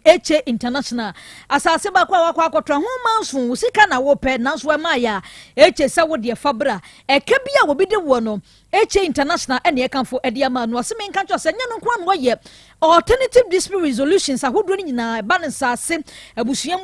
HA International asase ba kwa akotwa ho manso sika na wo pe nanso ma ya HA sa wo de fabra eke bia wo bi de wo no HA International ene e kanfo e de ama no se men kancho se nya no kwa no ye alternative dispute resolutions ahodo ni nyina ba ne sase abusuam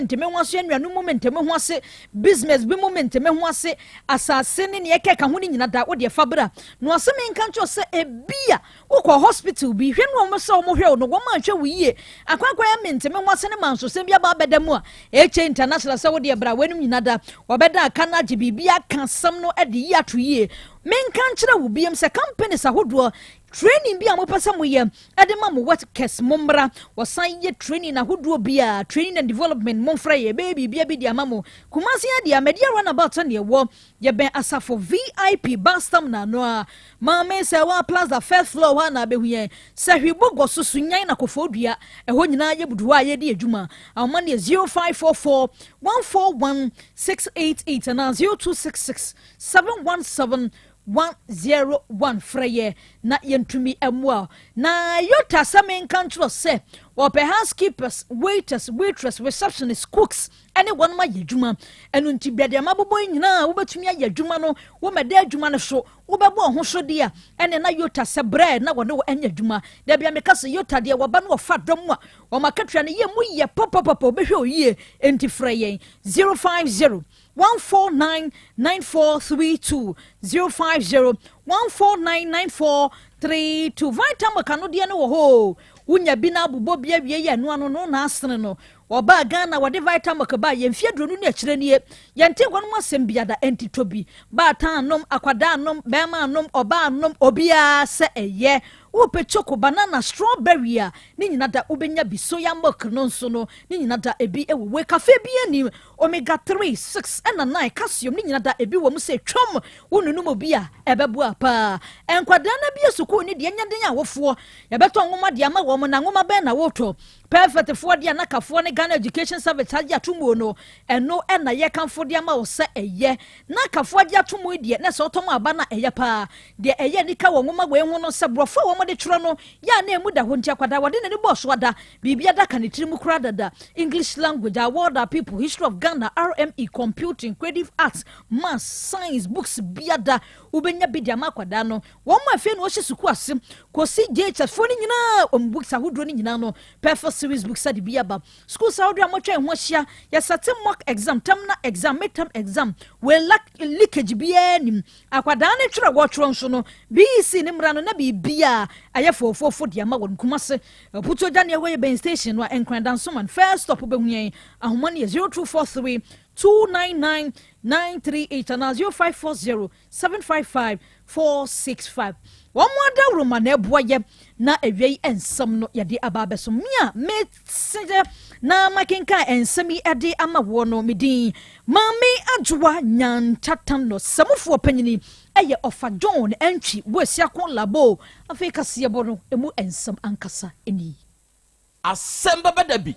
nteme ho aso anuanu momenteme ho ase business bi momenteme ho ase asase ne eke ka ho ni nyina da wo de fabra no se men kancho se ebia wo ko hospital bi hwe no mo se o mo hwe no wo ma hwe wo yie akwankwa ya menteme ho ase ne manso se bia ba bedam a HA International se wo de bra wenum nyina da wo beda aka na gye bibia kan sam no e de yi ato yie men kan kire wo biem se companies ahodo training bi amopasa mo ye edema mo workers momra wasan ye training na hodo bia training and development momfra ye baby bia bi dia mamo kumasi ya dia media run about on ye wo ye ben asafo VIP bastam na no a mama se wa plaza first floor wa na be huye se hwibogo susu nyan na kofodua eho nyina ye buduwa ye di adwuma amane 0544 141 688 and 0266 717 101 freye na yentumi emwa na yota samen control se or housekeepers waiters waitress receptionists cooks anyone ma yedwuma enu nti bede mabobo nyina wo betumi ayedwuma no wo mede adwuma no so wo bebo ho so dia ene na yota se bread na wone wo anya adwuma da bia meka se yota dia wo ba no fa dom a wo makatwa ne ye mu ye popopopo behwe oyie enti freye 050 1499432 050 1499432 Vitamin kanodia no wo ho unya bina bubo bia wie ye no ano no na asene no oba Ghana wode vitamin ka ba ye mfie dronu na kire ne ye nte gwono asem biada entitobi ba tan nom akwada nom bema nom oba nom obia se eye wo pechoko banana strawberry a ni nyina da ubenya bi soya milk no nso no ni nyina da ebi ewe cafe bi ani omega 3 6 and 9 calcium ni nyina da ebi wo mu se twom wo nunu obi a ebebu apa enkwada na bi esuku ni de nyanden a wofo ye beto nwoma de ama wo mu na nwoma be na woto perfect for dia na kafo ne Ghana Education Service haji atumo no eno na ye kanfo de ama wo se eye na kafo haji atumo de na se otomo aba na eye pa de eye ni ka wo nwoma we hu no se brofo wo de tro no ya na emu da ho ntia kwada wode ne boss wada bibia da kan tirimu kura dada English language award people history of Ghana RME computing creative arts math science books biada ubenya bidia makwada no wo ma fe no wo hyesuku asem kosi JHS fo ni nyina books ahodo ni nyina no perfect series books adi biaba school saudi amotwa ho hia ya sate mock exam terminal exam midterm exam we leakage bia nim akwada ne twere wo tworo nso no BC ni mra no na bibia ayefofofo dia ma won kumase puto daniel we ben station no enkranda so man first stop be huyen ahomane 0243 299 938 and 0540 755 465 one more da roma na eboye na ewei ensam no yade ababeso mia message na makenka ensami ade ama wo no medin mame adwa nyanchatan no samufo panyini eye ofa John entry bosia kon labo afeka siebo no emu ensam ankasa eni Asem Beba Dabi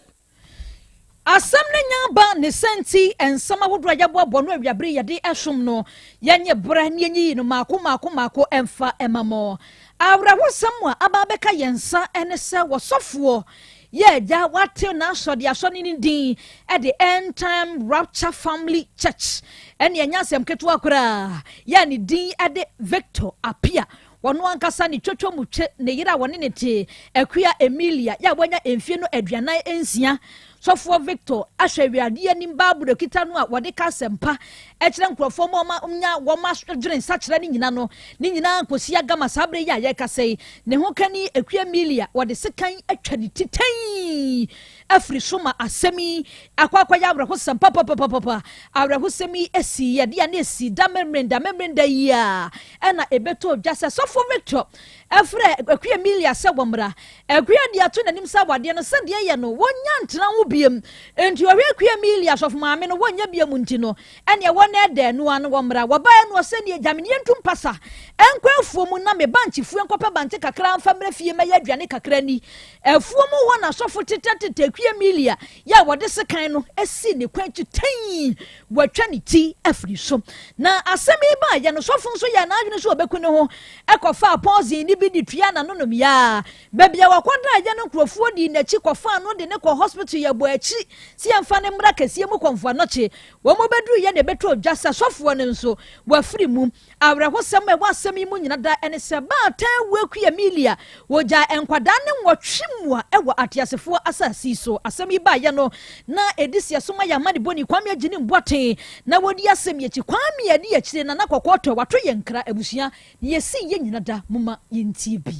asam na nya ba ne senti ensama wodro yabo no awiabre yade ehwom no yenye bra ne nyi no mako emfa emamo awra wosamwa ababeka yensa ene se wosofo ye ja wate na so de aso ni din e the End Time Rapture Family Church ene enya sem keto akura ya ni din e de Victor Apia wono ankasa ni twotwo mutwe ne yira wone ne te akua Emilia ya bonya emfie no aduanan ensia sofo Victor ahwewiade ni babudo kita no a wode ka sempa e kire nkrofo mo ma nya wo ma dwene sa kire ni nyina no ni nyina kosi agama sabre ya ye kasei ne ho kani akua Emilia wode sekan atwani titan afri soma asemi akwa ya abra ho sempa papa abra ho semi esi ya dia na esi da memrenda ya na ebeto jase sofo Victor afre akua Emilia se womra akua dia to nanim sa wade no se de ye no wonya ntena ho biem enti owe akua Emilia sof maame no wonya biem nti no ene wona de no an womra woba no se ne jamene ntum pasa enkwafuo mu na me banchi fu enkopa banchi kakra mfamra fie ma ya aduane kakra ni afuo mu ho na sofo tetete akua Emilia ya wode sekan no esi ne kwanchi tan watwa ne ti afri so na asemi ba ya no sofo nso ya na adwene so obeku ne ho ekofa pause ni bi di tua na no no ya babia wakwada agya no nkrofo di na chi kofa no de ne ko hospital ya bo achi si amfa ne mra kase mu konfo no che wo mo bedru ye ne beto dwasa sofo ne nso wa firi mu awreho sem e wasem yi mu nyina da ene se ba tan weku Emilia wo ja enkwada ne nwotwe mu a ewo atiasefo asasi so asem yi ba ye no na edisia so ma ya made boni kwame agini mbote na wodi asem ye chi kwame ye di akire na nakokoto wato ye nkra abusua ye si ye nyina da muma ye ntie bi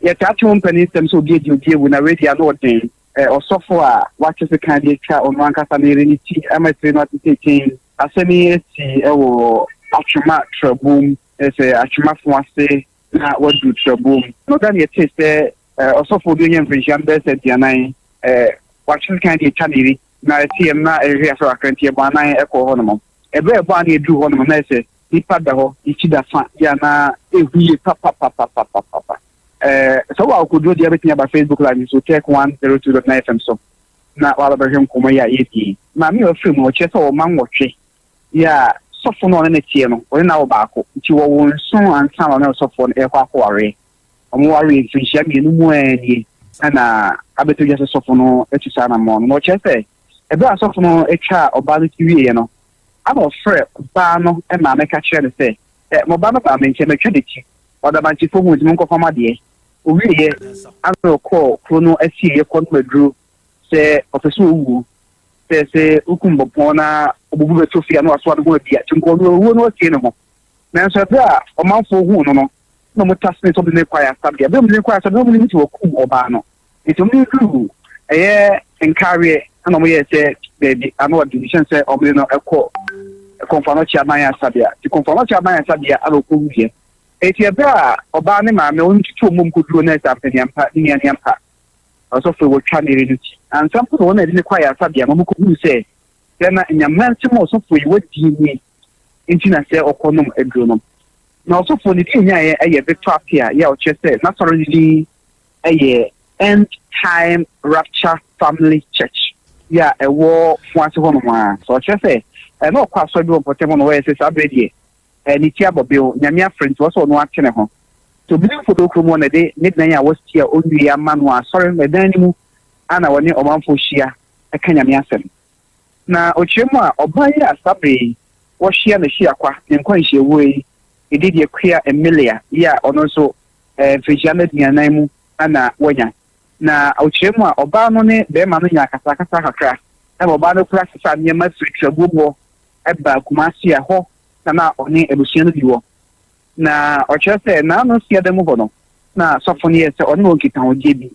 ye taatu mpani sem so bi edi wu na radio no den osofo a wache se kan de twa ono ankasa na ere ni ti amatre no atete asemi eti ewo atwuma trabum ese atwuma fo ase na wadu trabum no dan ye tese osofo bi nyem vision be se dianan wache kan de twa niri na TM na ere aso akrantie ba nan ekọ ho no mo ebe ebo an edu ho no mo na ese nipa da ho ichi da fa ya na ehuye papa so wa ko do dia betia ba Facebook live so check 102.9 FM so na wala ba hwem komo ya yeti ma mi o frem o che so o man wotwe ya sofo no na tie no o na wo ba ko nti wo won so ansa na sofo no e kwa ko ware o mo ware finchia mi no mu ani na abeto ya sofo no e tisa na mo no che se e ba sofo no e twa oba no tiwie no aba frɛ ba no e ma me ka kire ne se mo ba no ba me nche me twa de ti o da ban ti fo mu nko fama de owiye aso ko krono asie ye kon madru se ofeso owu se ukumbo pona obubu betofia no aso adgo bia tinko no owu no asie ne ho na so bra o manfo hu no mutasne to bi ne kwaya sabia be mu ne kwaya sabia mu ne ti okum oba no ito mi du eye enkare ana mo ye se baby ana wa decision se o no ekọ konfano chi amanya sabia ti konfano chi amanya sabia alo ko wiye eti ebra oba ne ma me won tutu mum koduro na sa peniampa ni aniampa also for wo twa ne reduti and some people won ne kwaya sabia mo ko hu se na nyamanti mo so for wo di ni intina se okonom edronom na also for ni tinya ye victor apia ya o chese na sorry eye end time rapture family church ya ewo fuase ho no ma so chese no kwa so bi wo potemo no we se sabedie ni tia bobio nyamia friends wo so no atene ho to bi foto kromo na de midnight ya was tia onwi ya manu a sorry medan ni mu ana woni omanfo hia e ka nyamia asem na ochemu a oban ya asabe wo hia na hia kwa ne nkwan hia woi edidi akua Emilia ya ono so vision dianan mu ana wonya na ochemu a oba no ne be ma no nya kasa kakra e oba no kura sesa nyama switch abubo eba kumasi a ho na oni ebusia no biwo na ochese na no sia demu ho no na sofoni ese oni won kita ho jebi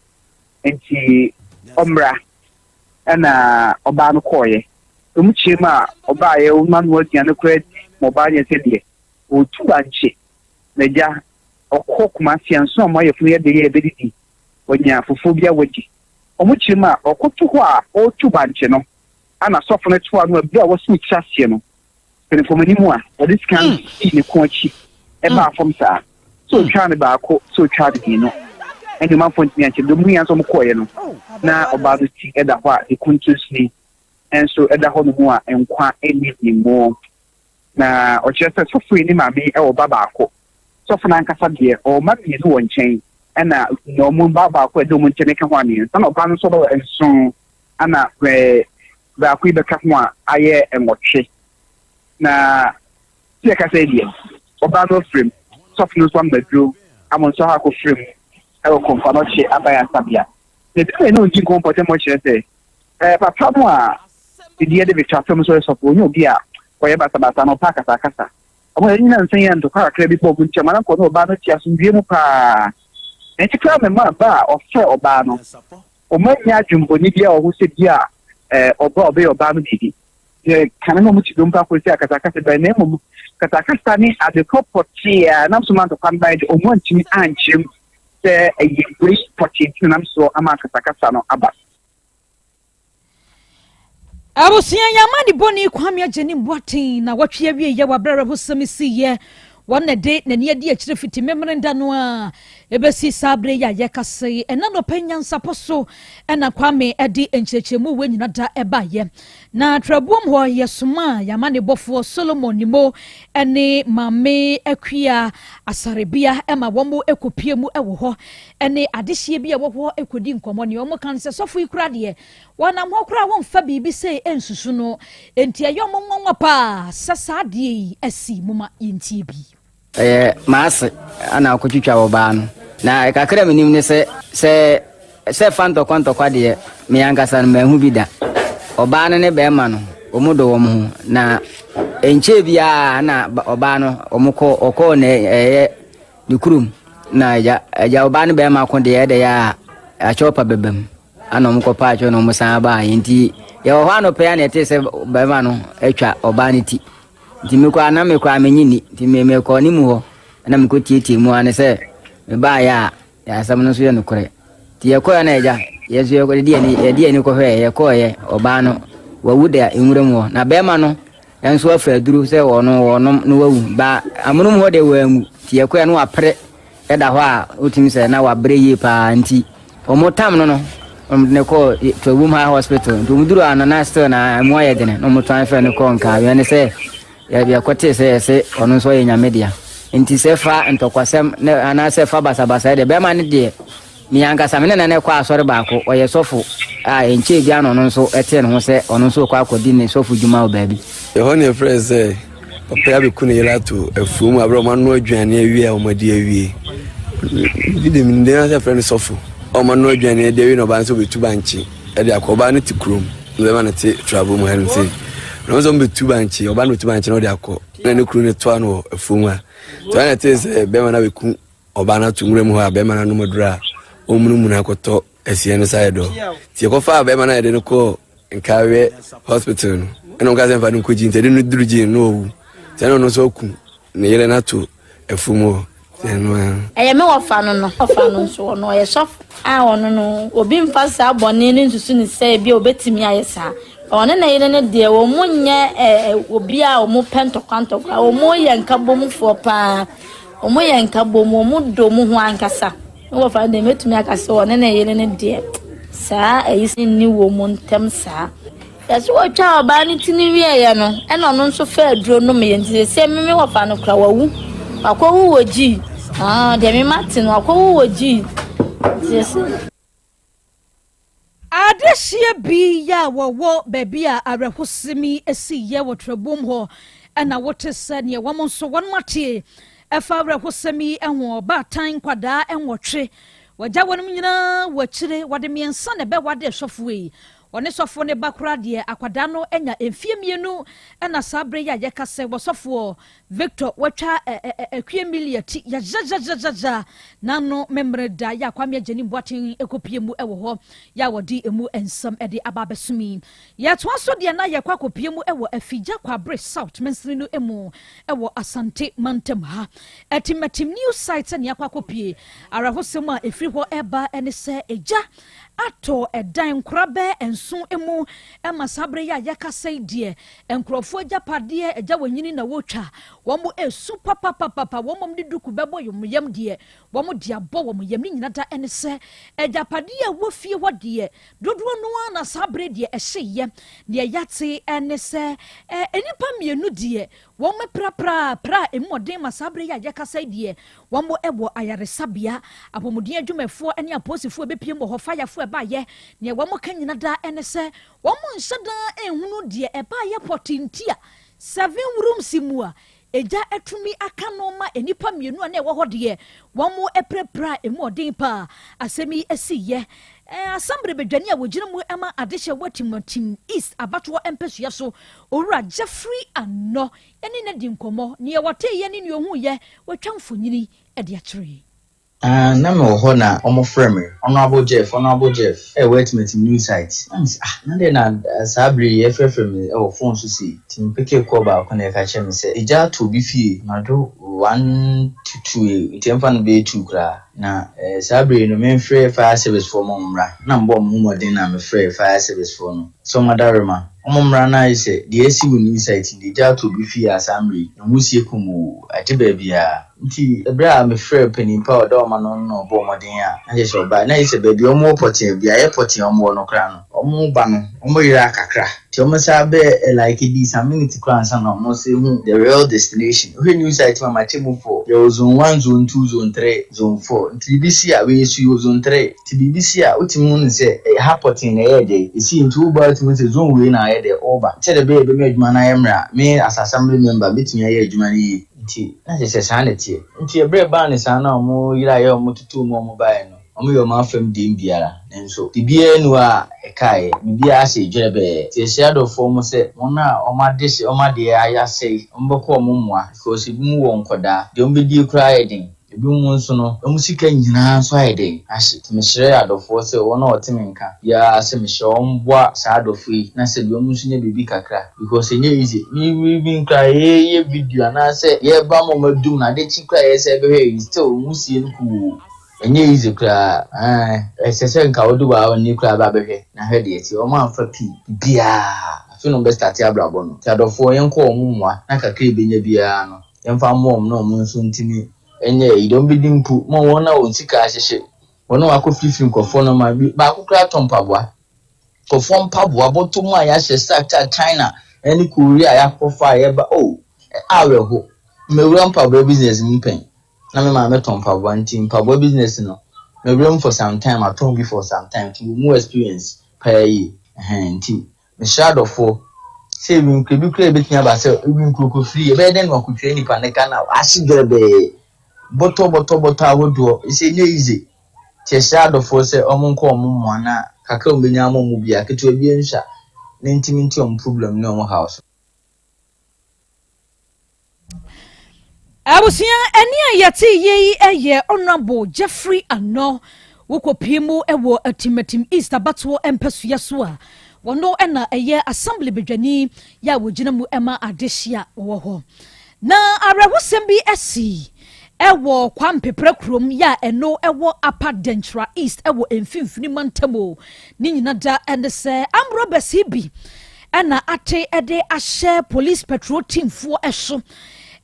enti omra na oba no koye omuchema oba ye umanu odia no kura mobile ese die otu banche meja okokuma sianso mo ye funu ye de ye bedidi onya fufu bia wodi omuchema okotu ho a otu banche no ana sofoni to anu bia wo su chasie no penfomani mu a odi scan ni ko achi e ba fom sa so twa ne ba ko so twa de no eni man fon ti anche do mu yan so mo koye no na oba do ti eda ho a ekuntusni enso eda ho no mu a enkwa eni ni mo na o chese so fu ni ma bi e wo baba ko so fu na nkasa de o ma bi no wonchen ena no mu baba ko e do mu nchene ka ho ani so na oba no so do enso ana ba ku be ka ho a aye enwotwe na tie ka say die oba no frame soft no so mbadro amon so ha ko frame e ko konfano che abaya sabia ne de no ji ko pote mo che say papa mo a die de bitwa fam so so ko nyo bi a ko ye basa no pa kasa omo yin na nsen yan to ka kra bi po bunche mana ko no oba no tia so wie mu pa e ti kra me ma ba o fe oba no o ma nya dwumbo ni bia o hu se bia oba no bibi kana no muti dompa ko se akata ba na mu kata ni ade property na so man to kan ba de o mo ntimi anchim se e great property na so ama kata no aba abusia yamani boni kwame ageni mboaten na watwe awie ye wabrara hosam si ye wonne de na ne ade akire fiti memrenda no a ebesi sabre ya yekase ena no penyansa poso ena kwame edi enchechemu we nyina da ebaye na trabuom ho yesoma yamane bofo Solomon nimo ene mame akua asarebia ema womo ekopiemu ewo ho ene adehye bia wo ho ekodi nkomo ne omo kan se sofo ikura de wanam ho kura won fa bibi se ensusu no enti ayomo nwanwa pa sasa de asi muma yenti bi maas ana akotwitwa oba no na kakra menim ne se fanto kwanto kwade me yankasa no mahu bi da oba no ne be ma no omudo wo mu na enche bia na oba no omukọ okọ na nikurum na ya oba no be ma ko de ya achopa bebem ana omukọ pa acho no musan ba yenti ya ho ano pe ya na ete se be ma no atwa oba no ti nti mekwa na mekwa amenyini nti mekọ ni mu ho na mekọ tietie mu ane se me ba ya asam no so ye nokore ti ye ko na eja yesu ye ko de ni ko hwe ye ko ye oba no wawuda enwurem ho na be ma no enso afa duru se wono no wawu ba amunum ho de wangu ti ye ko no apre eda ho a otimi se na wabre yi pa nti omotam no ne ko to Women Hospital ndu duru anana still na mo ye dene no mo twan fe ne ko nka ye ne se ya kote se ono so ye nyamedia nti se fa ntokwasem na ana se fa basabasa de be ma ne de mi anga samene na ne kwa asore baako oye sofo a enche bia no no so ete ne ho se ono so kwa akodi ne sofo djuma o baabi e ho ne freze papa ya be kunu yelato afumu abro ma no adwane awie a omadi awie bide mi ndena se frene sofo o ma no adwane de awie no ba so betu banchi e de akoba ne tikrom le ma ne te travel mo hen se no so betu banchi oba no betu banchi no de akọ na ne kunu ne to ano afumu a to na te se be ma na be ku oba na tumure mu ha be ma na no modura omunu na koto esiene side ti ko fa be mana de ko nkawe hospital no eno ka se fa no koji ntede no duruji no wu se no so ku ne yele na to efumo se no me wofa no so no ye sof a ono no obi mfa sa abone ne nsusu ne se bi obetimi ayesa one na yele ne de wo munye obi a o mu pento kwanto o mu ye nkabom fo pa o mu ye nkabom o mu do mu ho ankasa wo fa de metumi akase one na yele ne de sa ayisi ni wo mu ntem sa yaso wo twa oba ni tini wie ye no e no nso fa aduro no me yenti se me wo fa no kra wawu akwo wo ji de me matin akwo wo ji yes adehye bi ya wo baby a arehosimi esi ye wo trabom ho na wote se ne wo nso won mate efa arehosimi enwo ba tan kwada enwotwe waja wonum nyina wachire wade miensa ne be wade sofuwe one sofo ne bakura de akwada no enya emfie mienu na sabre ya yekase wosofo Victor watwa akwie miliati ya jajajaja nano memre da ya kwame jeni boatin ekopie mu ewo ho ya wodi emu ensam ede ababesumi ya twaso de na ya kwakopie mu ewo afija kwabre south mensri no emu ewo asante mantem ha etimatim news site ne yakwakopie arahosem a efri ho eba ene se eja ato edan krobe enso emu ema sabre ya yakase die enkrofo japade eja wanyini na wotwa womo esu papa womo mde duku bebo yom die womo dia bo womo yam ni nyina da ene se ejapade a wofie hodie dodo no na sabre die ehye ne yate ene se enipa mienu die womo pra emodin ma sabre ya yakase die womo ebo ayaresabia apomodin adwumefo ene aposifo bepiem ho fayafo ba ye ne womo kanyina da ene se womo nhyada ehunu die eba ye potintia 7 rooms mua eja etumi aka no ma enipa mienu na ewo hode womo eprepra emodin pa asemi esiye asambre bedwane a wogina mu ama adehye watimatim east abato empesua so owura Jeffrey Anno eni na di nkomo ne wote ye ne ohu ye watwamfonyini ede akyere na me ho na honorable Jeff wait new site na dey na sabri FFM phone so see tim peke ko ba ko na ka chem se ija to bi fie na do 1 to 2 itemfa no be 2 kra na sabri no me free fire service for mo mra na mbo mo modern na me free fire service for no so madarema Omomrana is the AC will new site in the Jato Bifi Assembly, and Musi Kumu at Tibebia. Bra me frɛ panin pa ɔda ɔma no bɔ mɔden a na yɛ sɛ ɔba na yɛ sɛ baabi ɔmo pɔte bia yɛ pɔte ɔmo no kra no ɔmo ba no ɔmo yira kakra ti ɔmo sa bɛ like this a minute kra nsa na ɔmo se hu the real destination we new site ma mache mu for yɛ zone 1 zone 2 zone 3 zone 4 nti bi si a we su zone 3 ti bi si a utimi hu ne sɛ ha pɔte na yɛ de esi nti ba utimi sɛ zone we na yɛ de ɔba kyɛ de bɛ me adwuma na yɛ mra me as assembly member bitimi yɛ adwuma ni na se sanity nti ebre ba ne sana omo yira ye omo tutu omo bae no omo yo ma fam dim biara nenso bibia nu a ekae bibia ase dwerebe ti shadow mo se wona omade aya sei ombekọ omo moa because mu wo nkoda de ombedi kura edin ebi mu nso no omo sika nyina so ayede ahye ti me hire adofo se wona otime nka ya se me hye omboa sa adofo yi na se de omo nso nya bibi kakra because enye easy we nkra ye video na se ye ba mo madum na de chikra ye se be he still musie nku enye easy kra sese nka odu wa oni kra ba be hwe na hwe de ti omo amfa bia afi no be start ablabo no ti adofo ye nko omo moa na kakra ebenya bia no ye mfa mo no omo nso ntimi enye idon bi dimpu mo wona won sika ahyehye wona wakofifi nkofo no ma ba akokra tompaboa kofo mpaboa botom a ya hye structure China any Korea ya kofa ye ba aweho mewura mpaboa business mpen na me ma meton mpaboa nti mpaboa business no mewura for some time aton bi for some time to more experience pay nti me shadow for say we nkrebi kra betia ba say we nkroko free e be den wa kutwe ni paneka na asigebe boto awodo e say no easy che shadow for say omonko ommo na kakra ombenya amomu bia keto bia nsha na ntimi om problem no mo house abusia eni ayati ye eye honorable Jeffrey Ano wokopiemu ewo atimatim East abato empesu so a wono ena eye assembly bedwani ya wogina mu ema adehia wo ho na arehusem bi esi ewo kwampepre krom ya eno ewo Upper Dentra East ewo emfimfini mantamo ni nyina da ende se amro besi bi ena ate ede ahye police patrol team fo eso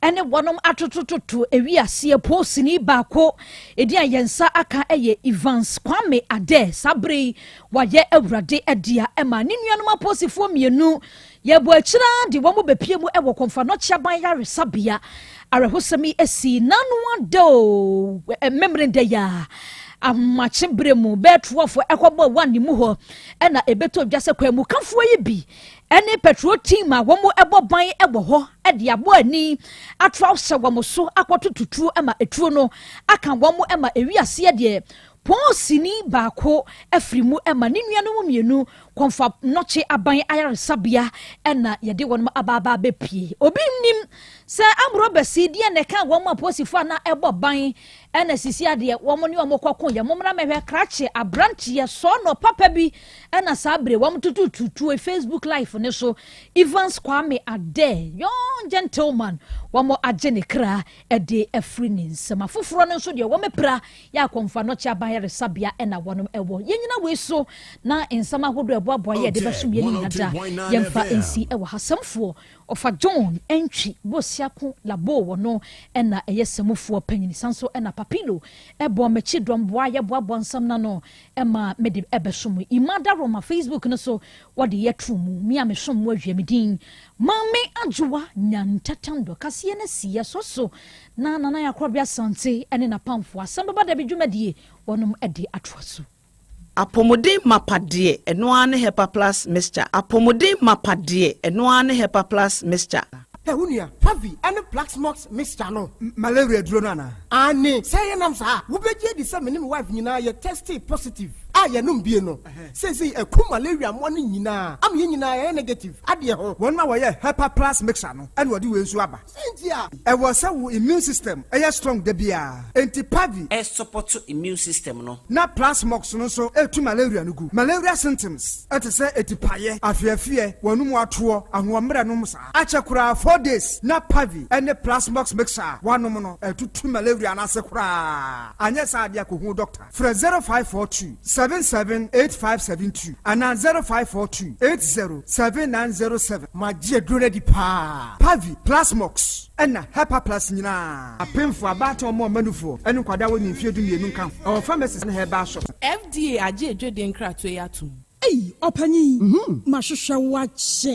ene wonom atotototo ewiase posini baako edi ayensa aka eye Evans Kwame Ade sabre waye awurade adia ema ne nuanom aposifo mienu yebo akira de wo mo bepie mu ewo konfa no chiaban yare sabia arehosemi esi nanu ado memre de ya amache bremu betwofo ekobo wani mu ho ena ebeto dwase kwa mu kanfo yi bi ene petrol team a wo mo ebo ban ebo ho ede abo ani atrawse wo mo so akototutu ema etuo no aka wo mo ema ewiase de Ponsini baako afrimu ema ni nuanom mienu konfa noche aban ayare sabia ena yede wonum ababa bepie obi nim se amro besi de ne ka wo ma posifo na ebo ban ena sisi ade wo mo ne wo kokon ye momra mehwe krache abrantie so no papa bi ena sabre wo tututu Facebook live ne so Evans Kwame Ade young gentleman wo mo agene kra ede afrinis mafoforo ne so de wo mepra ya konfa noche aban sabia ena wonom ewo yenyina we so na ensama hodo eboaboa ye de besum ye ni nada yemfa ensi ewo hasamfo ofa John entwi bosiako labo wono ena eyesemfo panyini sanso ena papilo ebo mechi domboa ye boabo nsam na no ema mede ebesum imada roma Facebook no so wode ye trumu mi amesom mo ahwamedin mame adwoa nyantatando kase na siye so na nana ya Krobea Asante ene na pamfo Asem Beba Dabi dwumadie wonom ede atwaso apomode mapade eno ane hepa plus mixture apomode mapade eno ane hepa plus mixture Unia, Pavi, and a black smokes mixture no malaria dronana. Ani, say nam sa, Wubeje the same wife nina ye tested positive. Ya num bieno. Says a cool malaria morning nina. I'm yina negative. Adia ho. One my way hepa plus mixture no. And what do you swabba? Cynthia. I was our immune system. A strong debia. Anti Pavi. A support to immune system no. Na plus mox no so to malaria no go. Malaria symptoms. At a say etipaye. Afia one more tour and one numsa. Achakura 4 days. Na Pavi and the plus mox mixer. One mono to malaria and asekura. And yes, I dia doctor. From 0542 7 778572 and 0542 807907. My dear Grady Pa Pavi Plasmox and Hepa Plus Nina. A pin for about or more manufo and Quadawan in Field in Nunca or pharmacists and her bar shop. FDA aje Jordan Kratwayatu. Hey, Opani, Mashusha watch.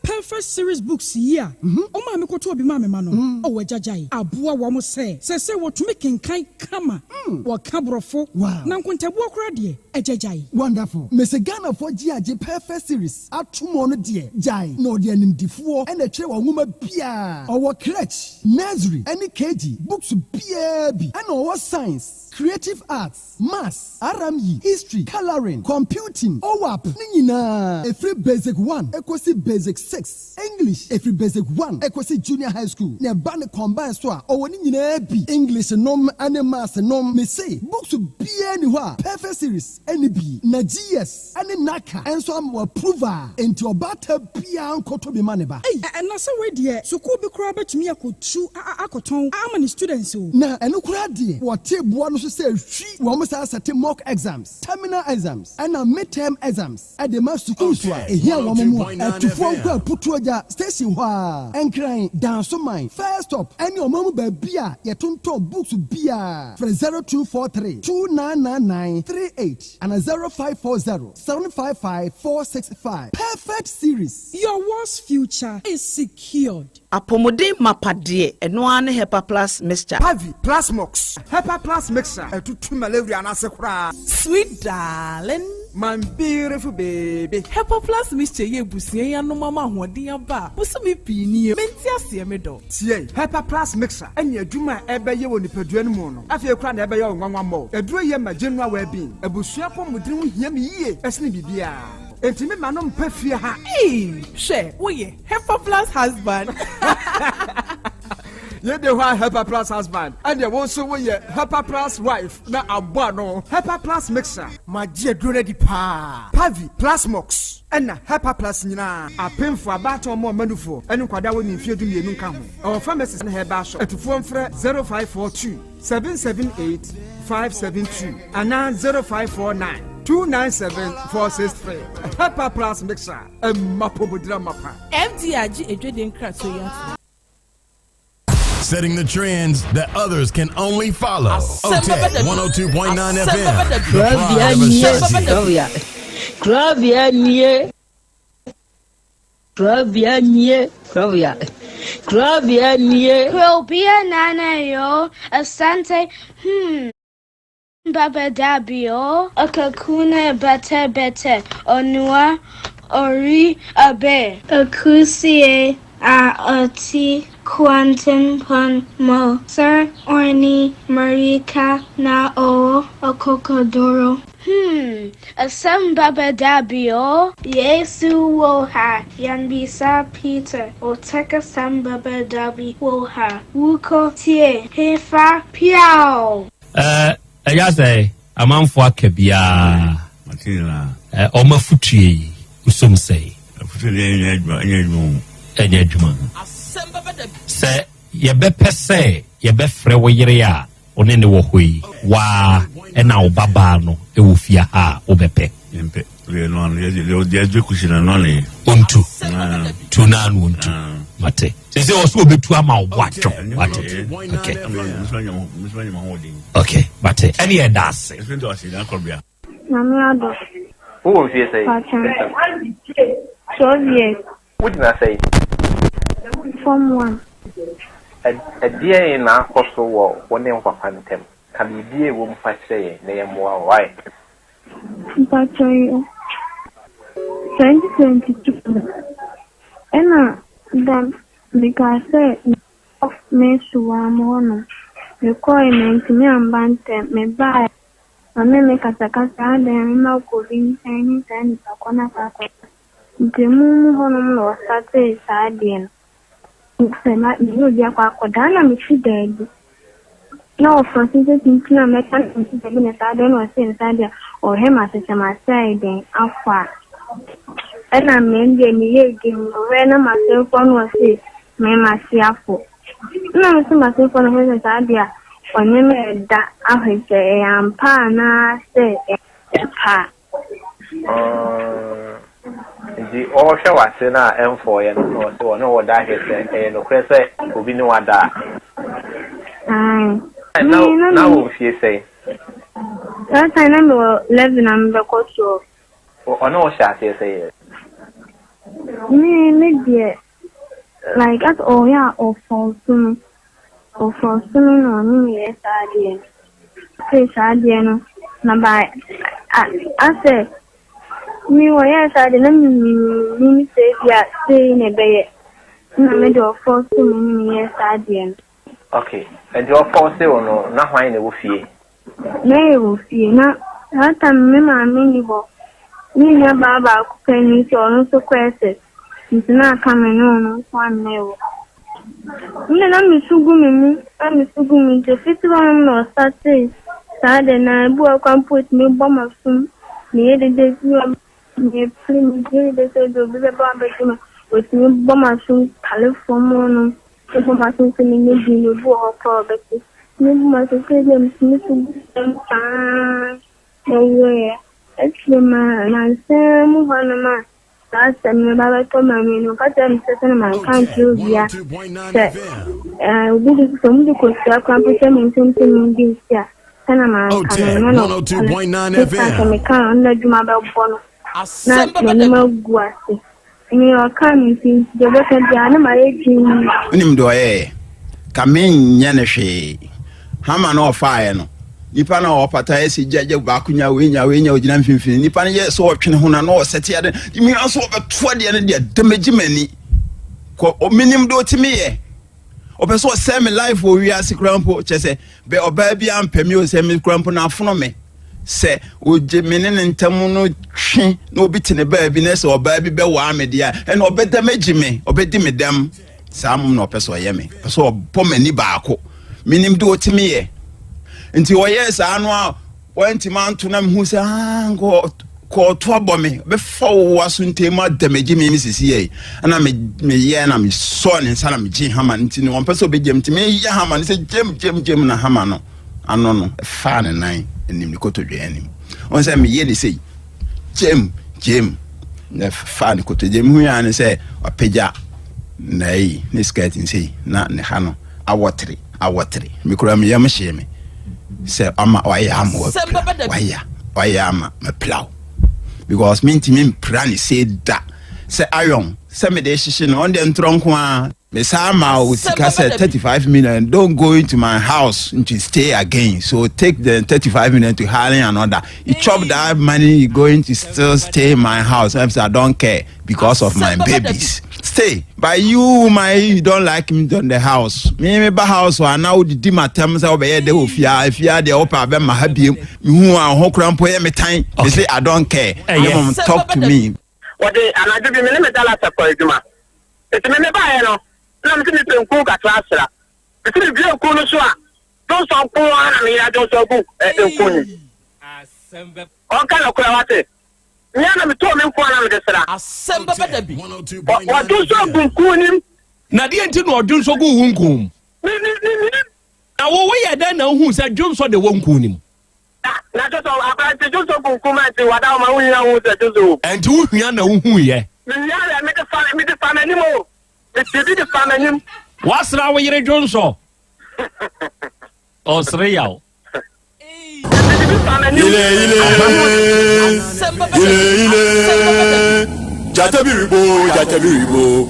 Perfect series books here. Oh, mammy, go to be mammy, mano. Oh, Jajai. Abua wamo say what to make in kai kama. What cabrofo. Wow. Now, Quinta walk ready. A Jajai. Wonderful. Miss Ghana for GIJ Perfect series. At 2 more dear. Jai. No, dear, in the and a chair woman Pia. Our crutch. Nursery. Any KG. Books BAB. And our science. Creative arts. Maths. RME. History. Coloring. Computing. OWAP. Nina. A free basic 1. Equasi basic 6. English every basic 1 equasi junior high school ne ba ne combine so a owoni nyina bi English nom and maths nom me say books be any wa perfect series any bi na GS any naka enso am approval into obata bia nkoto bi maneba eh na say we de so ko bi kura betumi akotu akoton amani students o na eno kura de wo table no so say hwi wo mo say set mock exams terminal exams and midterm exams at the mass schools wa ehia wo mo atufo Putuaja station wa enkran dance mine first stop any omamu babia yetonto books bia from 0243 299938 and 0540 755 465 perfect series. Your world's future is secured. Apomode mapade enoane Hepa Plus mixture. Pavi Plasmox Hepa Plus mixture to malaria na sekura. Sweet darling, my beautiful baby. Hepa Plus mixture ye busie ya no mama hoden aba. Busumi pini menti ase me do. Tie Hepa Plus mixture enya adwuma ebe ye woni padua no mu no. Afie kura na ebe ye nwanwa mo. Eduro ye ma general well being. Ebusua pomudin ho hia me yie esne bibia. Enti me manom pafie ha. She wo ye Hepa Plus husband. You the one Hepa Plus husband, and you also we Hepa Plus wife. Na abano Hepa Plus mixer. My dear Grady Pa Pavi Plasmox and Hepa Plus Nina. A pin for about or more manufo and Quadawan in Field in Nunca. Our pharmacist and her bar shop at phone for 0542 778 572 and 0549 297 463. Hepa Plus mixer and Mapobudra Mapa. FDA aje Jordan Kratwayatu. Setting the trends that others can only follow. OTEC 102.9 FM. Krobea nana yo Asante Beba Dabi yo Akakuna bete onua ori abe akusie ati Quantum pon mo sir orni marika na o okokodoro. Asem Beba Dabi o Yesu wo ha yanbisa Peter o teka Asem Beba Dabi wo ha wuko tie hefa piao. Eya say amanfo akabia matina omafutie usom say afutie enye adwuma se yebepɛ sɛ yɛbɛfrɛ wo yere a one ne wɔ hɔ yi wa ɛna wo baba no ɛwɔ fia ha wobɛpɛ yɛmpɛ no yɛdwe kuhyina no ne ontu tu na no ontu mate sɛ wɔso obetu ama wo boatwo mate okay mate ɛne yɛda ase Mami ado. Who will you say? 12 years. What did I say? Form 1. A dear in our coastal wall, one name for Phantom. Can you be a woman for saying they are more right? But 2022. And then because of me so am requirement me and bante me buy. Ame me katakata then na ko bin tani tani pakona pako. Demu hono no sate sadien. Sema ni dia kwa kodana mi fidedi. No for since tintina me kan tintina me sadien o sen sadia o hema se sema side afa. Ena me ndie mi ye gim we na ma se ko no se me ma si afo. Na me se ma se ko no se sadia onye me da ahweje ampa na se Pa. Nti ohwe wase na emfo ye no so no woda hese no kwese obi ni wada. Na wo fie sei. That time I was 11 and the coach. Ono o sha tie sei. Me dear, like at all yeah or for soon no me yes I say sadie no na by I say me wa yes I did me say yeah say ne be na me do for soon me yes I. Okay, and your force no na hwan na wo fie. Na wo fie na that time me ma me ni bo ni ya baba ku kan so no so kwese na kama no one newo na misugu mi je fitiwa no start Sada na bu akwan put me bomb sum ni de you me film de so do be bomb sum with me bomb sum california no so bomb sum ni ni bu ko be ni bomb sum ke dem sum no way actually na sem wanama last time me baba to mami no ka tell me say na can't you ya we do some do ko sa kwa put me something this ya kana ma kana no 102.9 FM me kan na djuma be bono na me maguase ni o kan tin de be kan dia na ma eji unim do ye kamen nya ne hwe hama no fire no nipa na opata esi jeje ba kunya we ogina mfimfini nipa ne ye so otwene ho na no sete ade mi aso obeto de ne de demagimani ko minim do timi ye opeso semi life o wi asikrampo chese be oba bia ampemi o semi krampo na afono me se oje menene ntam no twe na obi tene ba bi na se oba bi be wa media e na obedamagime obedi medam sam no opeso ye me peso obomani baako minim do timi ye nti oye sa anu a wanti manto na mhu se ko to abome be fawo asunte ma damage me misisi ye ana me ye na me so ne nsa na me ji hama nti no pese obegem ti me ye hama ne se jem na hama no ano no fa ne nan enim ni kotodwe anim on se me ye ne sei jem na fa ne kotodwe hu ya ne se apagya na yi ne skirt sei na ne ha no awotri me kura me yam hye me se ama waya ama me plow because me plan say that say iron say me de shishi no on the tronko a me say ma o sika say 35 million don't go into my house to stay again so take the 35 million to hire another you chop that money you going to still stay in my house I don't care because of my babies stay by you don't like me on the house me ba house wa na odi matem say obeye de ofia de opa be ma habiem hu a ho krampo ye metan they say I don't care talk to me what they anadu bi me metala sapo aduma eti me ba ye no na me tini penku ka trasra eti bi enku no so a don so po na me ya don so bu enku ni on ka no kura wate na me to me enku na me desra Asem Beba Dabi wa don so bu enku ni na de enti no odun so gu hunkum na wo ye da na hu se dwon so de wonku nim na to so abante jo so bu enku ma ti wada ma hu ya hu se jo so enti wo hua na wo hu ye ya me de fa na ni mo Eti de fa na nim wasra wo yire dwon so osre yaw ile Jatabibo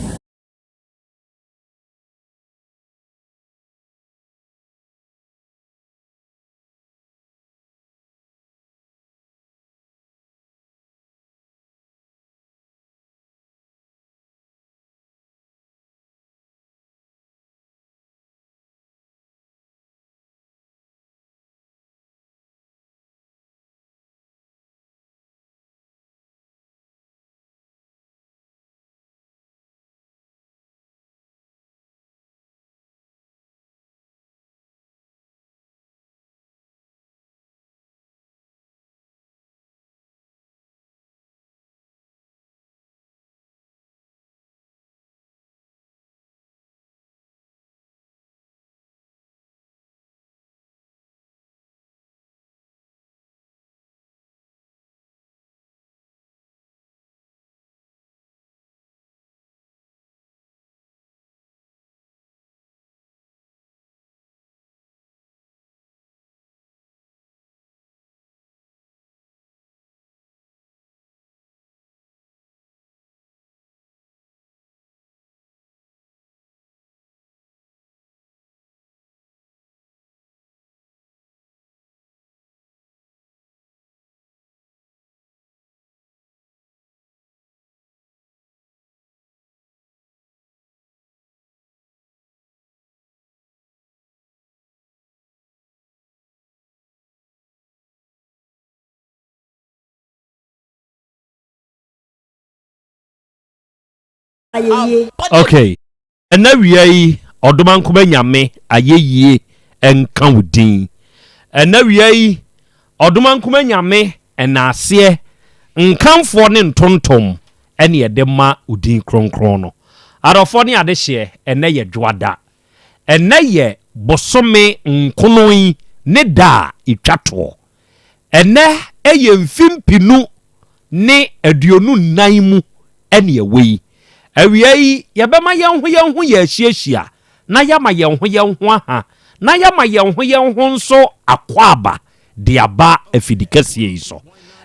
Okay. Ɛna wia yi ɔdoma nkoma nyame ayeyie enka wudin. Ɛna wia yi ɔdoma nkoma nyame ɛnaase nkamfo ne ntontom ɛne yɛde ma udin kronkron no. Adɔfo ne ade hye ɛna yɛ dwoada. Ɛna yɛ bosome nkono ne da itwato. Ɛna ɛyɛ mfimpinu ne aduonu nan mu ɛne ɛwei. Awia yi yɛbɛma yɛnho yɛ ahyiahyia na yɛma yɛnho aha na yɛma yɛnho nso akwaba de aba afidikasie yi so.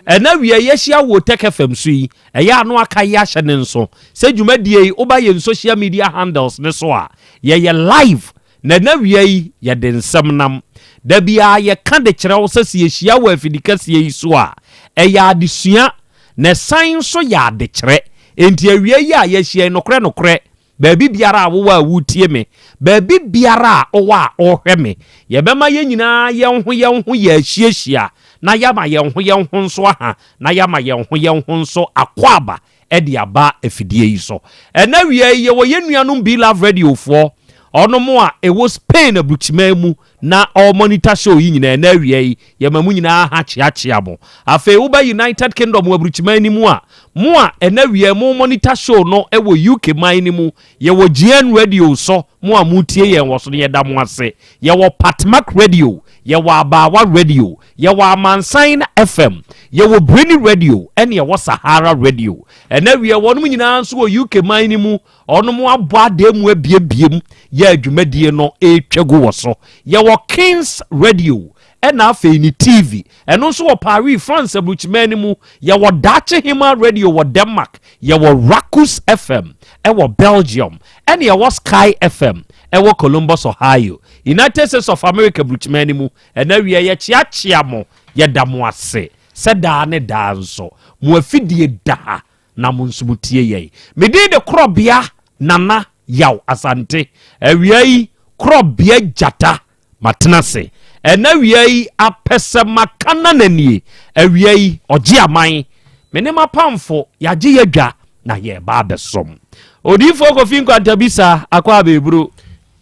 Ɛna wia yɛhyia wo Tech FM so yi ɛyɛ ano aka yɛ ahyɛ ne nso sɛ dwumadie yi woba yɛn social media handles ne so a yɛyɛ live na wia yi yɛde nsɛm nam da bia yɛka de kyerɛ wo sɛ yɛhyia wo afidikasie yi so a ɛyɛ adesua na san so yɛ ade kyerɛ. Enti awia yi a yɛhyia nokre baabi biara a wo wa wutie me baabi biara a wo wa ohwɛ me yɛbɛma yɛn nyinaa yɛnho yɛ ahyiahyia na yɛma yɛnho nso aha na yɛma yɛnho nso akwaba ɛde aba afidie yi so. Ɛna awia yi yɛwɔ yɛn nuanom Be Love Radio foɔ ɔno mo a ɛwɔ Spain abukyima mu na monitor show yi nyina na awia yi yɛma mu nyinaa ha kyeakyea mo. Afei wo ba United Kingdom abukyima ni mu a mo a ɛna awia mo monitor show no ɛwɔ UK man ni mu yɛwɔ GN Radio so mo a mutie yɛn wɔ so no yɛda mo ase. Yɛwɔ Patmac Radio, yɛwɔ Abawa Radio, yɛwɔ Amansan FM, yɛwɔ Brini Radio ɛne yɛwɔ Sahara Radio. Ɛna awia wɔn mu nyinaa nso wɔ UK man ni mu ɔno mo abɔ ademu abiebiem yɛ adwumadie no etwagu wɔ so. Yɛwɔ Kings Radio ɛna afei ni TV ɛno nso wɔ Paris France abukyima ni mu yɛwɔ Dache Hima Radio wɔ Denmark yɛwɔ Rakus FM ɛwɔ Belgium ɛne yɛwɔ Sky FM ɛwɔ Columbus Ohio. United States of America abukyima ni mu ɛna wie yɛkyeakyea mo yɛda mo ase sɛ daa ne daa nso mo afidie daa na mo nso mutie yɛn. Mede de Krobea Nana Yaw Asante awia yi Krobea Jata matenase ɛna wia yi apɛsɛ makana nanie awia yi ɔgye aman mene mapamfo yagye yadwa na yɛ ba besom odifo kofi nkwantabisa akwa abeburo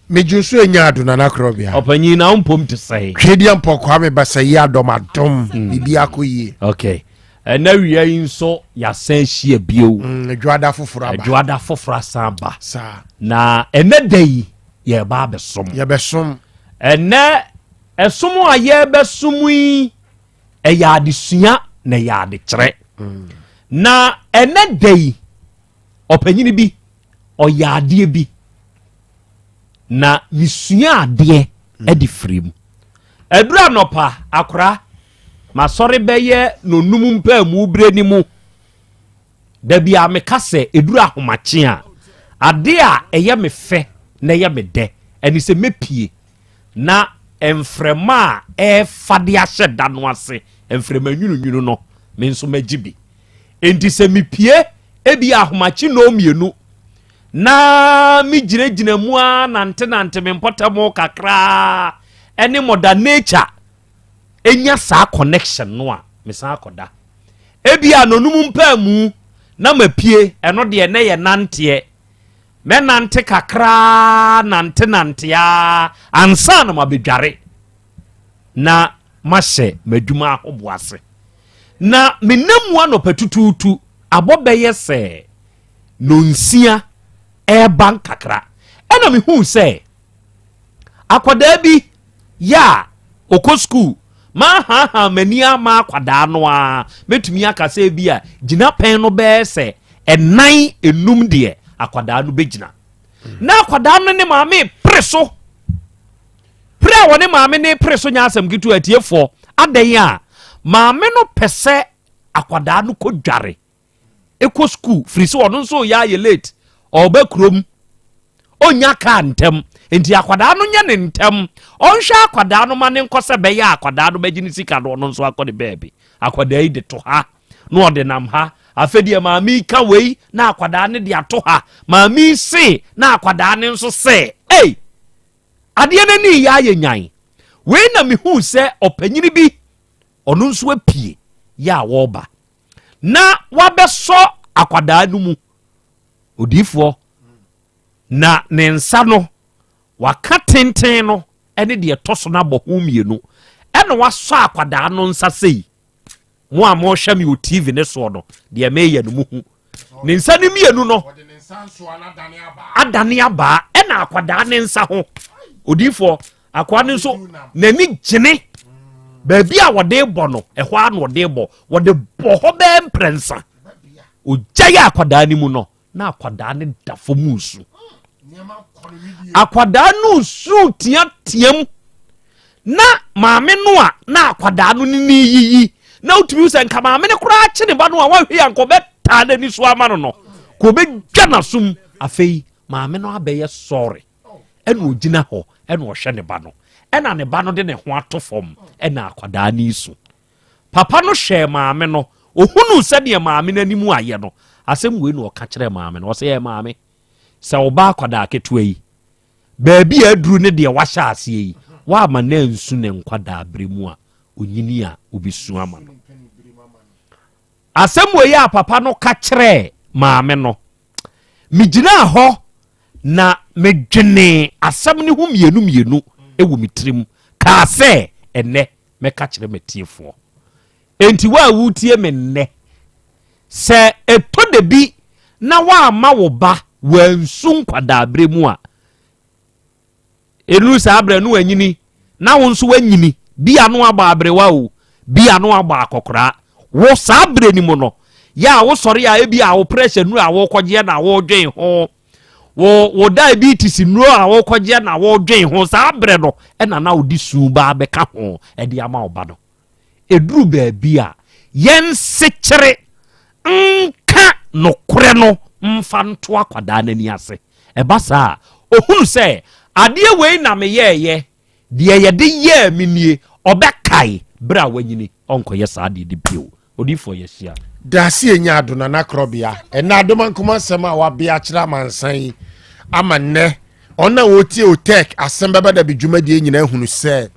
mejusu enya aduna na Krobea opanyi na mpom te sɛ hwedi mpokwa me basayi adom bibi akoyie. Okay. Ɛna wia yi nso yasan hyia bio adwada foforo asamba na ɛna dai yɛ ba besom ɛna ɛsom a yɛbɛsom yi ɛyɛ adesua na yɛ adekyerɛ na ɛna dai ɔpanyini bi ɔyɛ adeɛ bi na misua adeɛ ɛde firim ɛdura nɔpa akora masɔre bɛyɛ no num mpa mu bre ni mu da bia me kase edura ahomakye a ade a ɛyɛ me fɛ na ɛyɛ me dɛ ɛni sɛ mepie na emfrema a ɛfade ahyɛ da no ase emfrema nwununwunu no me nso magibi enti sɛ mepie ebi ahomakye no mienu na mi gyina mu a nante me mpɔtamo kakra ɛne modern nature enya saa connection no a me san akoda ebia nonum mpa mu na mapie eno de ne ye nante me nante kakra nante ya ansa na mabedware na mahye madwuma ahoboase na menam wa no patututu abobeye se nonsia ban kakra ena me hu se akoda bi ya okɔ school ma ha mania ma kwada no a metumi akase bi a gina pen no be se enan enum de akwada no begina na akwada no ne maame preso pre woni maame ne preso nya asem gitu atiefo adan a maame no pese akwada no kodware eko school free so ono so ya ye late oba krom onya ka ntem enti akwada no nya ne ntem onhwa akwada no ma ne nkose be ya akwada no bagini sika no no so akode baabi akwada yi de to ha no ode nam ha afedi maami ka wei na akwada ne de ato ha maami se na akwada ne nso se ade ne ni ya ye nyan wei na me hu se opanyini bi ono nso apie ya woba na wabeso akwada no mu odifo na ne nsa no waka tenten no ene de toso na bɔ ho mienu ene wasɔ akwadaa no nsa sei mo a mo hwɛ me o TV ne so no de me yɛ no mu hu ne nsa ne mienu no adane aba ena akwadaa ne nsa ho odifo akwa ne nso nani gyene baabi a wɔde bɔ no ɛhɔ a no wɔde bɔ hɔ bɛɛ mprensa ogya yɛ akwadaa ne mu no na akwadaa ne da fo mu su akwadaa no su tiam na maame no a na akwadaa no ni yiyi na utumi sɛ nka maame ne kura akye ne ba no a wahwe ankɔ bɛtaa n'ani so ama no no ko bɛdwa n'asom afei maame no abɛyɛ sɔre ɛna ogyina hɔ ɛna ɔhwɛ ne ba no ɛna ne ba no de ne ho ato fam ɛna akwadaa ne su papa no hwɛ maame no ohunu sɛdeɛ maame n'anim ayɛ no asɛm wei na ɔka kyerɛ maame no ɔsɛ yɛ maame sɛ ɔba akwadaa ketewa yi baabi a aduru ne deɛ wahyɛ aseɛ yi waama na nsu ne nkwadaa bere mu a onyini a obisu ama no asɛm wei a papa no ka kyerɛ maame no megyina hɔ na medwene asɛm ne ho mienu ɛwɔ me tirim kaa sɛ ɛnɛ mɛka kyerɛ matiefoɔ enti wa wutie me nnɛ sɛ ɛtɔ da bi na waama wo ba wansu nkwadaa bere mu a ɛnu saa abrɛ no wanyini na wo nso wanyini bi ano aba abrewa o bi ano aba akɔkora wo saa abrɛ ni mu no ya wo sɔre a ebi a wo pressure nu a wo kɔgye na wo dwen ho wo diabetes nu a wo kɔgye na wo dwen ho saa abrɛ no ɛna na wo di su ba bɛka ho ɛde ama wo ba no eduru baabi a yɛn sekyere nka nokore no mfa nto akwadaa n'ani ase ɛba saa ohunu sɛ adeɛ wei na meyɛɛyɛ deɛ yɛde yɛɛ menie ɔbɛkae bere a wanyini ɔnkɔyɛ saa deɛ de bio odifoɔ yɛhyia dase enya adona na Krobea ɛna adoma nkoma nsɛm a wabea kyerɛ amansan yi ama nnɛ ɔna wotie otek Asem Beba Dabi dwumadie nyina hunu sɛ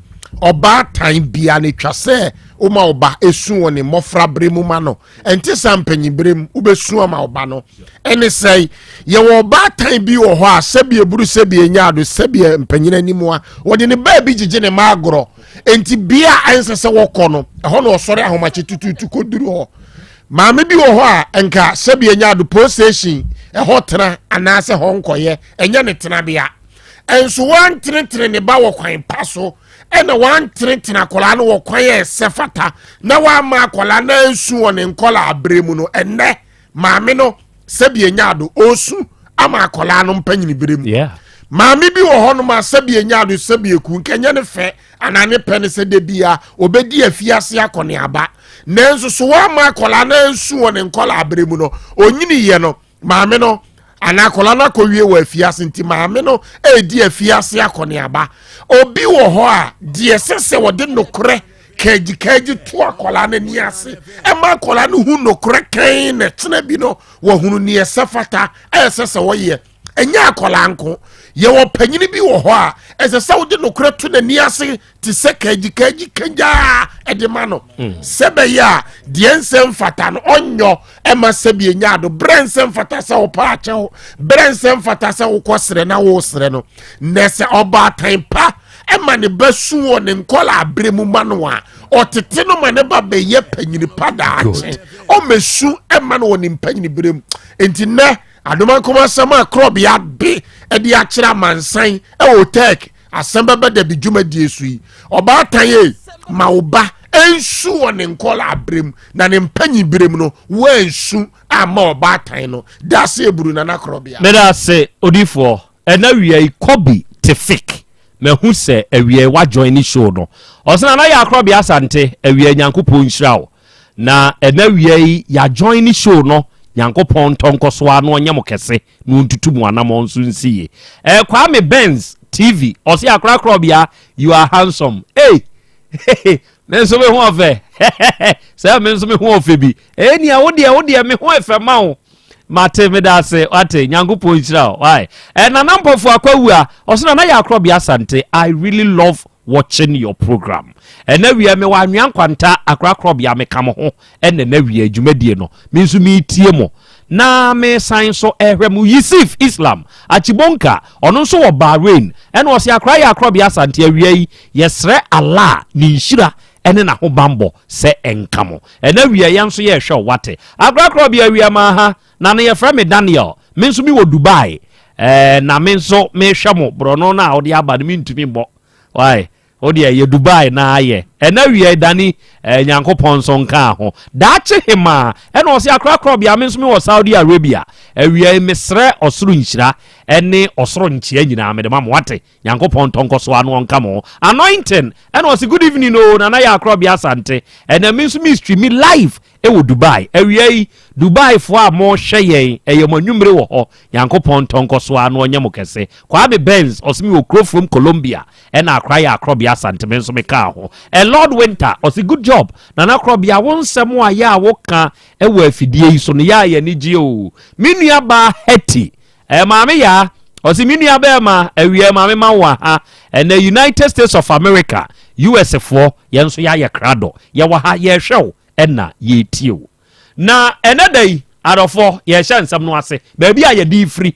ɔba tan bia ne twa sɛ oma oba esu wɔ ne mmɔfra bere mu ma no ɛnte sa mpanyi bere mu ubesu ama oba no ɛne sɛ yɛwɔ ɔba tan bi wɔ hɔ a sɛbie buru sɛbie nya ado sɛbie mpanyina nimu a wɔde ne baa bi gyegye ne maagorɔ enti bia ɛnsɛ sɛ wɔkɔ no ɛhɔ na ɔsɔre ahomakye tututu koduru hɔ maame bi wɔ hɔ a enka sɛbie nya ado police station ɛhɔ tena anaasɛ hɔ nkɔyɛ ɛnyɛ ne tena bia ɛnso wantenetene ne ba wɔ kwan pa so ɛna wantenetene akɔla no wɔ kwan yɛ sɛfata na wama akɔla na nsu wɔ ne nkɔla abrɛ mu no ɛnɛ maame no sɛbie nya ado osu ama akɔla no mpanyini bere mu maame bi wɔ hɔ no ma sɛbie nya ado sɛbie ku nkɛnyɛ ne fɛ anane pɛ ne sɛ de bia obedi afiase akɔne aba nanso so wama akɔla na nsu wɔ ne nkɔla abrɛ mu no onyini yɛ no maame no anakola na kowie wɔ afiase nti maame no edi afiase akɔne aba obi wɔ hɔ a deɛ sɛsɛ wɔde nokore kaji to akɔla na ni ase ɛma akɔla no hu nokore kan na tena bi no wɔ hunu ne ɛsɛfata ɛsɛsɛ wɔyɛ ɛnya akɔla nko yɛwɔ panyini bi wɔ hɔ a ɛsɛ sɛ wode nokore to na ni ase te sɛ kaji kanja ɛde ma no sɛbɛyɛ a deɛ nsɛm fata no ɔnyɔ ɛma sɛbie nya ado brɛ nsɛm fata sɛ wo pa akyɛw brɛ nsɛm fata sɛ wo kɔsrɛ na wo srɛ no nɛ sɛ ɔba atan pa ɛma ne ba su wɔ ne nkɔla abere mu ma no a ɔtete no ma ne ba bɛyɛ panyini pa daakye ɔmɛsu ɛma no wɔ ne mpanyini bere mu enti nɛ adoma nkɔmɔ asɛm a Krobea be ɛde akyerɛ amansan ɛwɔ tek Asem Beba Dabi dwumadie su yi ɔbaatan ye ma wo ba ensu wɔ ne nkɔla abrem na ne mpanyi brem no wo ensu ama ɔbaatan no dase eburu na Krobea meda se odifoɔ ɛna wiai kobi te fik mehu sɛ awie wa join ni show no ɔsena na ya Krobea Asante awie nyankopɔn nhyirawo na ɛna wiai ya join ni show no nyankopɔn tonkoso ano onyɛ mo kɛse no ntutu mu anamɔ nso nsiye Kwame Benz TV ɔsi akra Krobea you are handsome menso me ho afa sɛ menso me ho afa bi eni a wo de me ho afa ma wo mate me da se ate nyankopɔn nhyira why na nampofo akwawu a ɔsona na ya Krobea Asante I really love watching your program na wiya me wa anwan kwanta akra Krobea me kam ho na wiya dwumadie no me nso me tie mo na me san so ehwem Yusuf Islam Achibonka ono nso wo Bahrain ene o se akra ya Krobea Asante awiei yesre Allah ni nhira ene na ho bambo se enkamo ene awie ya nso ye hwe wate akra Krobea awie ma ha na ne yefra me Daniel me nso mi wo Dubai na me nso me hwemo brono na odi aba me ntumi bo why odi ye Dubai na aye ene awie dani Nyankopon so nka ho daache hima ene o se akra Krobea me nso mi wo Saudi Arabia awie mesre osoro nhira ene osoro nchia nyina me de ma wate Nyankopon tonko so anu nka mo anointing ene o se good evening no na ya Krobea Asante ene me nso mi stream live ewo Dubai awie Dubai fo a mo hweye eyemo nwumre wo ho Nyankopon tonko so anu onyem kese kwa be Benz osimi wo kro from Colombia ena akra ya Krobea Asante me nso me ka ho Lord Winter osi good job na Krobea wonsem a ya wo ka ewo afidie yi so no ya ye ni ji o minua ba heti maame ya osi minua ba ma awie maame ma wa ha ena United States of America US fo ye nso ya ye krado ye wa ha ye hwew ena ye tio na enedai adofo ye hye nsam no ase baabi a ye di free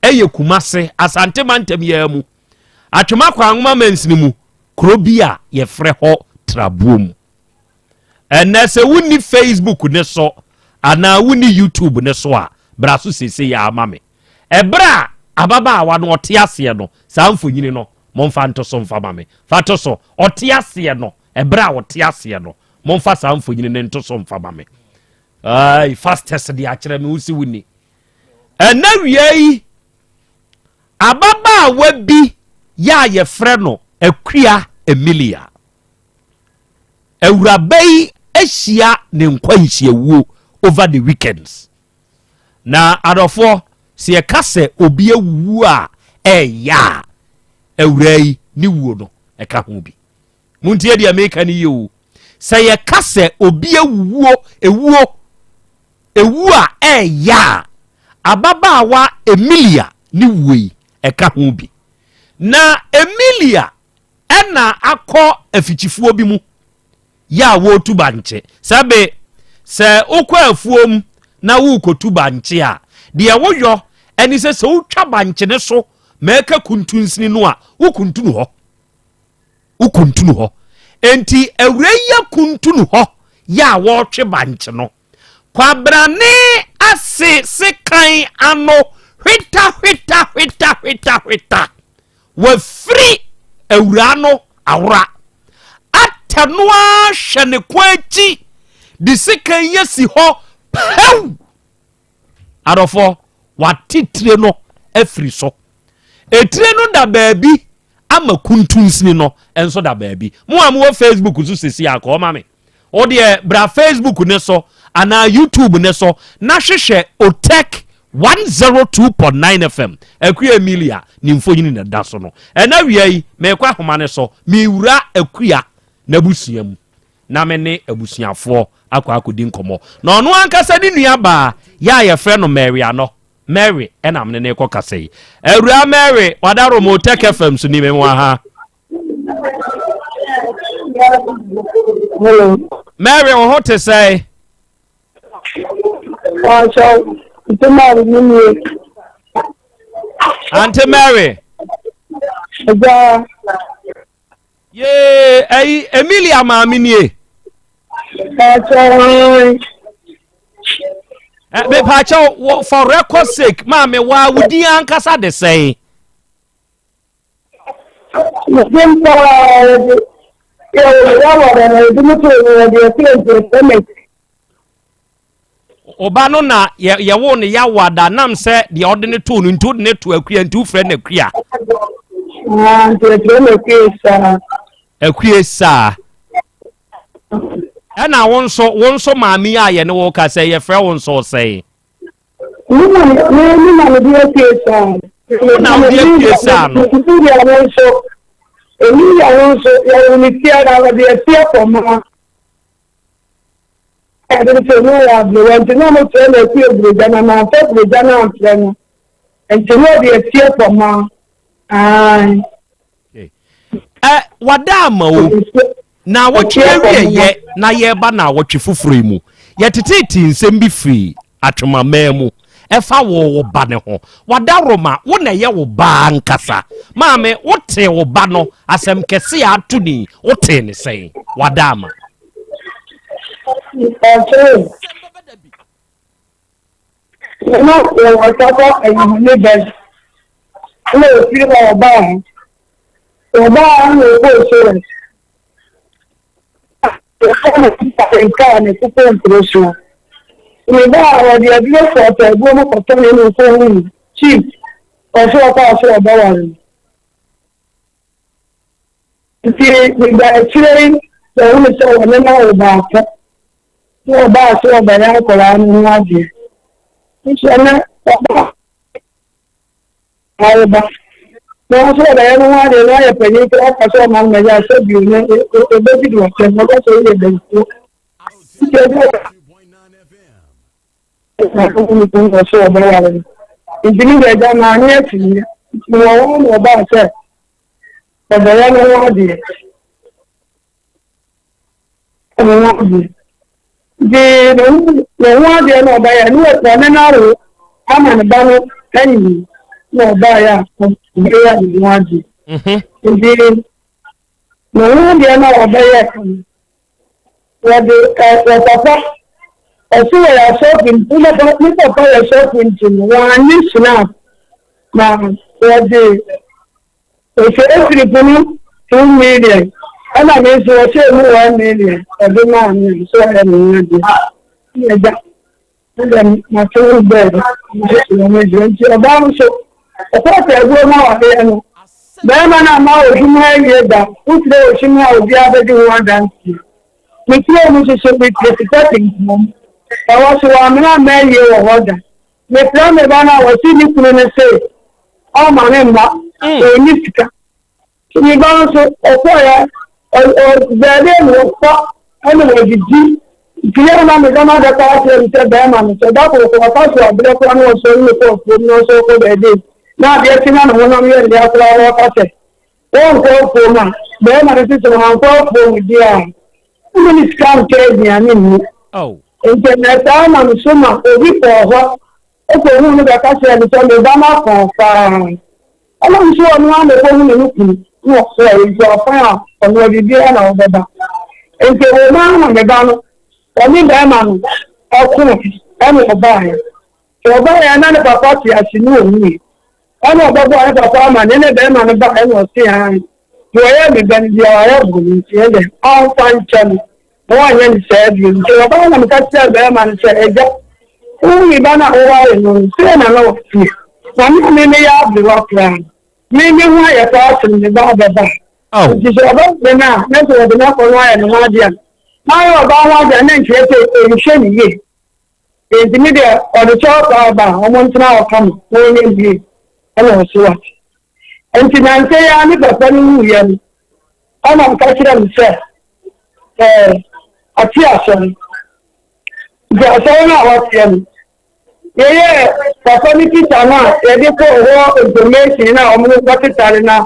eye Kumase Asante mantem ya mu atwema kwa nwoma mansini mu Krobea ye frɛ ho Trabuom ena se wuni Facebook ne so ana wuni YouTube ne so a braso sese ya amame ebra ababa wa no otiase no samfonyini no momfa ntoso mfa mame fatoso otiase no ebra otiase no momfa samfonyini ne ntoso mfa mame ai fastest dia akere me usi wuni ena wiei ababa wa bi ya ye frɛ no Akua Emilia Ewurabai ehia ne nkwanhyiawuo over the weekends na adofo se ye kase obi awuo a ya ewurai ni wuo no eka ho bi muntie dia meka ni yo se ye kase obi ewuo a ya ababaawa Emilia ni wuoi eka ho bi na Emilia ena akọ afichifuo bi mu ya wo tubanche sabe se okwa afuom na wo kotuba nche a de woyo eni se utwa banche ne so meka kuntunsini no a wo kuntunu ho enti ewreya kuntunu ho ya wo twe banche no kwabrane ase sekan ano hwita wa free ewura no awra atanoa hwene kwachi di sekan yesi ho pew adofo watitire no afiri so etire no da baabi ama kuntunsini no enso da baabi mo amwo Facebook so sesi akoma me o de bra Facebook ne so ana YouTube ne so na hwehwe Otek 102.9 FM Akua Emilia ni mfonyini na da so no ena wiei me kwa homa ne so mi wura Akua na busuam na me ne abusuafo akwa akodi nkomo na ono ankasa ni nua ba ya ye frɛ no Mary ano Mary ena me ne kɔkasa yi awura Mary wadaro mo Otek FM so ni me wa ha Hello Mary o hote say Auntie Mary. Ye, Emilia mami nie. Me pacho for record sake, mami wa wudi ankasa de say. Oba no na ye wo ne ya wada nam se de ordine to no ntu ne to Akua ntu frɛ na Akua sa ana wonso maami a ye ne wo ka se ye frɛ wonso sɛ na di Akua sa no Emilia wonso ya ni tiara wa de tia koma wadama o na wotwe ye na ye ba na wotwe fufuru mu ye teteti nsem bi free atwema memu efa wo ba ne ho wada roma wo na ye wo ba nkasa maame wote wo ba no asem kese atuni wote ne sei wada ma no wo toko ayi ne bes no fi wo ba no ko so we ba the abuse for the woman for telling you chief also pass about one. We got train the only so when I about so about so by now for an idea. It's not all about no so that everyone they know a penny to offer so man may I said you know a baby was so so about ìdílé ẹja máa ní ẹ̀sìn ní wọ́n wọ́n bá ṣe ọ̀bẹ̀rẹ̀ ní wọ́n di wọ́n di ẹnu ọ̀bá yà ní ẹ̀sìn ọ̀nẹ́ náà rò ámà níbánú ẹ̀yìn ní ọ̀bá yà ìgbéyà ní wọ́n di ìdílé wọ́n di ẹnu ọ̀bá yà wọ́n di ẹ̀sọ̀pá ẹ̀sùn ẹ̀yà ṣọ́ọ̀pìn nípa ọ̀yà ṣọ́ọ̀pìn tì wọ́n á ní snap na wọ́n di òṣèré fìrìpínú 2 million ẹ̀nà mi sọ ọṣẹ́ ìlú 1 million ọdún náà ní ìṣọ́ ẹ̀ nìyẹn di ẹja nígbà màtúrú bẹ́ẹ̀ ní ìṣòro méjì ẹ̀ntì ọba ń sọ ọ̀pọ̀ ọ̀pọ̀ ẹ̀gbọ́n náà wà lẹ́nu bẹ́ẹ̀ máa náà máa òṣùmọ̀ ẹ̀yẹ dà ó ti lé òṣùmọ̀ òbí abẹ́dí wọn dà ń tì mí kí ẹ̀mú ṣiṣẹ́ pé kìrìtìkẹ́tì nǹkan ẹ̀wọ́ sọ wà mìíràn mẹ́yẹ ọ̀wọ́ dà mẹ́tìrán mi bá náà wọ̀ sí ní kúrò ní sè ọmọ mi mbà èyí sìkà kí ni bá ń sọ ọ̀pọ̀ yẹ bẹ̀ẹ́dẹ́ mi ọ̀pọ̀ ẹni wọ̀ dìdí ìpìlẹ̀ ọ̀nà mi dá má dẹ́ka wá sí ẹni tẹ́ bẹ́ẹ̀ mà mi sọ dákò kò wọ́n fásitì àbúrẹ́ kúrò ní ọ̀sọ̀ ní ọ̀pọ̀ òfin ní ọ̀sọ̀ ọkọ̀ bẹ̀ẹ́dẹ́ náà bí ẹ ti náà wọn náà yẹ ìdí akọ́lá ọwọ́ kọ́sẹ̀ wọ́n kọ́ ọ̀pọ̀ mà bẹ́ẹ̀ mà ní sísè wọn kọ́ ọ̀pọ̀ ìdí à ń bí sìkà ń kẹ́ ẹ̀dìyàn ní internet ama nusoma obi pọ̀ọ̀họ́ ọkọ̀ ohun ní bẹ̀ká sí ẹni tó lè bá máa kàn fàáà ọlọ́run tí wọ́n wá lè fóhun nínú kù ní ọ̀pọ̀ ìjọ fún ọ̀nà ìdí ẹ̀nà ọ̀bẹ̀bà ètò ìwò máa ń hàn mẹ́bá nù ọ̀ní bẹ̀ẹ́mà nù ọkùnrin ẹni ọba yẹn ọba yẹn náà ní pàpà tí a sì ní òun yìí ẹni ọgbọ́gbọ́ ẹni pàpà ọmọ nílé bẹ̀ẹ́mà ní bá ẹni ọ̀sìn àárín ìwọ̀yẹ́ mi bẹni di ọ̀rẹ́ bùnú ti ẹ̀jẹ̀ ọ̀nfà ń chẹ́nu wọ́n yẹn ní sẹ́ẹ̀ bí i ṣe ọba wọn ká sí ẹgbẹ́ máa ń ṣe ẹjọ́ wọ́n yìí bá náà wọ́n rẹ̀ nù sí ẹ̀nà lọ́wọ́ sí i wọ́n ní mi ní yá àbúrò ọ̀pẹ̀rẹ̀ mi ní wọ́n yẹ kọ́ ọ̀sìn ní bá bẹ̀bà òṣìṣẹ́ ọba gbẹ náà mẹ́tò ọ̀dọ̀ náà kọ́ wọ́n yẹ ní wọ́n díẹ̀ máa yọ ọba wọn jẹ ní ìṣe pé èrìṣẹ́ nìyẹ èdè mi dẹ ọ̀dọ̀ tí ọ̀pọ̀ ọba ọmọ ntúná ọ̀ka mi wọ́n yẹ bí ẹnà ọ̀ṣun wa ntì náà ń sẹ́yà ní pẹ̀pẹ́ nínú yẹn ọmọ nǹkan kíra mi sẹ́ àti àṣẹ ìjọ ọ̀sẹ̀ náà wọ́n ti ẹnu yẹ́yẹ́ pàpọ̀ ní títà náà ẹ̀dí kó owó information náà ọmọ nípa títà rí náà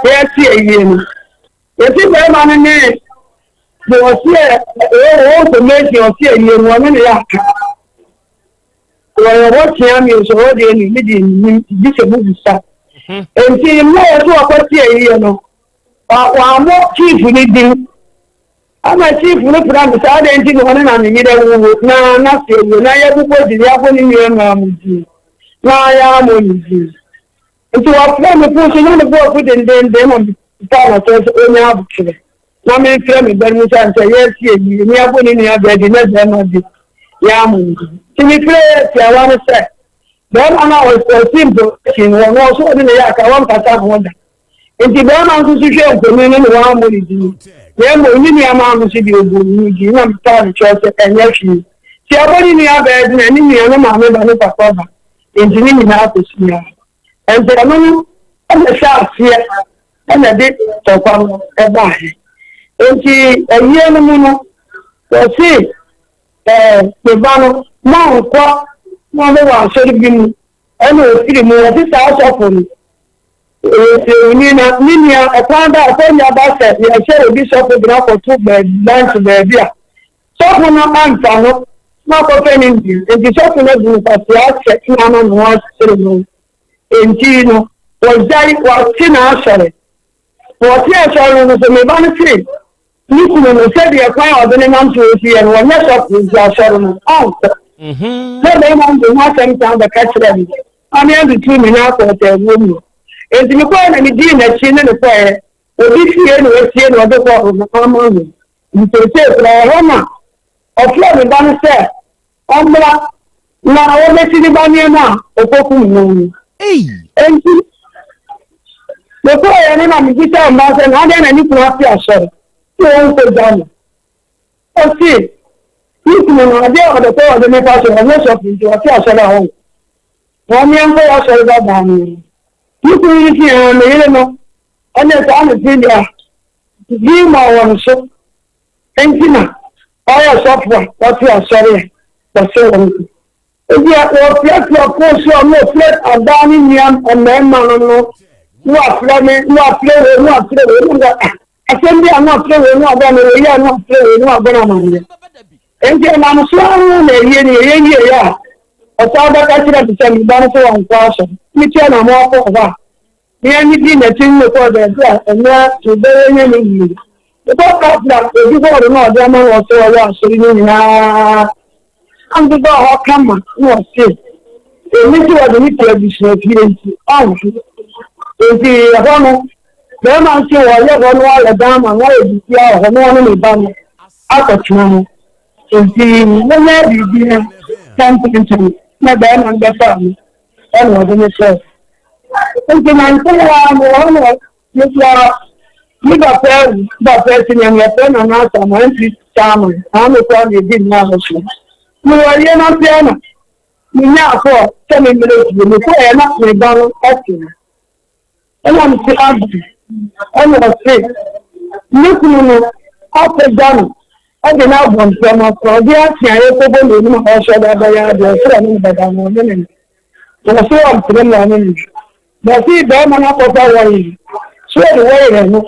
yẹ́ sí èyí ẹnu èsì bẹ́ẹ̀ máa ní ní ìwọ̀n sí owó information ọ̀sí èyí ẹnu ọmọ nínú yà ká ìwọ̀n tí a mi òṣòro di ẹnu ìdí ìdíṣẹ́ bú bùsà èyí mú ọjọ́ ọkọ̀ sí èyí ẹnu wà á mọ́ chief ní dín ama chief ní fúlàmù sáádé ń tí ní wọn náà nìyí rẹ̀ wúwo náà náà sí èwò náà yẹ púpọ̀ jìdí á fún nínú ẹnu àmì jì náà yá mọ̀ nìjì ètò wà fúlàmù fún ṣe náà nígbà òkú dèndé mọ̀ nípa ọ̀nà tó ó ní àbùkìrẹ̀ wọ́n mi fúlàmù gbẹ́ni mú sáà ń sẹ yẹ́ sí èyí ní abó nínú ẹgbẹ́ ẹ̀dì mẹ́sẹ̀ náà di yá mọ̀ nìjì tí ní fúlẹ̀ tí a wá ní sẹ́ bẹ́ẹ̀ náà wọ̀ sọ sí ìbò ṣì wọ́n wọ́n sọ nínú yà ká wọ́n kàtà fún ọ̀dà ètì bẹ́ẹ̀ náà tún ṣiṣẹ́ òkèmí nínú wọn mọ̀ nìjì yẹn mo ní ní a máa mú sí di ogun ní ìjì náà mi táwọn ìṣọ́ ọ̀sẹ̀ ẹ̀yẹ́ fi tí a bọ́ ní ní abẹ́ ẹ̀dín ẹ̀ nínú ìyẹn ló máa mẹ́ba ní pàpọ̀ ọ̀bà èjì ní ìyìn náà kò sí ní ara ẹ̀ǹtẹ̀ ẹ̀mú ní ẹ̀mẹ̀ ṣáàfíà ẹ̀mẹ̀ dé tọ̀pá ẹ̀bá ẹ̀ èjì ẹ̀yí ẹnu mú nu kò sí pèbánu máa ń kọ́ wọn ló wà sórí bí mu ẹnu òfìrì mu wọ́n ti sáà sọ̀fọ̀ mi nínú ẹ̀kọ́ndà ọ̀pọ̀nyà bá ṣẹ̀ ẹ̀ṣẹ́ òbí sọ́kù bí wọ́n kò tún láǹtì bẹ̀ẹ̀bí à sọ́kù náà máa ń tànú na ko ni ndi nti so ko na du pa sia check na ma no asere no enti no wo jari wo ti na asere wo ti asere no so me ba no ti ni ku no se de kwa o de nam so si en wo nya so ku ja asere no so de man do ma sem ta da ka kire ni ani and tu mi na ko te wo mi enti ni ko na ni di na chi ne ko e obi fie no esie no de ko o ma no ni te se ra na o flo mi ba no se Ombra na o me ti ba ni na o ko ku mu enti le ko ya ni na mi ti ta ma se na de na ni ku afi asore ti o ko jani o si ni ku na de o de ko de me pa so o so fi ti afi asore ho wọ́n ní ẹ̀ńkọ́ wá sọ̀rọ̀ bá dà ní nítorí kí ẹ̀rọ lè yẹ lọ ọ̀nà ìta àmì tí ìdí à bí ìmọ̀ ọ̀wọ̀ nìṣó ẹ̀ńtìnà ọ̀rọ̀ sọ́fùwà wọ́n fi àṣọrọ̀ ẹ̀ pọ̀ṣẹ́ wọn. Ebi wọ́n fílẹ̀tì ọ̀pọ̀ oṣù ọmọ fílẹ̀tì àdá nínú ẹ̀mẹ́ẹ̀mà nínú wọ́n àfúlẹ́mí wọ́n àfúlẹ́wé wọ́n àfúlẹ́wé nígbà àṣẹ́ndí àwọn àfúlẹ́wé ní ọ̀gbọ́n ní èyí àwọn àfúlẹ́wé ní ọ̀gbọ́n àmà nìyẹn. Ẹ̀ńtì ẹ̀ máa mú sọ́ọ́rùn lè yé ni èyí yé yá ọ̀tá ọ̀dọ́ kẹ́kẹ́rẹ́ ti sẹ́ni ìbánisọ̀ wà nǹkan ọ̀sán ní tí ọ̀nà àwọn ọkọ̀ wà ní ẹni bí ilẹ̀ tí ń lò pọ̀ bẹ̀rẹ̀ sí ẹ̀mẹ́ ìbéèrè yẹn ní ìlú. Ìgbà káàkiri òbí bọ́ọ̀lù náà ọdún ọmọ wọn sí ọwọ́ àṣírí ní ìhà àǹdígbà ọ̀họ́ kàmà ní ọ̀sẹ̀. Èmi tí wọ́n ní kí ẹbí sùn ẹ̀fí ẹ̀ǹtì ọ̀hún. Èdè ẹ̀họ́nu bẹ́ẹ̀ máa ń ṣe wọ̀ yẹ̀wọ̀ ní wọ́n lẹ̀ dáhùn àwọn èdè tí ọ̀họ́ ní wọ́n ní ìbámu akọ̀tún wọn. Èdè wọ́n yẹ́ ìdí ẹ̀ tẹ́ntẹ́ntẹ́n n'ebe a na-agbafe ahụ ọnọdụ n'efe nke na nke ya bụ ọnụ n'ekwara n'ịgafe ewu gafe tinye nyefe na n'asa ma ntị taama na amịkwa na-ebi nna ahụsụ n'ụwa ihe na mpịa na n'inye afọ kemi mmiri ozugbo n'ekwe ya na n'ịbanụ ọtụrụ ọnọ ntị abụ ọnọ ọsị nnekwuru ọkụ ganụ ọ dị na-abụ mpịa ma ọ dị asị anyị ekwebo na enu maka ọsọ dada ya dị ọsịra n'ịbada na omenala ọsị wa mpịrị na omenala bọsị ibe ọma na-akọta wọnyị sụọ dị wọnyị rẹ nụ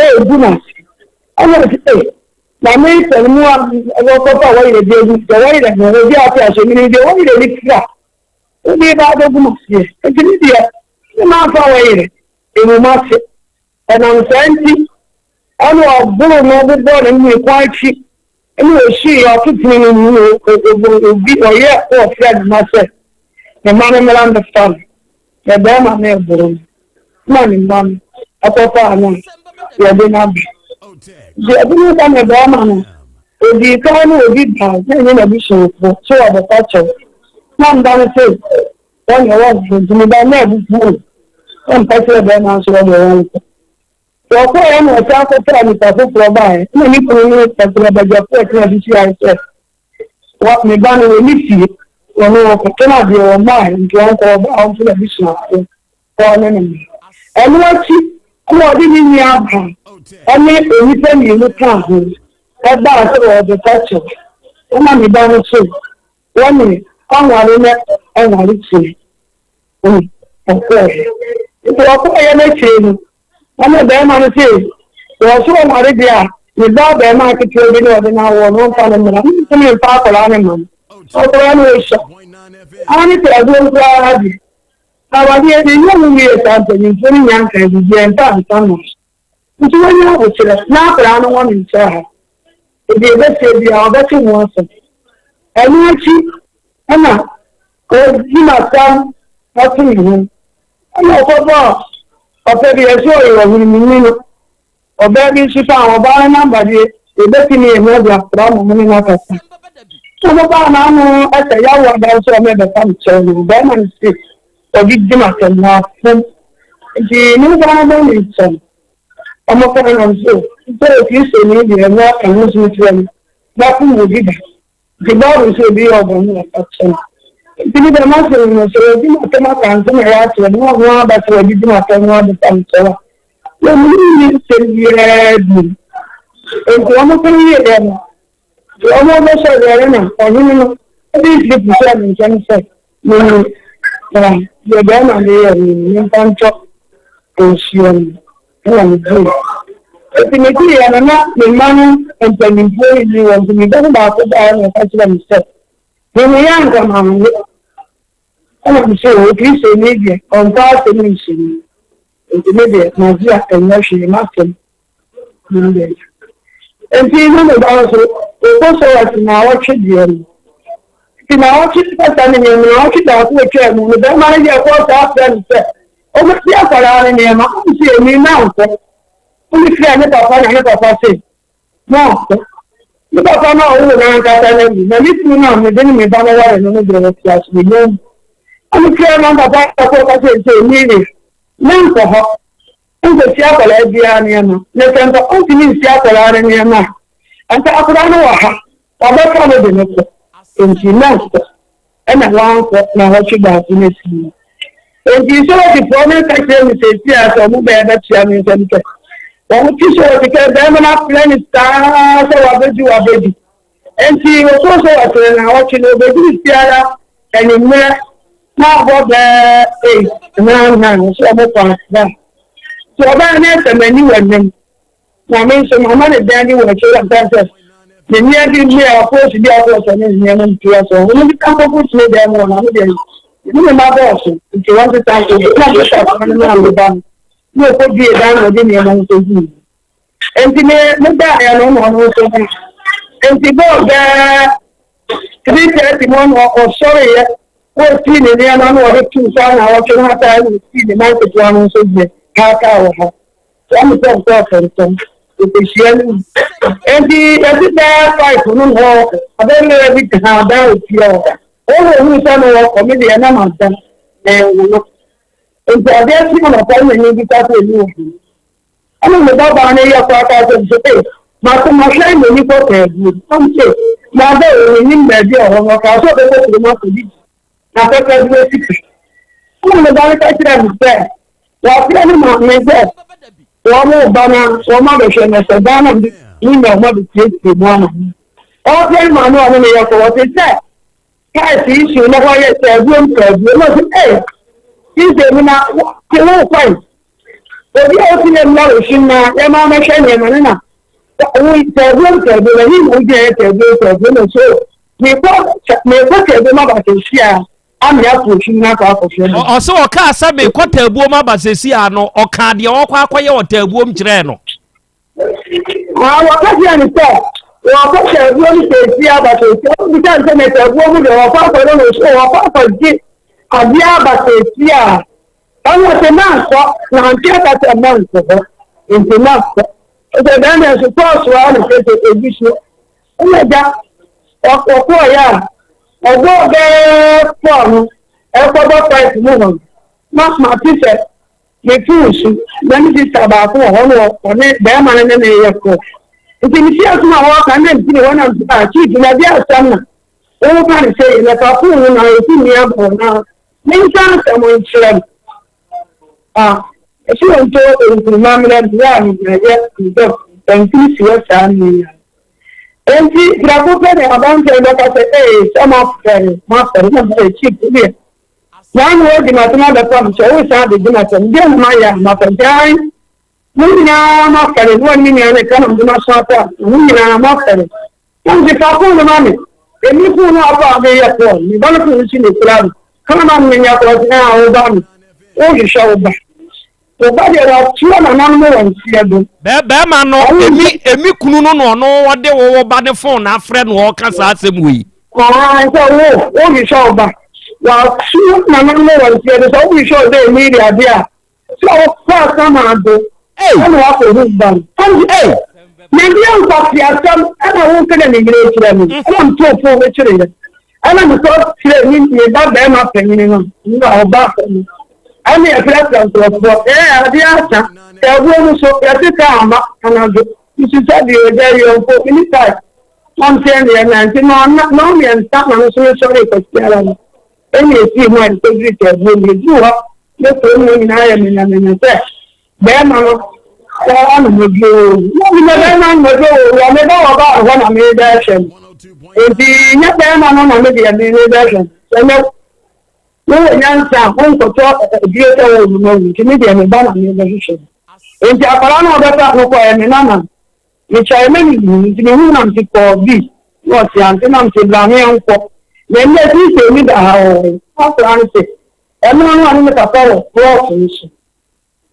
ebu na ọnụ ọsịte na mmiri pẹ̀lú mú ọkọta wọnyị rẹ dị egwu nke wọnyị rẹ na obi apị asọ mmiri dị wọnyị rẹ n'ikira ndị ebe adọgbu ma sie eti ndị ya ndị na-afọ wọnyị rẹ emume asị ẹna nsa ntị ọnụ ọbụrụ na ọgbụgbọ na mmiri kwa echi ẹni òsì ọtútù nínú òbí ọyẹ ọfẹ àdìmọsẹ ẹmọ anamẹlẹ understand ẹbẹ ẹmọ mi ẹbùrọ mi náà ní mbà mi ọkọkọ àná yẹbi n'abì ẹbí ní ìgbà ẹbẹ ẹmọ mi òbí káwọn ní òbí bá ẹyìn ẹbí sọrọ fún tí wọn bọ kọtọ náà ń dáná sí wọn yẹ wọn fún jùmọdà náà ẹbí fún wọn pẹsẹ ẹbẹ ẹmọ sọrọ ẹbẹ wọn fún. Ọkọ ya na ọcha akụkọ amịta fụfụrụ ọba anyị na n'ikpuru mmiri kpatara ọbaja pẹtụ na bisi ISF mịba na weli fie ọnụ ọkụ kena dị ọma nke ọkọ ọba ahụ fụrụ bisi na afọ ka ọ nene mmiri. Ẹnu ọchị ọmọ ọdị n'ime aba ọnụ onipe na ilu ka ahụ ebe a sọrọ ọdụ kachọ ọma mịba n'ụsọ wọn ni ọnwara na ọnwara tiri ọkọ ya. Nke ọkọ ya na-eche elu ọmọ bẹẹ máa ń ṣe wọ́n sọ wọn rí di à ìgbà bẹẹ máa kékeré omi ní ọdún náà wọ̀ ló ń fa lẹ́mìíràn nítorí mi fa akọ̀lá ni mọ̀ ọkọ̀ yẹn ló ṣọ. àwọn ní tẹ̀lé tó ń gbé ara bì àwọn ní ẹni ní òun yẹ ẹ̀ka àtẹ̀yìn nítorí ìyá nǹkan ìdíje ẹ̀ ń tà nǹkan nù. nítorí wọ́n ní àwọn òṣèlè náà pẹ̀lú àwọn wọn ní ìṣe ha èdè ẹgbẹ́ ti ebi àwọn ọbẹ̀ tí wọ́n sọ. ẹni ẹtí ẹnà ojú màtá ọtún ìlú ẹnà ọkọ̀ bọ́ọ̀ ọ̀pẹ bí ẹṣọ́ ìrọ̀rùn mi nínú ọ̀bẹ bí ṣífà àwọn ọba rẹ̀ náà bàdé ìgbé kí ni èmi ọ̀dọ̀ àkùrọ̀ ọmọ mi nínú ọ̀fẹ́ sí. wọ́n bá náà mú ẹsẹ̀ yàwó ọba ẹṣọ́ ọmọ ẹ̀bẹ̀ fáwọn ìṣẹ́ yorùbá ẹ̀mọ̀ ní sí ọ̀bí dìmọ̀ tẹ̀lé fún. ìdí nígbà wọn bá lè sọ ọmọkùnrin náà sọ nítorí kì í ṣe ní ibi ẹ̀mọ́ ẹ̀wọ̀n sí ti ẹni bá fún wò dídà ìgbà ọ̀rùn sí ibi ọ̀gbọ̀n ní ọ̀pọ̀ Bini da masu rumusoro bi ma kama kan sama ya ce ni wa ba ce bi ma kan wa da kan tsawa yo ni sai ya bi en ko mo kan yi da na yo mo ba so da na ko ni no bi ji bi sa ni kan sai ni ya da na ne ya ni kan to ko shi ni ya ni ji bini ki ya na ni manu en ta ni bo ni wa ni da ba ko da na ka ci da mi sai When young come I'm sure if you say media on past the mission, the media, Nigeria, and Russia, Martin. And people also, as now watching you. Now, watching person in your watching out with them, with the money of course after and said, oh, but yeah, for our name, I'm seeing me now. Only clear the papa and the papa say, no, the papa now, who ran that enemy. Now, if you know, the enemy don't know what another class we know. I'm clear on the papa say, nearly. None for her. And the Seattle Adriana, let them go on to me, Seattle Adriana. And I could know her, or better than it. And she knows, and I want to know what she does in this. And you saw the problem, I said, yes, I move better to center. One piece of because them not playing stars, so I bet you are baby. And she was also a friend, I watch you over this theater, and in there, now what the 8, 9, so much that. So about an answer, many and then. Now, mean some money, Danny, when I show up dancers. The near me, of course, the others and his name to us. So when you come up with me, then one of them, you know, my boss, if you want to thank you, not just have a done. You could be a down within your own to and to me, no doubt, I don't know. And to go there, 3:31 or sorry, or 3 in the end, or 2 sound, I want to have time to see the market one so half hour. So I'm so sorry. And the every day, 5 minutes, I don't know every time down with you. All who is on a committee and I'm done. And I guess you want to tell me because you. I don't know about any of our say, but my shame when you go there, I'm saying, now they need the idea of what I saw the market. Now, that's the secret. I'm the director of the well, I'm not there. One banner, one mother, a banner of the email, mother, the one. All them are not only for what they said. Can't see you never yet said, room to you. Hey, you say, you won't find. But the ultimate knowledge in my mamma Shania Manana. We said, room to do, he would get a good of so. We put the mother to share. I'm here pushing that off of you. Also, a car, some may quote a woman, but they see no or can the all quiet or tell womb treno. Well, what can you understand? Well, what shall you say, but because make a woman or papa or papa get a diabase. I was a man, so now I'm just a month into master. The man is supposed to have a vision. Oh, my God. Oh, yeah. Although they from a price movement, not my teacher, the tools, then it is about one or them and then a coach. If you see us now walk and then see one of the chief in a dear summer, all kind of say, like a fool when I see me up now. Many times someone said, she went to Mamma and see your son. And see, Graboka, about the some of them, master, cheap here. One word in another promise, always had the dinner, and then my time. Moving on, after 1 million, I come to my shop, moving on, after. Once the couple of money, and you pull up our way at home, you want to finish in the club. Come on, when you're now, done. Oh, you show back. Bema no emi kunu no wode wo ba ne phone na frɛ no o kasa asɛm wi so wo you show back wa su na no won tie so we show the media there so far come and do and what to ban and maybe on papi asam ana won kana ni gire kire mi am to fo we kire ana mo so kire ni ba ba ma penyin no no oba I'm a president of the everyone so at the time, and you should tell you that you're for any time. I'm saying, and no, me and stop on so sorry for Stella. And you see my integrity when you do up, you're going I am in a minute. Then I'm with you. No, I'm with you. I never about one of my version. If you never know, I'm with the version. No, answer, one for talk at a greater woman, to me, the banner musician. In the Aparano, that's no point, which I mean, to me, who I'm to call this, what's the antenna to Blamian for Then let me say me how answer. And no one in the papa was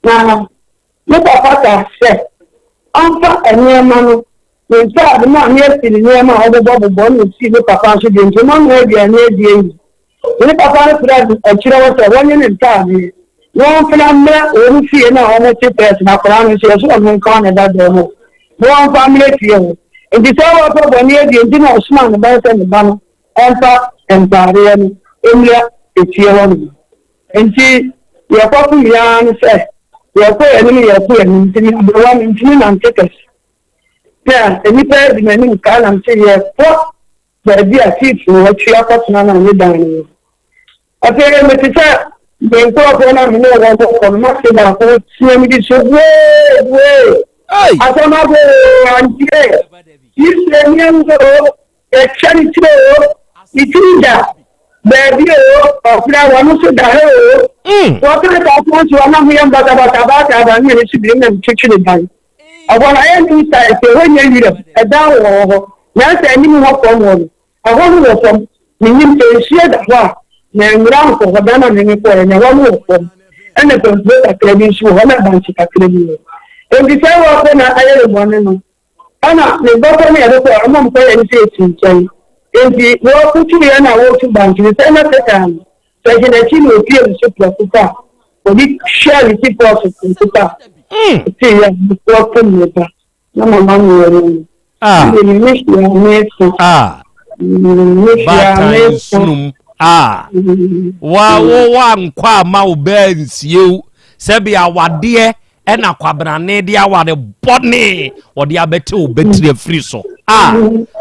now, look at what I said. Answer and near man. When the man yesterday near my other bubble bone would see the papa should be into one way and near the end. When the papa a child was a 1 year in time. No family only see now almost a person after I was one corner that demo. One family here. And the tower of 1 year the engine of smart about the banner. Answer and Tarian, India, it's here on. And see, your papa yarn said, your poor enemy, your poor enemy, the one in Tin and Tickets. Yeah, and you tell the men in Cal and say, yes, what? The idea seats for what she offers none of the dining. I tell you, Mr. The poor one, no one for Maxima, who see me so way. I don't know, and here, you say, young girl, a charity, it's in that. Baby, of one who said, what can I want to one about and you should bring them kitchen again. I want I am inside when you're a down or not any more common. I want to from meaning to share the war. Nang round for a banana in for and a one more. And the computer claiming she will have a bunch of claiming. And the same was I am one. Anna, the bottom of the among pay and the work to be an hour to bank in the same time. So I can achieve a few super super. For the share the people of super. See, work for me. No money. Wa nkwa ma obens you sebi awade e na kwabrane dia wade bone wode abete obetire free so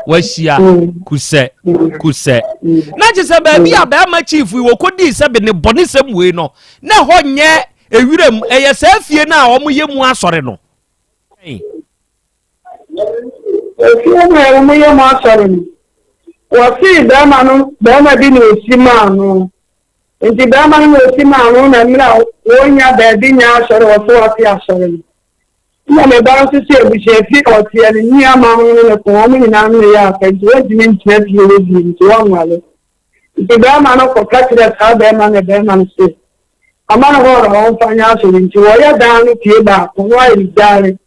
wahia kuse na je ba bi abema chief wo kodi sebi ne bone semwe no na ho nye ewirem eye safie na omuyemu asore no na omuyemu asore no wasi dama bi ni osimanu nti dama ni osimanu na mira wonya baby nya asore wasi asore na me ba sisi ebuche fi otie ni ama no ko omu ni na no ya ka nti we dimi ntia bi we bi nti wanwale nti dama no ko kakira ka dama na dama no se ama no ho fanya asore nti wo ya dan no tie ba ko wa iri dare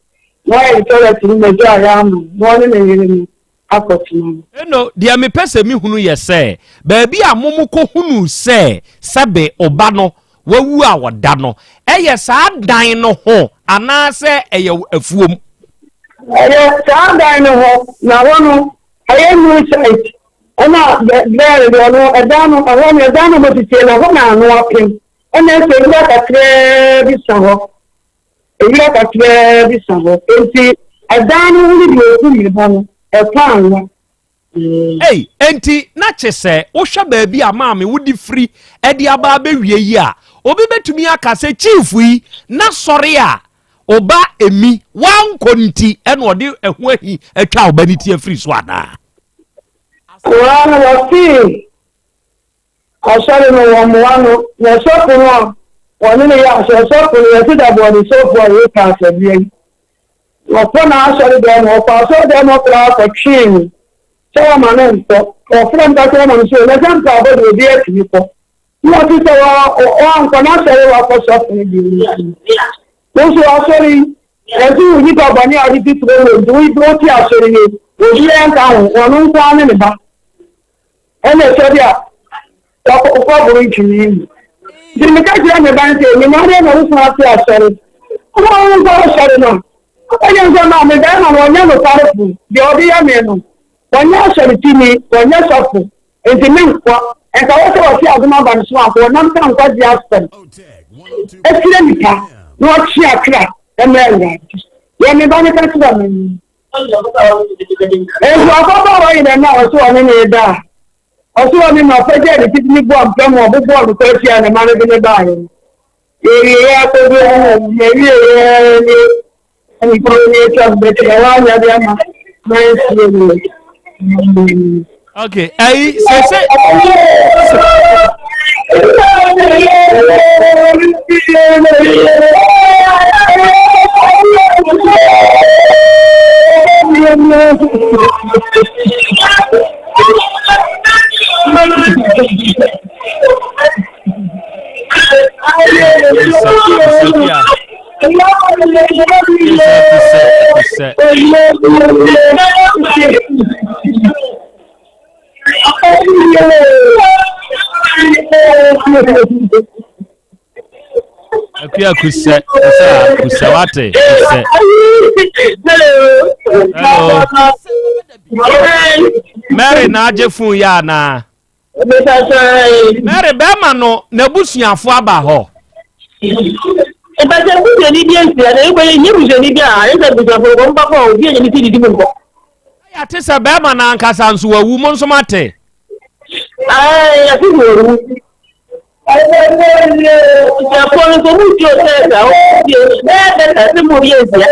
wa iri tole ti me ja ya mu wo ni ni eno dia me pese mi hunu ye se baabi amomu ko hunu se sebe oba no wawu a woda no eye saa dan no ho ana se eye afuom eye saa dan no ho na wono eye new site ona there no edano awon edano botite na ho na anu apim ena se ira kakre bi saho enti edano uli bi okumi ba Hey, enti na chese wo hwa baabi ama me wodi free e di aba be wie yi a obi betumi aka se chief yi na sori a oba emi wan konti e no de ehu ahi atwa oba ni tie free so ada wana wasi asale no wamwano na sopo no wani ya sopo ya tidabo ni sopo ya ka se bi wapona asale de no pa so de no kra ko chin so manen to from that one so na jam ka bo de e ko no ti so o ko na se wa ko so ni bi no so asori e ti ni ba ba ni ari ti pro do do ti asori ni o di en ka won nko ni ba ene so dia ko bo ri ni di me ka jira me ba nte ni ma re na so ati asori ko won ko asori no ayan so na me da na won ya no paru di odi ya me no wanya asori ni wanya sofu enti me nko e ka wo so fi aduma ba so akọ nam ka nko di aspen esire nika no chi akra e me nga ya me ba ni ka twa me e so akọ ba yi na o so oni ni da o so oni na fe je ni ti ni bo am mo bo bo ko ti ana ma ne ba yi ya to bi me wi ni ani pro ni cha be te wa ya dia ma okay ai se Akuya kusa wate kusa. Hello. Mary na ajefu ya na. Mary bema no na busuafo aba ho. Eba se ku ni bi ensi na e ko ye nyiru je ni bi a e se busuafo ko mpa ko obi enye ni ti di mo. Ya te se bema na ankasa nso wawu mo nso mate. Ya ti wo. Ya ko ni ko mu ti o se ga o bi e be se mo bi ensi ya.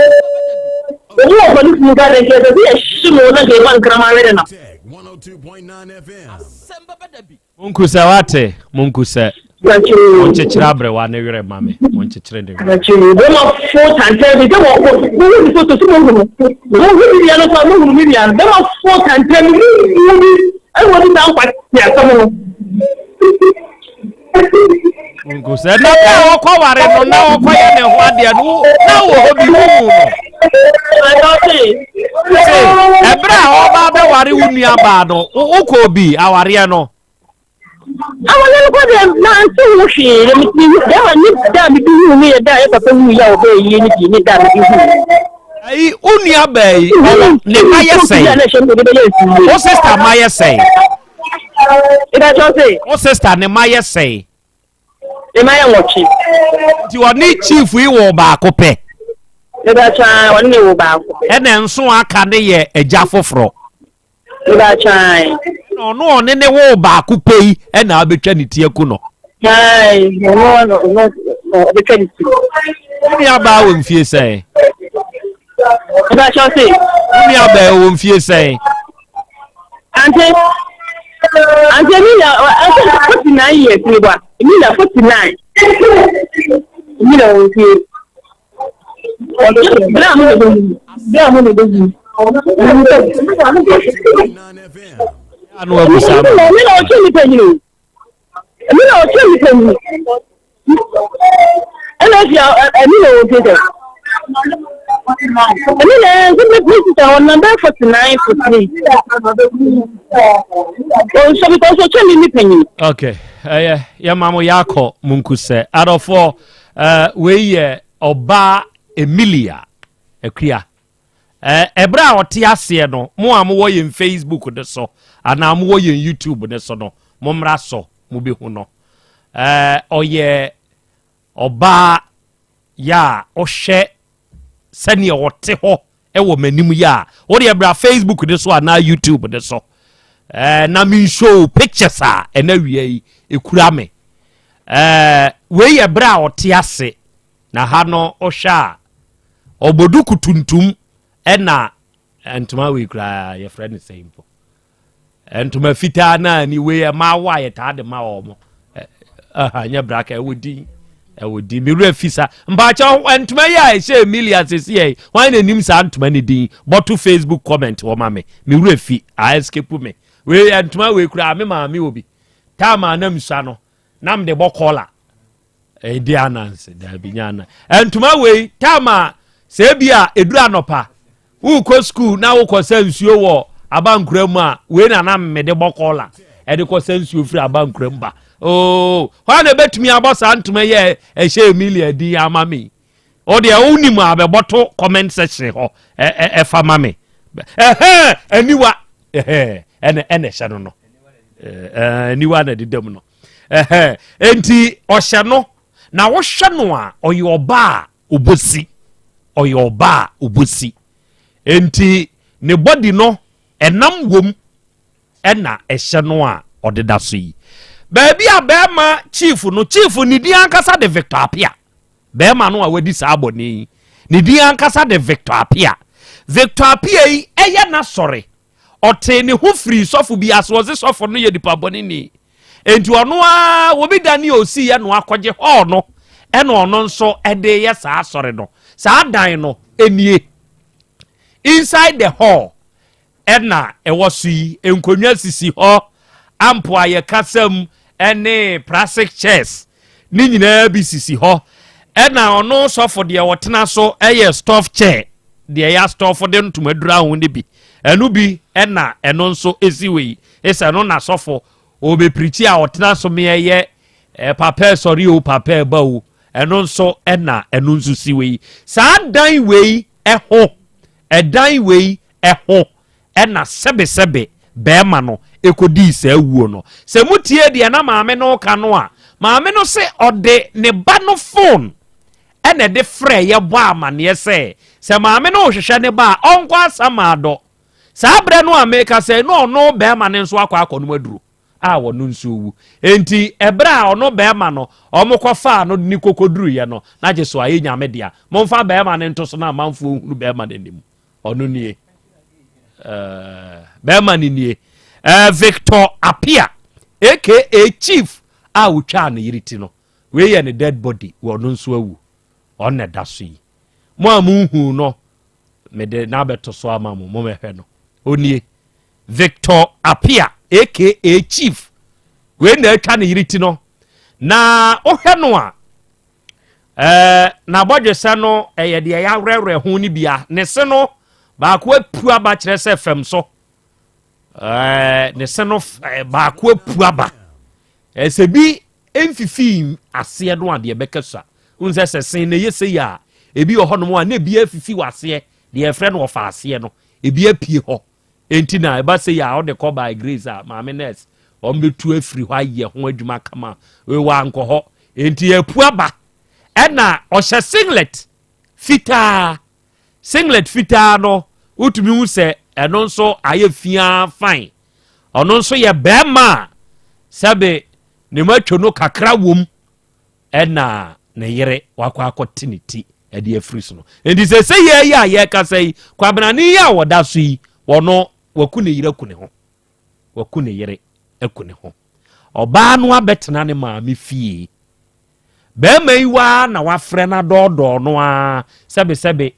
Obi o ko ni mu ga de ke be shi mo na ke ban krama wele na. 102.9 FM. Asem Beba Dabi. Munkusa wate, munkusa. Monchechira abre wa ne were mame. Monchechire de. Dem of fourth and ten. Dem of who so to mo. Who bi ya no so mo mi ya. Dem of fourth and ten. I want to down kwa ya so Munkusa na ka okọ ware no na okọ ye ne ho ade no na wo obi mu no. Ebra oba be ware wunu aba no ukọ obi aware no. Awale ko de na nti wo hwe le mi da ni da mi bi hu mi da e papa hu ya obe yi ni da mi bi hu. Ai unu aba yi ne maye sei. O sister maye sei. Ida jo sei. O sister ne maye sei. E maye wochi. Ti oni chief yi wo ba ko pe. Ida cha woni wo ba ko. E na nso aka ne ye eja foforo. Ida cha no one ne wo ba ku pei e na abetwa ne tie ku no no betwa ne tie ni aba wo mfie sei ba cho sei ni aba wo mfie sei ante mi na 49 years ni ba mi na 49 mi na wo mfie bla mo do anu abusa mi na o chini penyi ela ya mi na o tete mi na mi sister on number 49 so because o chini mi penyi okay ya mamo yako munkuse adofo we ye oba Emilia Akuya ebra oti ase no mo amwo ye Facebook de so ana amwo ye YouTube de so no mo mra so mo be hu no oye oba ya ohwe sane wote ho wo manim ya wo de ebra Facebook de so ana YouTube de so na mi show pictures na wie ekura me we ye bra oti ase na ha no ohwa oboduku tuntum ena entuma we kra your friend is saying po entuma fita na ni we ma wa ye ta de ma omo anya braka e wodi mi re fisa mbacha entuma ya e she millions is here wan na nim sa entuma ni din but Facebook comment wo ma me re fi a escape me we entuma we kra me ma me obi ta ma na msa no nam de bokola di ananse da binyana entuma we ta ma se bia edura nopa wo ko school na wo ko sensuo wo abankram a we na me de bokola e de ko sensuo firi abankram ba oh ho na betumi abosa ntuma ye e she Emilia di amami o de unim abeboto comment section ho e fa mame aniwa ene hye no aniwa na didam no enti o hye no na wo hye no a oyoba obosi enti ne body no enam wom ena ehye no a odeda so yi baabi a bema chief ni di ankasa de Victor Apia bema no a wadi sa aboni ni di ankasa de Victor Apia yi eye na sore ote ne ho free sofo bi aso ze sofo no ye dipa boni ni enti ono a wo bi dani osi ye no akogye ho no ena ono nso ede ye sa sore no sa dan no enie inside the hall ena ewo sui enkonwa sisi ho ampo aye kasam ene plastic chairs ni nyina bi sisi ho ɛna ɔno sɔfo de wɔtena so ɛyɛ stuff chair de ya stuff de ntomadura ho de bi ɛno bi ɛna ɛno nso esiwe esa no na sɔfo obeprichi a ɔtena so me ɛyɛ papa sorry o papa ba o ɛno nso ɛna ɛno nso siwe saa dan wei ɛho ɛdan wei ɛho ɛna sebe bɛɛma no ekodi saa wuo no sɛ mutie de na maame no ka no a maame no se ɔde ne ba no phone ɛna de frɛ yɛ bɔ amaneɛ sɛ maame no hwehwɛ ne ba ɔnkɔ asama adɔ saa brɛ no America sɛ no ɔno bɛɛma ne nso akɔ no aduro a wɔno nso wu enti ɛbrɛ a ɔno bɛɛma no ɔmo kɔfa no ni kokoduru yɛ no na gye so ayɛ nyame dia momfa bɛɛma ne nto so na amanfo hunu bɛɛma ne nim ɔno nie bɛɛma ne nie Victor Apia aka Chief a wotwa ne yiri ti no we yɛ ne dead body wɔno nso awu ɔne da so yi mo amuhu no me de na beto so ama mo mehwɛ no onie Victor Apia aka Chief we na atwa ne yiri ti no na ohwɛ no a na bodwese no ɛyɛ de ya rɛrɛ ho ni bia ne se no ba ko apu aba kyerɛ sɛ fam so ne se no ba ko apu aba ɛsɛ bi emfifi ase no ade bɛka so unse sɛ sen ne yese ya ebi wɔ hɔ no a na ebi afifi wase de efrɛ no ɔfa ase no ebi apie hɔ enti na eba sɛ ya ɔde kɔ by grace a maame nurse ɔmbetu afiri hɔ ayɛ ho adwuma kama we wa nkɔ hɔ enti apu aba ɛna ɔhyɛ singlet fitaa no utumi hu sɛ ɛno nso ayɛ fia fine ɔno nso yɛ bɛɛma sɛbe ne matwo no kakra wom ɛna ne yere wakɔ akɔte ne ti ɛde afiri so no enti sɛ yɛ a yɛ ka sɛ kwabenane yɛ a wɔda so yi wɔno waku ne yere aku ne ho waku ne yere aku ne ho ɔbaa no abɛtena ne maame fie bɛɛma yi wa na wafrɛ na dɔɔdɔɔ no a sɛbe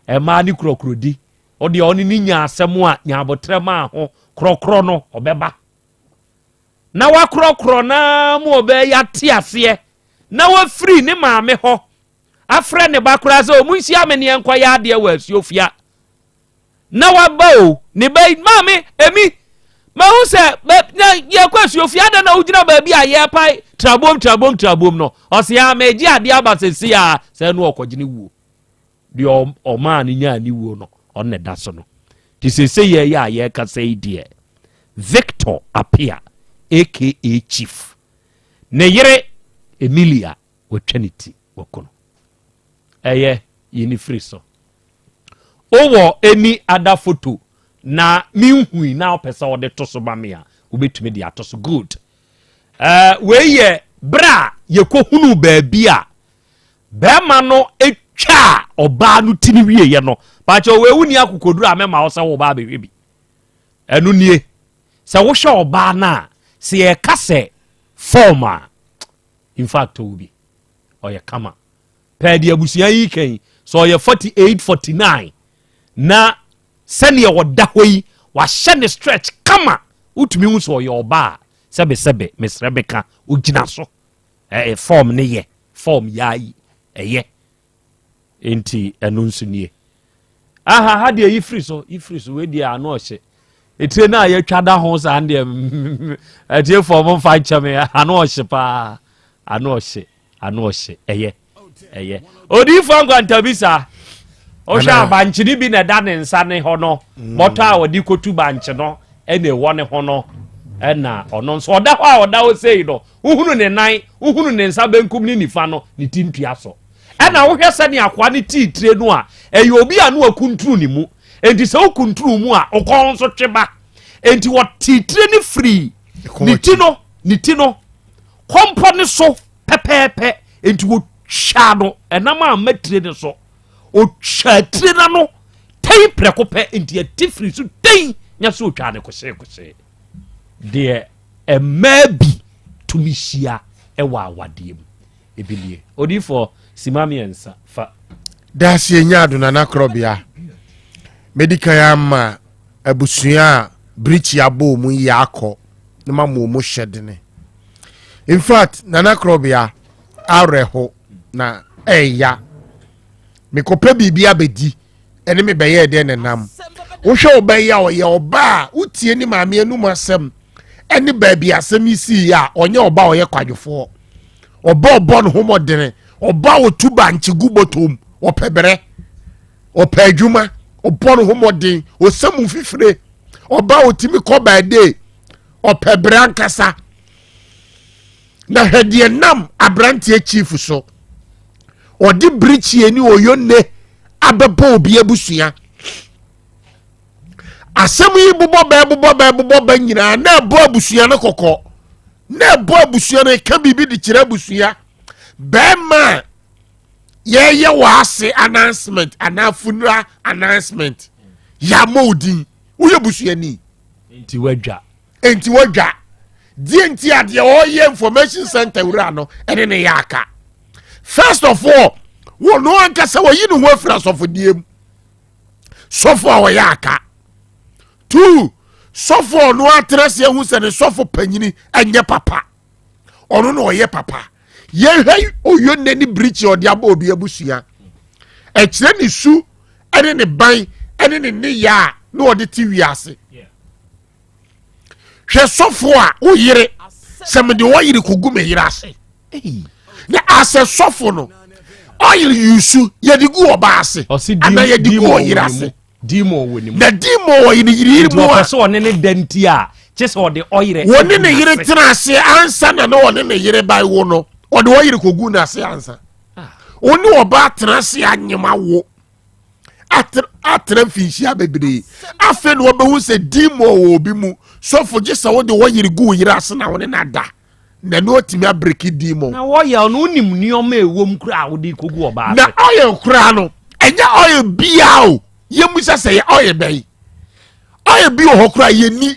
ɛmaa ne kurokurodi ɔde ɔne ne nya asɛm a nya abotrɛ ma ho korɔkorɔ no ɔbɛba na wakorɔkorɔ na mu ɔbɛyɛ ate aseɛ na wafiri ne maame hɔ afrɛ ne ba koraa sɛ ɔmunhyia me ne yɛnkɔ yɛ adeɛ wɔ asuofia na waba o ne ba maame emi mahu sɛ yɛkɔ asuofia da na wogyina baabi a yɛpae trabom no ɔse a magye adeɛ aba sɛsi a sɛ no ɔkɔgyene wuo deɛ ɔmaa ne nyaa ne wuo no ɔne da so no nti sɛsɛ yɛyɛ a yɛka sɛ yi deɛ Victor Apia aka Chief ne yere Emilia wɔtwa ne ti wɔkɔ no ɛyɛ yɛni firi so owɔ any other photo na minhui na opɛ sɛ wɔde to so ba me a wobɛtumi de ato so good wei yɛ bra yɛkɔhunu baabi a bɛɛma no etwa ɔbaa no tini wie yɛ no baakyɛ wei wuni akokoduru a mɛma wo sɛ wo baa bɛhwɛ bi ɛno nie sɛ wohwɛ ɔbaa na sɛ yɛka sɛ form a in fact wo bi ɔyɛ kama pɛ de abusua yi kan so ɔyɛ 48-49 na sɛnea wɔda hɔ yi wahyɛ ne stretch kama wotumi hu sɛ ɔyɛ ɔbaa sɛbesɛbe mesrɛ bɛka ogyina so form ne yɛ form yayi ɛyɛ enti ɛno nso nie ha de yi free so we de ano ɔhyɛ etire na yɛtwa da ho sa ande ɛtie form mfa nkyɛme ano ɔhyɛ pa ano ɔhyɛ ɛyɛ odifo nkwantabisa ɔhwɛ abankyene bi na da ne nsa ne hɔ no bɔtɔ a wɔde kotu bankye no ɛna ɛwɔ ne ho no ɛna ɔno nso ɔda hɔ a ɔda hɔ sei no wohunu ne nan wohunu ne nsa benkum ne nifa no ne ti ntua so ɛna wohwɛ sɛ ne akoa ne titire no a ɛyɛ obi a no akunturu ne mu enti sɛ wokunturu mu a ɔkɔn nso tweba enti wɔtitire ne firi ne ti no kɔmpɔ ne so pɛpɛɛpɛ enti wɔtwa no ɛnam a matire ne so ɔtwa tire na no tɛn prɛko pɛ enti ɛti firi so tɛn nya sɛ ɔtwa ne kɔhyɛ deɛ ɛmaa bi tumi hyia ɛwɔ awadeɛ mu ebilie odifo simamiensa fa dasie nya aduna na Krobea medical ama abusua brichi abo mu yakɔ ne ma mo hyɛdene in fact nana Krobea areho na eya mekopa bibia bedi ene me beye de nenam wo hwe obeya oye oba utie ni maame anu masem ene baabi asem isi ya onye oba oye kwadwofo oba obo no homodene oba otuba nchigu botom opebere opa adwuma obo no homoden osam fifire oba otimi ko baade opebere ankasa na hede nam abrante chief so odi brichie ni oyonne abebo obi abusua asem yi bubo nyina na ebo abusua ne kokko na ebo abusua ne ka bibi di kire abusua bema ye wase announcement ana funeral announcement ya modi uye busua ni enti wadwa die enti ade oye information center wura no ene ne yaka first of all wo no anka se wo yi no ho afira sofodiem sofo wo yaka two sofo no atrese hu se ne sofo panyini enye papa ono no oye papa ye hwai oyonne ni bridge odi aba obi abusua e kire ni su ene ne ban ene ne ya na odi ti wiase hwe sofo a wo yire se me de wo yire kogu me yire ase na ase sofo no oil yusu ye de gu oba ase ana ye de gu yire ase dimo woni na dimo wo yire mu a so one ne danti a chese ode oyire woni ne yire tena ase ansa na woni ne yire bai wo no ode wo yire kogu na ase ansa oni oba tena ase anyema wo atra finhia bebre afa no obehu se dimo wo obi mu sofo gisa wo de wo yire gu yire ase na woni na da na no otimi abreki dimo na wo ya no nim nioma ewom kura wo de kogu oba ase na oil kura no enya oil bia o yemusa se ya oil bai oil bi wo kura ye ni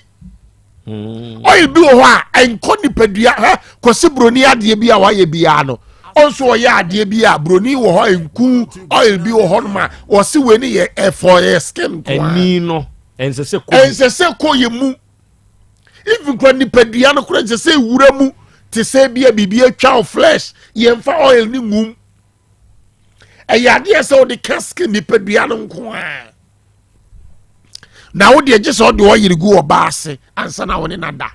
oil bi wo a enko nipadua ha kosi broni ade bi a wa ye bia no onso wo ya ade bi a broni wo ho enku oil bi wo ho no ma wo se we ni ye for your skin to eni no ensese ko ye mu even kwa nipadua no kura ensese wura mu te se bia bibia twa flesh ye mfa oil ni ngum eyade se wo de kaske nipadua no nko a na wo de gye se wo de wo yire gu oba ase ansa na woni nada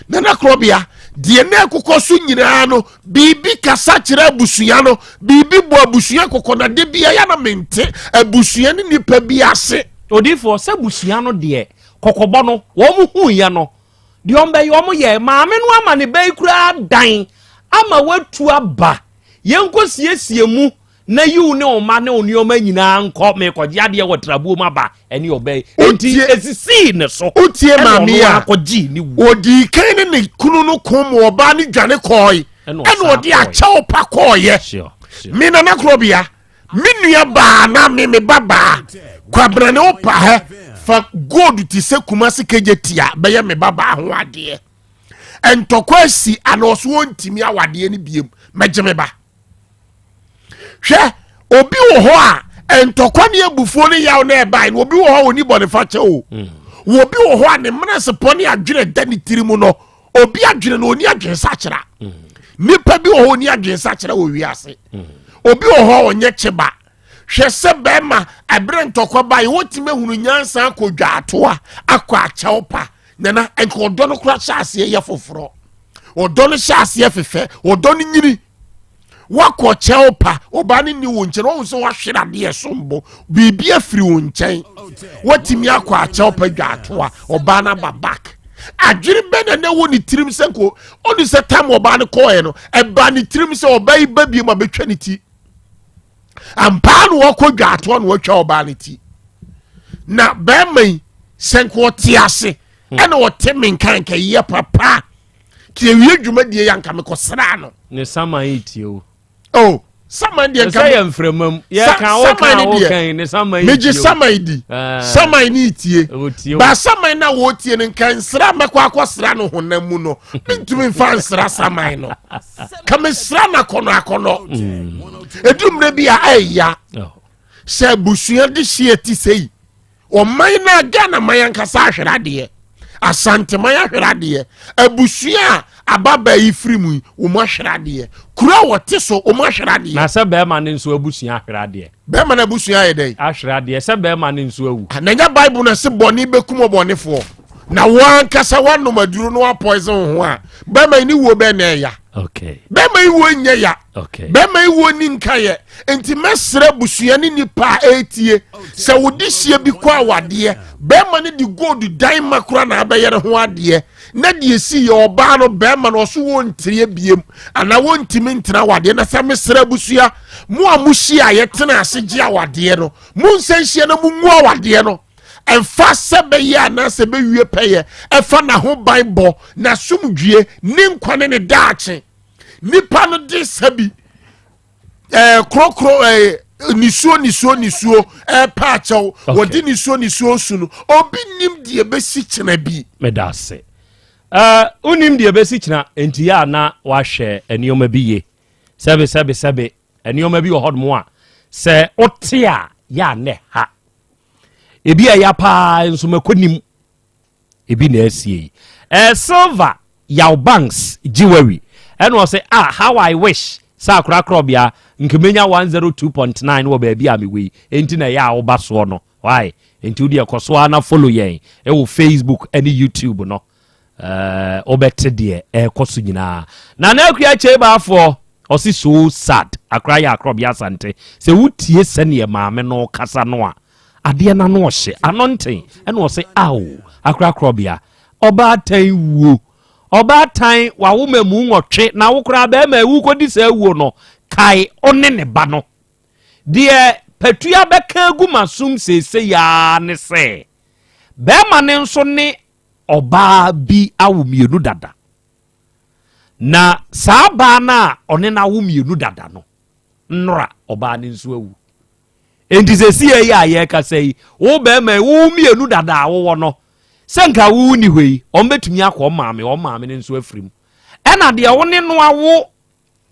na Krobea de na kokoso nyina no bibi kasa kire abusua no bibi bo abusua kokona de bia ya na mente abusua ni nipa bi ase odifo se busua no de kokobo no wo mu hu ye no de ombe yo mo ye maame no ama ne bai kura dan ama watu aba yenko siesie mu na yu ne o ma ne onioma nyina nko me koje ade wo trabuo maba ene obai enti esisi ne so otie maame a akoji ni odi kan ne kunu no kom oba ne dwane koi ene odi acha opa koye me na Krobea minua ba na me baba kwabra ne opa he fa gold ti se kumase kejetia be ye me baba ho ade entokwasi anoso wontimi awade ne biem megeme ba hwe obi wo ho a entokwa ne abufuo ne yaw na ebai no obi wo ho oni bone fache o obi wo ho a ne mnase poni adwene dani tirimu no obi adwene no oni adwene sachera nipa bi wo ho oni adwene sachera wo wiase obi wo ho onye cheba hwe se bema abre ntokwa bai wotime hunu nyansa akodwa atoa akwa achaopa nana enkodo no kura chase ye foforo odo no chase fefe odo no nyini wako cheopa obani ni wonche no so wahwera de sombo bibi afiri wonchen watimi akwa cheopa dwatoa obana babak adwiri bena na woni tirim senko oni se tam obani koe no eba ni tirim se obai babi ma betwa ni ti ampa no wako dwatoa no watwa obani ti na bemai senko tiase ena wotemen kanka ye papa ti ewie dwumadie yanka me kosra no ne sama itio oh sama de kan ya mfremam ya kan o kan ne sama itio meji sama idi sama ni itie ba sama na wo tie ne kan sra mekwa akosra no honamu no bintumi mfa nsra sama no kame sra na akono edumre bia aya se busua de shieti sei o man na Ghana man kasa ahwera de asante man ahwera de abusua ababa yi firi mu wo mo ahwerade kura wote so wo mo ahwerade na se be ma ne nso abusua ahwerade be ma na abusua ye dai ahwerade se be ma ne nso awu na nya bible na se boni bekum obonefo na wan kasa wano maduro no poison ho a be ma ni wo be na ya okay be ma yi wo nya ya okay be ma yi wo ni nkaye enti mesre busua ni nipa etie se wodi hie bi kwa wade be ma ni di gold dan makura na abeyere ho ade na die si ye oba no be ma no so wontie biem ana wontimi ntena wade na se mesre busua mo amuhie aye tena asege awade no mo nsanhie na mo mu awade no emfa sebe ya na sebe wie peye efa na ho bible na sumdwie ni nkwane ne daache nipa no de sabi krokro nisuo pacho wodi nisuo sunu obi nim de besi kina bi medase unim de besi kina enti ya na wahwe enioma bi ye sebe enioma bi ohodmo a se otia ya ne ha ebi ya pa nso makonim ebi na asie silver Yaw Banks jewelry and was say how I wish sakura Krobea nkemenya 102.9 wo ba bia me we enti na ya oba so no why enti udi ekoso na follow yen e wo Facebook and YouTube no obete de ekoso nyina na akua cheba afọ osi so sad akra ya Krobea Asante se wutie sene maame no kasa no a ade na no hye anonten and was say akra Krobea oba tan wuo oba tan wa wo mamu nwotwe na wo kra ba ma wu kodi sa wuo no kai one ne ba no de patua beka gu masum sese ya ne se be ma ne nso ne oba bi awomienu dada na saa ba na one na awomienu dada no nnora oba ne nso awu enti sese ya ye ka sei wo be ma wo mienu dada wo no senka wu ni hwei ombetumi akọ maame ne nso afrim ena de wone no awo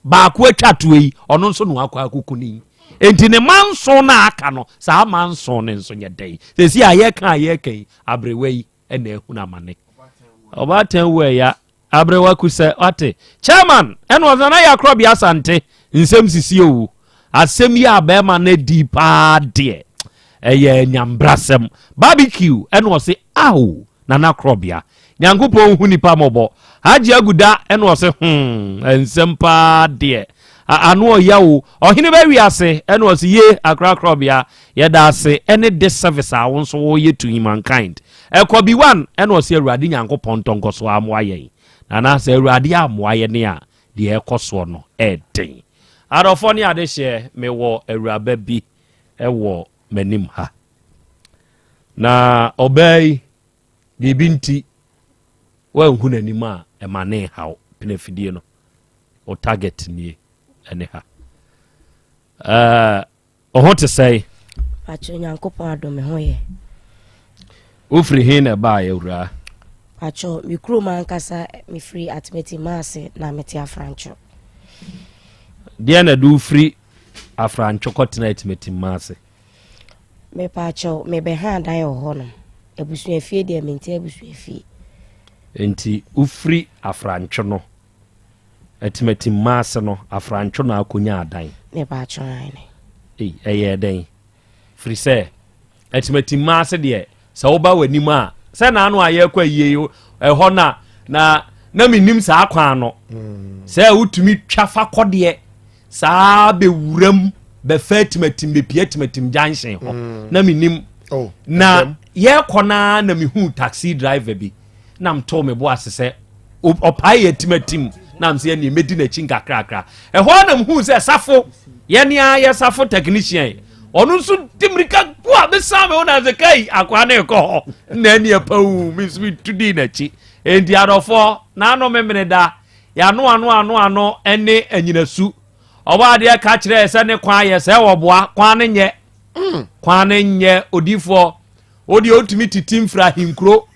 ba ko atwato yi ono nso no akọ akukuni enti ne manso na aka no saa manso ne nso nye dai sesi aye kan abrewei ena ehuna mane obatan we ya abrewa kusa ate chairman ena ozana ya Krobea Asante nsem sisi owu asem ya ba ma na di pa de eye nyambrasem barbecue ena o se nana Krobea nyankopon hu nipa mobo haji aguda ena o se ensem pa de anu oyawo ohine ba wiase ena o se ye akra Krobea ye da se ene de service a won so wo ye to humankind ekobi one ena o se awurade nyankopon tonkoso amoaye nana se awurade amoaye ne a de ekoso no eden arofo ni ade hye me wo awuraba bi ewo manim ha na obey bibinti wa hu nanim a emane haw penafidie no o target nie ene ha ho te say pacho nyankopon adome ho ye ofri hin na ba ya wura pacho mi kroma ankasa mi free atmeti maase na meti afrancho dia na du free afrancho continent meti maase me pacho me be ha dan ho no ebusu afie de menti ebusu afie enti ufri afrancho no etimeti maase no afrancho na akonya adan me pacho ane eye den free say etimeti maase de se oba wanim a se na anu aye kwa yie ho na minim sa akwan no se utumi twafa kode sa be wuram be fatimatim be piatimatim junction ho na minim na ye kona na mihu taxi driver bi na mto me bo asese opai atimatim na mse ne medi na chinka krakra ho na mhu se safo ye ne ya safo technician onu nso timrika kwa be same ona zekai akwa na ko na ne pawu misbi tudi na chi endi adofo na no memene da ya no ene anyinasu oba de ka kire se ne kwa ye se woboa kwa ne nye odifo odi otumi titim fra hinkro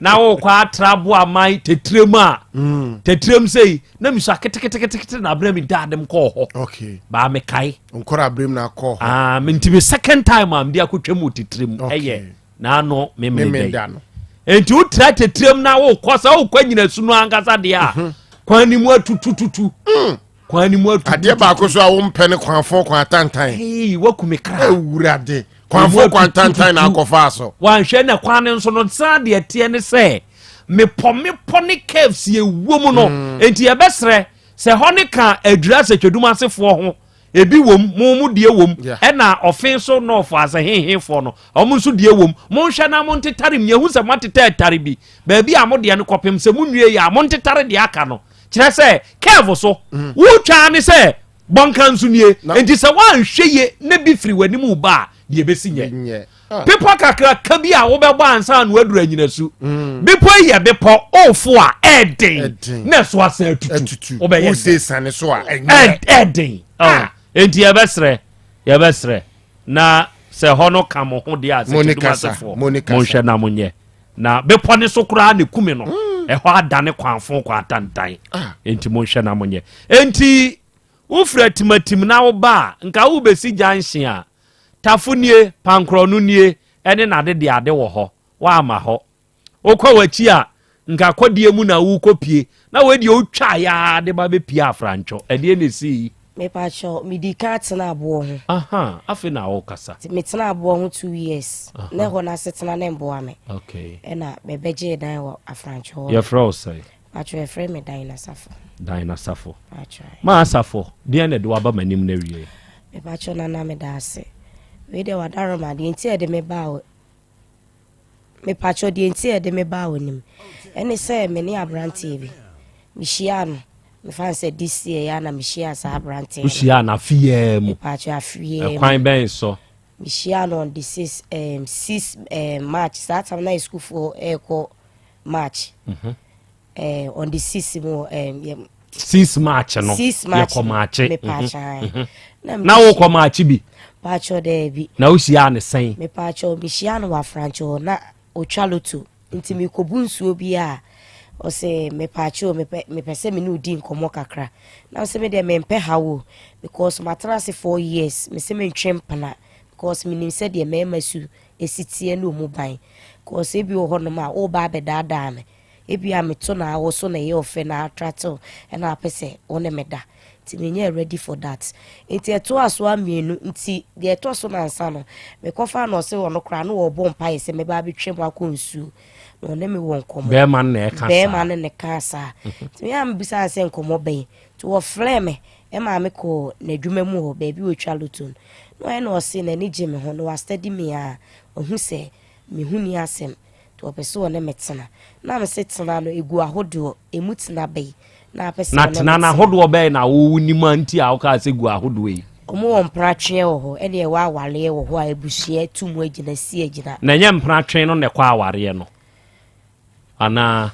na wo kwa trabo amai tetrem a tetrem sei na mi so ketekete na abra mi dadem ko ho okay ba me kai onkora abram na ko ho minti second time am dia akotwam tetrem eye na no me da no enti utra tetrem na wo kosa wo kwa nyina sunu ankasa de a kwani mu atutututu kwani mu atututu ade ba ko so a wo mpene kwanfo kwan tantan wakumi kra ewurade kwanfo kwan tantan na akofa so wanhwe na kwan nso no sa de tie ne se mepɔ ne caves ye wom no enti ye besre se hone ka adura se twedum asefo ho ebi wom mu die wom ɛna ɔfen so no fo ase henhenfo no ɔmo nso die wom mo hwɛ na mo ntetare me hu se mo tetare bi ba bi a mo de ne kopem se mo nwie ya mo ntetare de aka no kyerɛ sɛ cave so wo twa ne sɛ bonka nso nie enti se wan hweye ne bi firi wani mu ba de besi nye people kakra ka bi a wo be ba ansa no adura nyina su bipo ye bipo ofo a eden na so asa atutu wo be ye se sane so a eden enti ye besre na se hono kamo ho de ase tumasefo mo hwe na monye na bipo ne so kura ne kumi no ho adane kwanfo kwa tantan enti mo hwe na monye enti wo fra timatim na wo ba nka wo besi janhye a tafunie pankronu nie ene na de ade wo ho wa ama ho okwa wachi a nka kodie mu na wo kopie na we de otwa ya de ba be pie afrancho ede ne si me pa cho mi di kat na abo ho aha afi na wo kasa me tena abo ho 2 years na ho na setena na mbo ame okay ena me beje dan wo afrancho your fro say pacho e frame me dan safo pacho ma safo de ne de wa ba manim na wie me pacho na me da ase we de wadaro ma de nti e de me ba o me pacho de nti e de me ba o nim ene se me ni abrante bi mi hia no me fan se this year ya na mi hia sa abrante mi hia na fie mu pacho afie kwan ben so mi hia no on the 6 March start am na school for echo March on the 6 mo 6 March no 6 March March me pacho na wo ko March bi pacho de bi na wo hia ne sen me pacho mi hia no wa francho na otwaloto nti mi kobu nsuo bi a o se me pacho me pese me no di nkomo kakra na se me de me mpe hawo because matrase 4 years me se me ntwem pana because me nim se de me masu esitie no mu ban because ebi wo ho no ma o ba be dada me ebi a me to na wo so na ye ofe na atrato e na pese one me da ti me ready for that enti eto aso amienu nti de eto so na nsa no me kofa na se wo no kra no wo bo mpa se me ba betwem akonsu no ne me won komo be man na e kasa be man ne kasa ti me am bisa se nkomo be ti wo frame e ma me ko na dwuma mu ho be bi wo twa lotun no e no se na ni jeme ho no wa study me a ohu se me huni asem to pese wo ne metena na me se tena no egu ahodo emutina be na pese na tena na ahodo be na wo ni manti a wo ka se egu ahodo yi omo won pratwe wo ho e de wa awale wo ho a ebusie tumu agina si agina na nye mpratwe no ne kwa aware no ana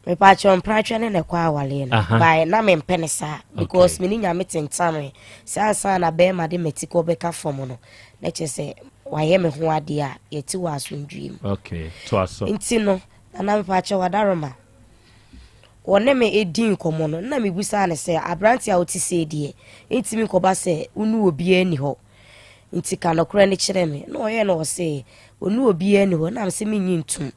me pa chon pratwe ne kwa awale no by na me mpene sa because me ni nya metentame sa na be ma de metiko be ka fom no na chese wa ye me ho ade a yeti wa asundwim okay to aso nti no na me pa che wadaroma wone me edin komo no na me busa ne se abranti a oti se die nti mi koba se unu obi ani ho nti ka no kra ne kire me no ye no se unu obi ani ho na me se me nyintum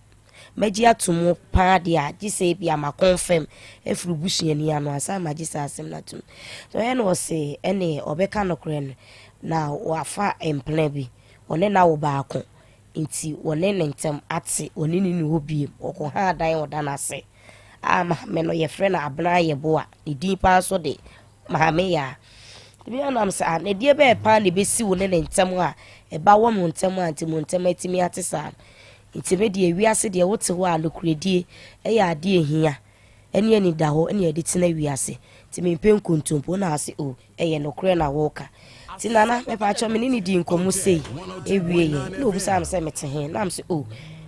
maji atum pa de a gise bia ma confirm efuru busuani anu asa ma gise asem na tum so ye no se ene obeka no kra no na wafa employ bi one na wo baako nti one ne ntem ate one ni ho bi okọ ha dan oda na se ama me no ye frɛ na abna ye boa ne din pa so de mahame ya bi anam sa na die be pa ne be si wo ne ntem a e ba wo mo ntem anti mo ntem atimi ate sa nti me de wiase de wote ho a lokuredie e ya ade ehia ene ani da ho ene ade tena wiase nti me mpem kontompo na ase o e ye nokure na woka ti nana me pa cho me ni di nkomu sei e wie ye na obusa am se mete he na am se o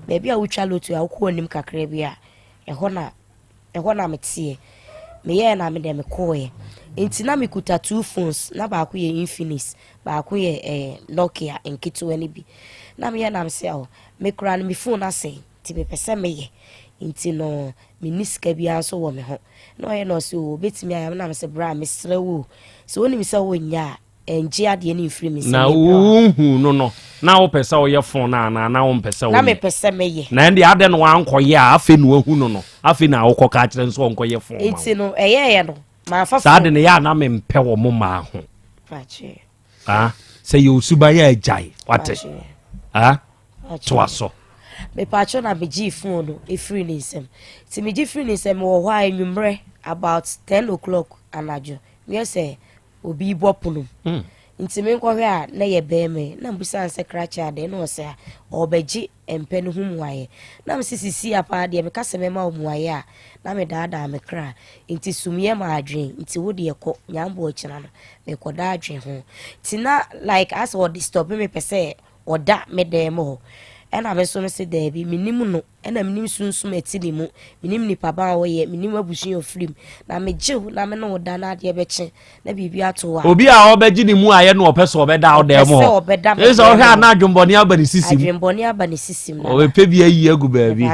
me bia wo twa lotu a wo ko nim kakra bia e ho na metie me ye na me de me koye nti na me kuta 2 phones na ba ko ye Infinix ba ko ye Nokia enketo ani bi na me ye na me se o me kura me phone ase ti me pese me ye nti no me niska bia so wo me ho no ye no so betimi ayam na me se bra me sre wo so oni me se wo nya enje ade ni free me se na uhu no na wo pesa wo ye phone na wo mpesa wo na me pesa me ye na ndi ade no anko ye afi no ahu no afi na wo ko ka kire nso onko ye phone enti no eye no ma fa sa de ne ya na me mpe wo mo ma ho fache say you suba ya jai wate to aso me pacho na be gi phone no e free nisem ti me gi free nisem wo ho anwumre about 10 o'clock anajo me say obi bopunu nti me nkɔ hwɛ a na yɛ bɛɛmɛ na mbusa anse krache ade na ɔsɛ a ɔbɛgye empɛ no humuaye na msisisi apa de me kase me ma omuaye a na me daada me kra nti sumye ma adwen nti wo de ekɔ nyambo akina no me kɔ da adwen ho ti na like as what disturb me pese oda me dem ho ena me so no se da bi minim no ena minim sunsum etili mu minim nipa ba wo ye minim abusun ofrim na me jew na me no oda na ade beche na bibi ato wa obi a obegi ni mu aye no opese obeda odem ho ese o hwa na adwumboni abani sisim adwumboni abani sisim na o pe bi ayi agu ba bi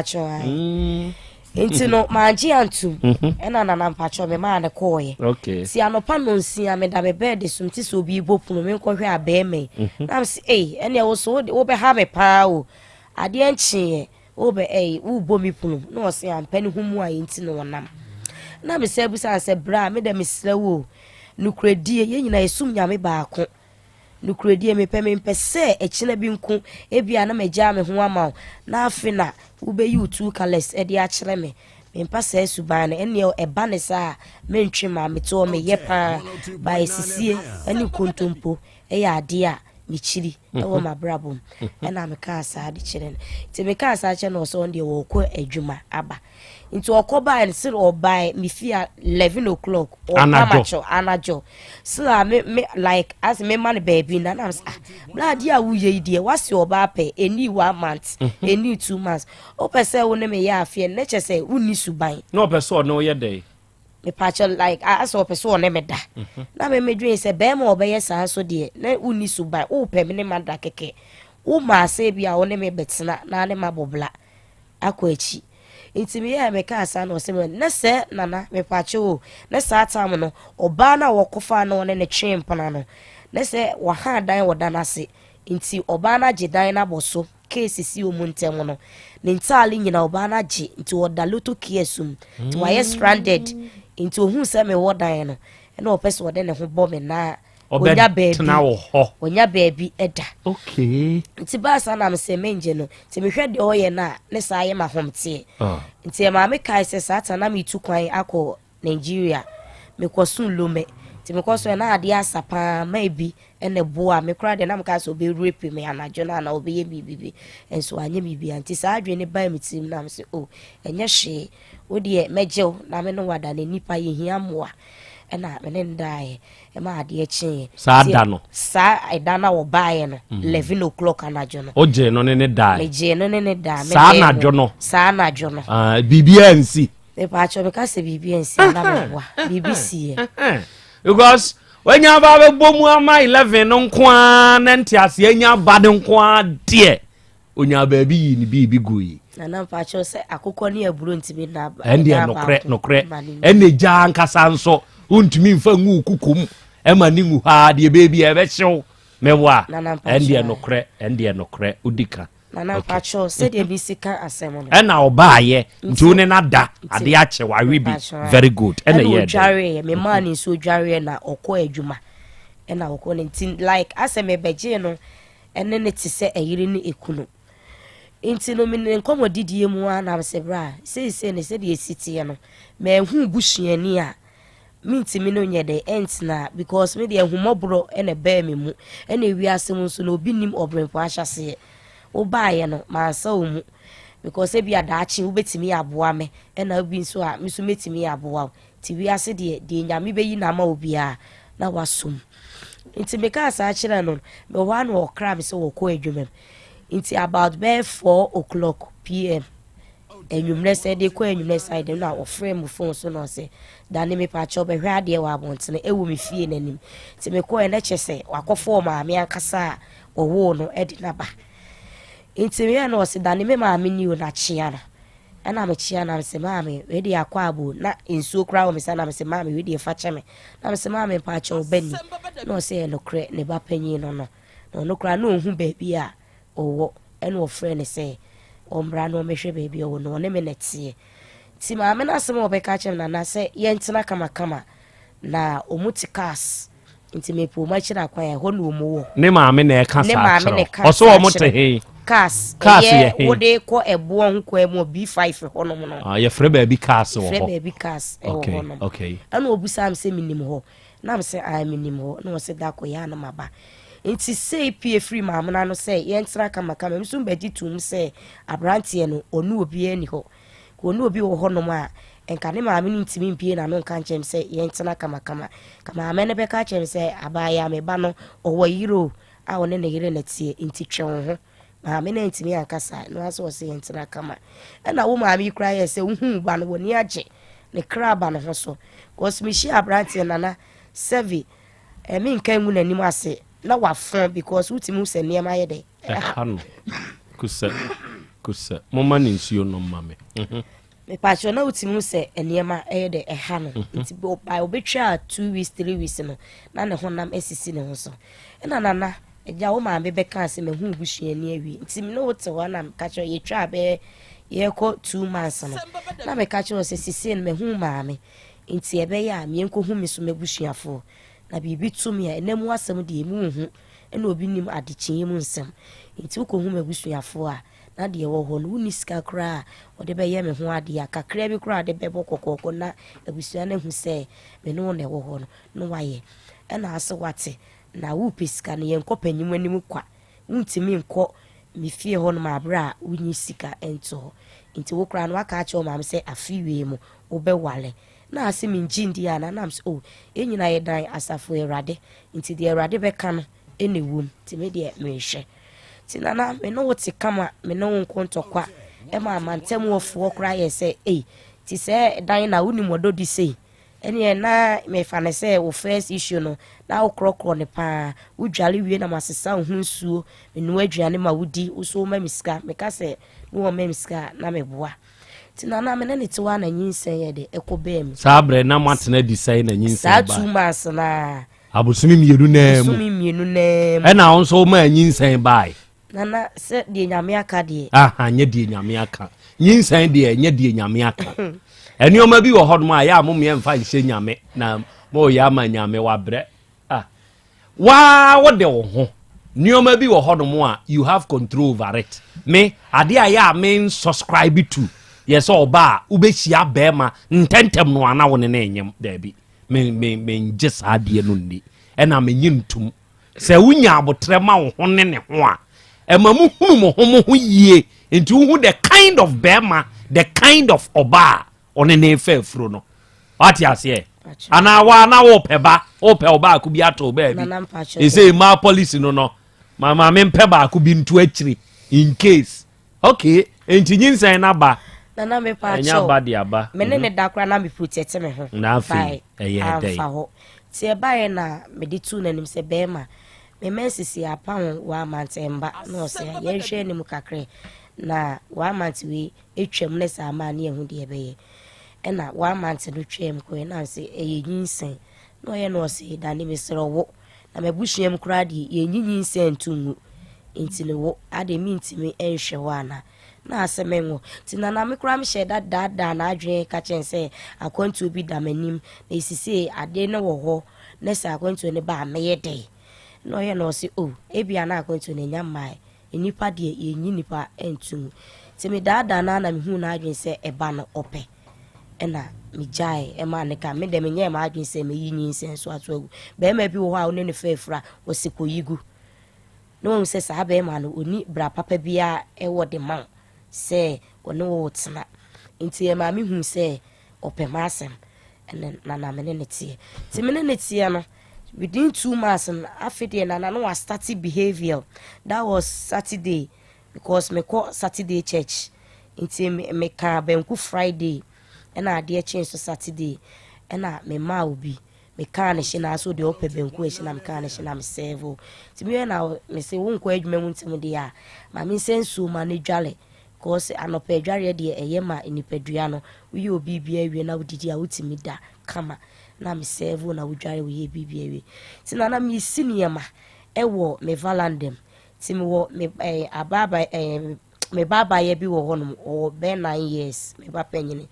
enti no manji antum ena na mpacho me ma ne koye okay si anopa no nsia me da me bed sum ti so bi bopunu me nkɔ hwɛ abɛɛmɛ na me say ene wo so wo be ha me pa o ade enchie wo be wo bomi punu na o se ampani humu ayi nti no wonam na me say busa se bra me da me srawo nukredie ye nyina esum nyame baako nukredie me pɛ me mpɛ echina bi nku ebia na magya me ho ama na afina wo be you two colors e de a kyerɛ me mpa sɛ suban no ene eba ne sa mentwe ma me to me ye pa ba esisie ene kontompo e ya ade a me chiri e wo mabrabom e na me ka asa ade kyerɛ nti me ka asa kyerɛ no so on de wo kɔ adwuma aba nti okoba en sir obai me fia 11 o'clock or anajo so me like as me man baby na na blood ya wuye die wasi oba pe eni 1 month eni 2 months o pese wo ne me ya afie na che se wuni suban no pese no ye dey me pacho like as o pese ne me da na me dwen se be ma obeye san so de na wuni suban o pe me ne ma da keke o ma se bia wo ne me betina na ne ma bobla akwachi intimi ya me ka asa no se na se nana me pache o na sa atam no oba na wokofa na one ne twempana no na se wa ha dan wo danase inti oba na gidan na boso case si o muntem no ne ntali nyina oba na gi inti woda loto kiesum inti wa yes stranded inti ohun se me wodan no na opese wode ne ho bo me na onya baby eda okay nti ba sa na me se menje no nti me hwede oye na ne sa ye ma homte nti ma me kai se sata na me tu kwan akọ Nigeria me kosun lome nti me kosun na ade asapa ma bi ene boa me kra de na me ka so be rape me anajo na obe ye bibi enso anye bibi nti sa adwe ne ba me tim na me se enye hwe wo de mejew na me no wada ne nipa ye hia moa ena me ndai e ma ade echi sa da no sa ida na wo bae no 11 o'clock anajo no oje no ne dai me je no ne da me sa anajo no bibia nsi e pa cho me ka se bibia nsi na me wa BBC because when you ba be bomu ama 11 no nko na ntiase anya ba de nko de onya ba bi ni bi guyi na pa cho se akokɔ ne aburo ntimi na ba ende nokre ene ja nkasa nso untumi mfa ngu kukum ema ni ngu ha de bebi e be hyew mewa ende nokre udika na pa cho se de bi sika asem no ena obaaye ntu ne nada ade a che wawe bi very good ene ye dware me man so dware na okɔ adwuma ena okɔ ne tin like asem ebeje no ene ne ti se eyiri ni ekunu inti no min nkomo didie mu ana se bra se ne se de esitie no me hu busuani a minti mi no nye de entina because me de ehumobro ene ba me mu ene wiase mu so no obi nim obrempo ahyase wo baaye no ma sa o mu because e bia daachi wo betimi aboa me ena obi nso a me so metimi aboa ti wiase de nyame beyi na ma obi a na wasum inti me ka sa akira no me wa no okra me so wo ko adwumem inti about 4 o'clock PM enwumre se de ko enwumre side na o frame phone so no se dane me pa cho be hwa de wa bontene ewu me fie nanim ti me ko ene chese wakofo ma me ankasa owo no edi na ba inti me no se dane me ma me ni o na chia na ana me chia na se ma me we de akwa abu na ensuo kra o me sa na me se ma me we de fa che me na me se ma me pa cho bani no se no kre ne ba panyin no no kra no hu baby a owo ene wo friend say ombra no mehwe baby owo no ne me netie ti ma me na asem obeka chem na say ye ntena kama na omuticas nti me po ma chira kwan ya ho no omuwo ne maame na eka sa chiro oso omote he cas ye wode ko ebo ho ko emo B5 ho no ah ye frɛ baby cas wo ho frɛ baby cas ho no okay ana obusam se minim ho na me se I minim ho na wo se da ko ya na maba nti say pie free maame na no say ye ntena kama msum bedi tum say abrante no onu obi ani ho ko onu obi wo ho no ma enka ne maame ni ntimi mpie na no nka nchem say ye ntena kama maame ne beka chem say abaya me ba no owo yiro a wone ne yire na tie nti twɛn ho maame na ntimi akasa no aso say ye ntena kama na wo maame kra ye say hu ba no woni agye ne kra ba no ho so cause me shi abrante na na sevi me nka ngu nanim ase na wafon because utimu se niema ye de hano kusa mama ni nsuo no mame me pacho na utimu se niema ye de hano nti obetwa 2 weeks 3 weeks no na ne honam esisi ne ho so na eja wo ma be ka se me hu busuani awi nti me no wote wa na kacho ye twa be ye ko 2 months no na me kacho se sisi me hu maame nti ebe ya me enko hu me so me busuafo na bibi tumi a enemu asem de emu hu ena obi nim adekyin mu nsem nti uko hu mabusuafo a na de wo ho no uni sika kra o de be ye me ho ade akakra bi kra de be bokokoko na abusua na hu se me no ne wo ho no waye ena ase wate na wo pesika ne yenko panyim anim kwa untimi nko me fie ho no ma bra unyi sika ento nti wo kra no aka a che o mam se afiwe mu wo be wale na asem njindi ana na ams enyina ye dan asafo erade nti de erade be ka no enewum ti me de me hwe ti nana me no wote kama me no nkontokwa e ma amantem wofo kra ye se ti se dan na uni modo di sei ene na me fa ne se wo first issue no na wo krokro ne pa wo dwale wie na masesa ho nsuo me no aduane ma wudi wo so ma miska me ka se no wo ma miska na me boa tinana me ne tiwa na nyinsen ye de ekobem sabre na matena di sai na nyinsen ba sa 2 months na abusumi mienu na mu e na won so ma nyinsen bai nana se de nyame aka de nye de nyame aka nyinsen de nye de nyame aka eni o ma bi wo hodom a ya mo me mfa nse nyame na mo ya ma nyame wa bre wa wo de wo ho ni o ma bi wo hodom a you have control over it me ade a ya me subscribe to yes oba ubechia bema ntentem no ana woni na enyem dabi me just ade no ndi ena me nyintum se wunya abotre ma wo ho ne ho a ema mu hunu mo ho yie enti hu the kind of bema the kind of oba one na efafro no ati ase ana wa na wo peba wo pe oba ku bi ato oba bi e say ma police no mama me peba ku bi ntu akiri in case okay enti nyinsan na ba nana me pa cho aba me ne dakra na me protect me ho na afi eye dey ho ti e bae na me de tu nanim se bema me mensisi apa wa mantemba no se ye hwe ni mu kakre na wa manti we etwam ne sa ma ne ehu de beye ena wa manti no twam ko na se eye nyinsen no ye no se da ni me sero wo na me busuam kra de ye nyinsen tungu intini wo ade mi ntimi enhwe wana na asemenwo tinana me kra me sheda da na adwen ka chense akwantu bi da manim na isisi ade ne wo ho na sa akwantu ne ba meye de no ye no se ebia na akwantu ne nyamai enipa de yenyi nipa entu timi da na me hu na adwen se eba na ope ena mi jai e ma ne ka me de me nye ma adwen se me yinyi se so ato be ma bi wo ha wo ne fefra wo se koyigu no se sa be ma no oni bra papa bia e wo de man se ono wo tsena nti e ma me hu se opema asem ene na me ne tie ti me ne tie no within 2 months after na no was started behavior that was Saturday because me call Saturday church nti me ka benku Friday ena ade change so Saturday ena me ma obi me ka ne shina so de ope benku shina me ka ne shina me serve ti me na me se won ko adwuma mu ntim de a ma me sensu ma ne dwale cause anope dware de eye ma enipadua no wi obi bia wie na udidi a utimi da kama na me serve na udware we bibia we ti na me siniema ewo me valandem ti me wo me ababa me baba ye bi wo honom o be 9 years me ba panyini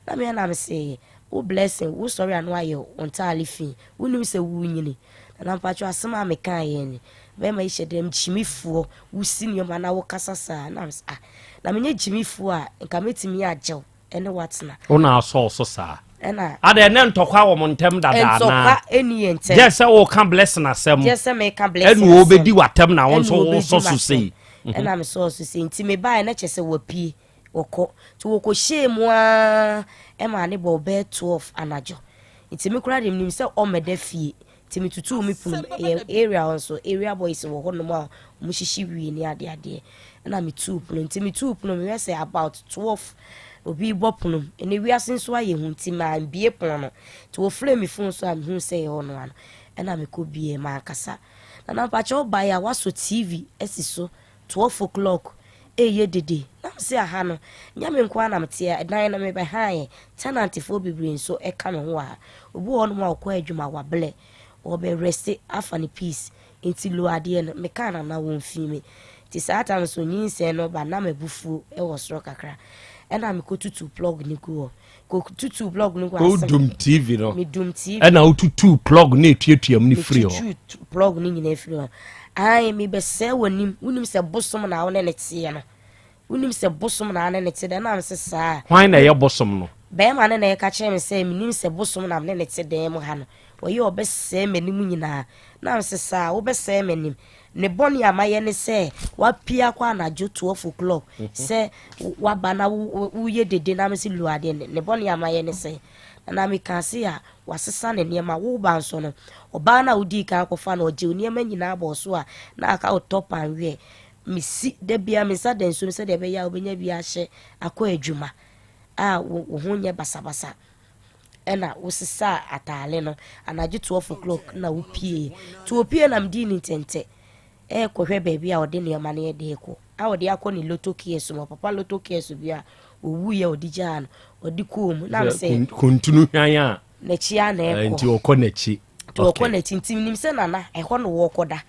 na me na me say wo blessing wo sorry anu aye ontali fi wonim se wo nyini na mpacho asema me kan ye ni be ma ishe dem chimifuo wo senior mana wo kasasa na me na me nye chimifuo a nka metimi ajew ene watna una aso so sa ena ade ne ntokwa wo montem dada na ntokwa eni ente je se wo kan blessing asem je se me kan blessing enu obedi watem na won so so sei ena me so sei nti me ba na chese wapie woko to woko shemu a e ma ne bo be 12 anajo nti me kura dem nim se o meda fie nti me tutu me pum area also area boys wo ho no ma mu shishi wi ni ade ena me tu pum nti me tu pum me say about 12 obi bopunu ene wiase so aye hunti ma bie pon no to wo frame phone so am hu say ho no ano ena me ko bie ma kasa na pa cho ba ya waso tv esiso 12 o'clock ye dede na se aha no nya me nkwa na mte dan na me be han tenant fo bibrin so e ka me ho a obi ho no ma okwa adwuma wa ble o be rest afa ni peace enti lo ade no me ka na won fi me ti sa ata so nyinse no ba na me bufu e wo soro kakra ena me ko tutu plug ni ko tutu plug ni ko asem dum tv no me dum tv ena o tutu plug ni tuatuam ni free o tutu plug ni nyina free o ai me be se wonim wonim se bosom na wo ne tie no wonim se bosom na ne tie de na am se saa hwan na ye bosom no be ma ne ka kire me se menim se bosom na ne tie de mo ha no wo ye obe se menim nyina na am se saa wo be se menim ne boni amaye ne se wa pia kwa na jo 12 o'clock se wa bana wo ye dede na me se luade ne boni amaye ne se na me kan se ya wasesa ne niema wo ba nso no oba na odi ka akọfa na oje niema nyina aba so a na aka o top and we me si de bia me sa den so me se de be ya obenya bi ahye akọ adwuma a wo ho nye basabasa ena wosesa atale no anaje 12 o'clock na wo pie to opie na mdi ni tente kohwe baby a ode niema na ye de ko a ode akọ ni loto kies mo papa loto kies bia owu ye odi jan odi kom na me se kontinu hwan a na chia na eko enti okọ na chi to okọ na tintim nim se nana ehọ no wo koda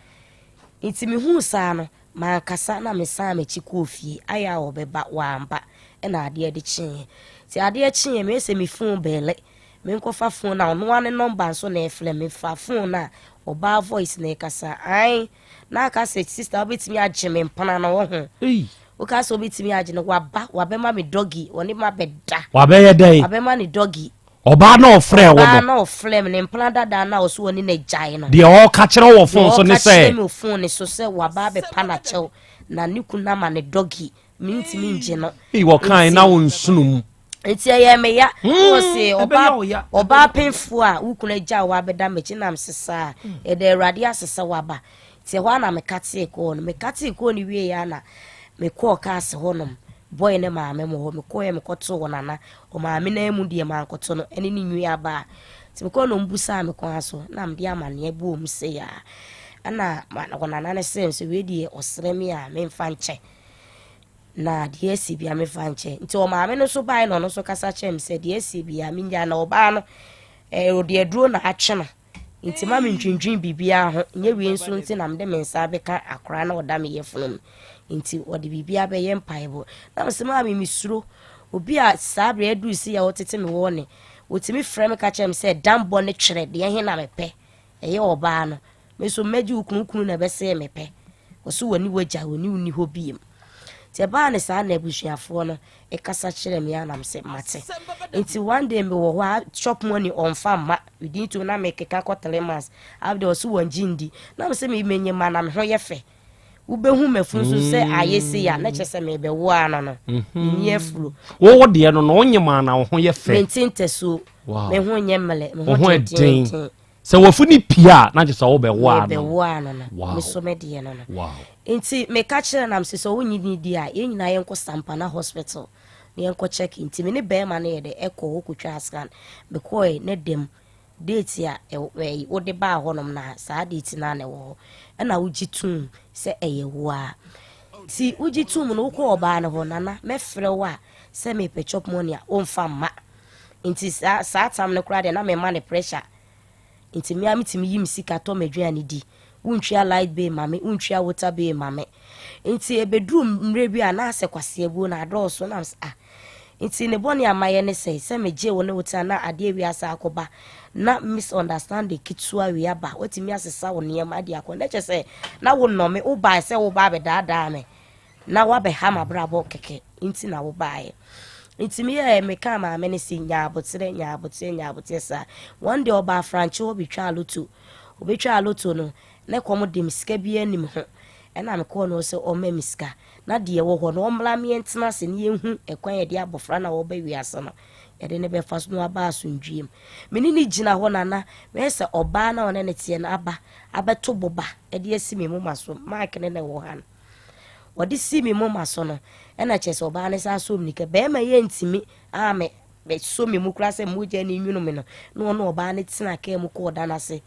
enti me hu sa no ma kasa na me sa me chi ko fie aya obeba wamba na ade de chi ti ade chi me se me phone bele me nkofa phone na no ane number so na efle me fa phone na oba voice na kasa ai na ka se sister obetimi agye me mpana na wo ho o ka so obetimi agye no waba ma me doggy woni ma beda waba ye dai waba ma ni doggy oba na ofre wo no na ofre me mpana dada na oso woni na jai no de o ka kire wo phone so ne se me phone so se waba be pana chew na niku na ma ne doggy mintimi nje no wo kan na won sunum enti ya me ya wo se oba penfo a wukuna gya wa beda mechi na msesa e de radi asesa waba ti ho na me kate ko no me kate ko ni wie ya na me ko ka se honom boy ne maame mo ho me ko ye me koto wonana o maame na emu de ma nkoto no ene ni nwi aba ti me ko no mbusa me ko aso na mde amane bu om se ya ana ma na wonana ne se we die osremi a me mfa nche na DSC bia me fanche nti o maame no so bai no so kasa chem se DSC bia me nya na oba no o de aduro na atwe no nti ma me ntwintwin bibia ho nya wie nso nti na mde me nsa beka akora na oda me yefunu nti o de bibia be ye mpaebo na me se ma me misuro obi a sabre adu si ya otete me wo ne otimi frame ka chem se dambo ne twere de he na me pe eye oba no me so meji ukunu na be se me pe o so wani waja woni uni ho biem te ba ne sa na ebusuafo no e kasa kire me anam se mate nti one day me wo ho shop money on farm within to na me keka ko 3 months after osu wanjindi na me se me menye manam ho ye fe ubehu mefun so se ayese ya na chese me be wo ano no ni afuro wo de no no onye mana ho ye fe mentinte so me ho nye mele me ho tin se wofuni pia na chese wo be wo ano me so me de no wow nti me ka kire na mse so wonyi ni di a yenyina yenko Sampana hospital ne yenko check nti me ne be ma na ye de eko okutwa scan me koy ne dem date ya wo de ba honom na sa date na ne wo na wugitum se eye wo a ti wugitum no ko oba na ho nana me frɛ wa se me pe chop money a o mfa ma nti sa tam ne kura de na me ma ne pressure nti me amitimi yim sika to medua ne di untria light bay mame untria water bay mame nti ebedrum mrebi anase kwase ebu na adoso na nti ne boni amaye ne se meje wo ne wuta na ade wi asa akoba na misunderstand kitwa wi aba wetimi asesa wo ne ma de akọ na che se na wo no me wo ba se wo ba be dada me na wa be ha ma brabo keke nti na wo ba ye nti me ye me ka ma me ne si nya abotre sa one day oba franchi wo bitwa aloto no na komo de miska bi anim ho na me ko no se o ma miska na de wo ho no omla me entina se ne yehu ekwan ye de abofra na wo ba wi ase no ye de ne be fa so no aba asundwiem me ni gina ho na me se oba na one ne tie na abeto boba e de asi me mu maso mark ne ne wo han wodi si me mu maso no na chese oba ne sa so mnika be ma ye ntimi ame be so me mu kura se mu je ne nwunu me no oba ne tina ka mu ko da na se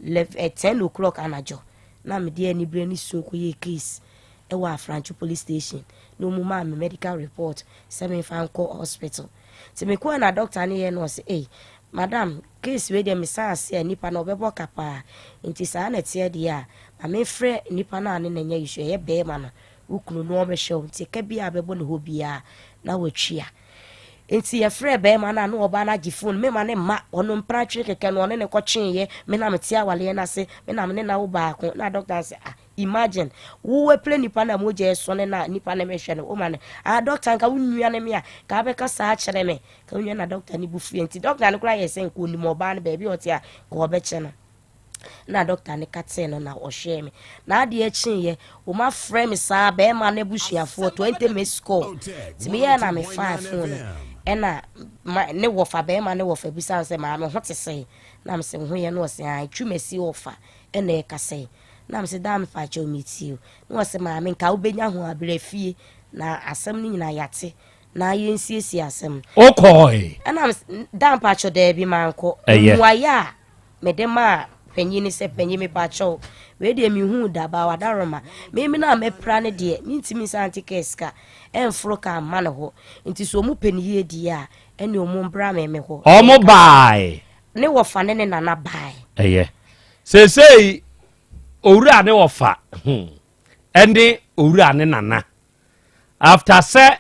10 o'clock anajo na me de ani bre ni so ko ye case e wa Franchu police station no mu ma me medical report se me fa nko hospital ti me ko na doctor ne ye no se madam case we de me sa se nipa na obebo kapa nti sa na tie de a ma me frɛ nipa na ne nya issue ye be ma no ukunu no be show nti ka bia bebo ne ho bia na watwia nti ye frɛ be ma na no oba na gifone me ma ne ma ono mpra twe keke no ne ko twenye me na metia wale na se me na me na wo ba ko na doctor say imagine wo we play nipa na moje so ne na nipa na me hwe ne o ma ne doctor nka wunua ne me a ka be ka sa kyere me ka wunua na doctor ni bu fie nti doctor ne kura ye sen ko ni mo ba ne ba bi oti a ko be che no na doctor ne kate no na o hwe me na ade achin ye o ma frame sa be ma na busuafo 20 miss call ti me ya na me 5 phone ena ne wofa be ma ne wofa bisa se ma me hote se na me se ho ye no se ai twumesi wofa ena e kase na me se dam fa cho mitio no se ma me nka obenya ho abrafie na asem ni nyina yate na yensiesi asem okoi ena dam pa cho de bi manko muaya me de ma penyini se penyimi pa cho we de mi hu da ba wadaroma me na me pra ne de mintimi santikeska enfro ka ma ne ho nti so mu peniye di a ene o mu mbra me ho o mo bai ne wo fa ne nana bai sei owura ne wo fa ende owura ne nana after se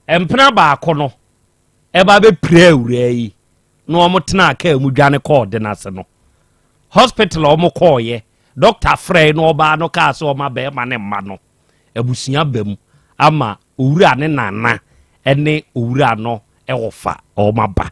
empna ba akono e ba be pra owura yi no o mo tena ka mu dwane call de na se no hospital o mo call ye doctor frey no ba no ka so ma be ma ne ma no abusia bam ama owura ne nana ene owura no e wo fa o ma ba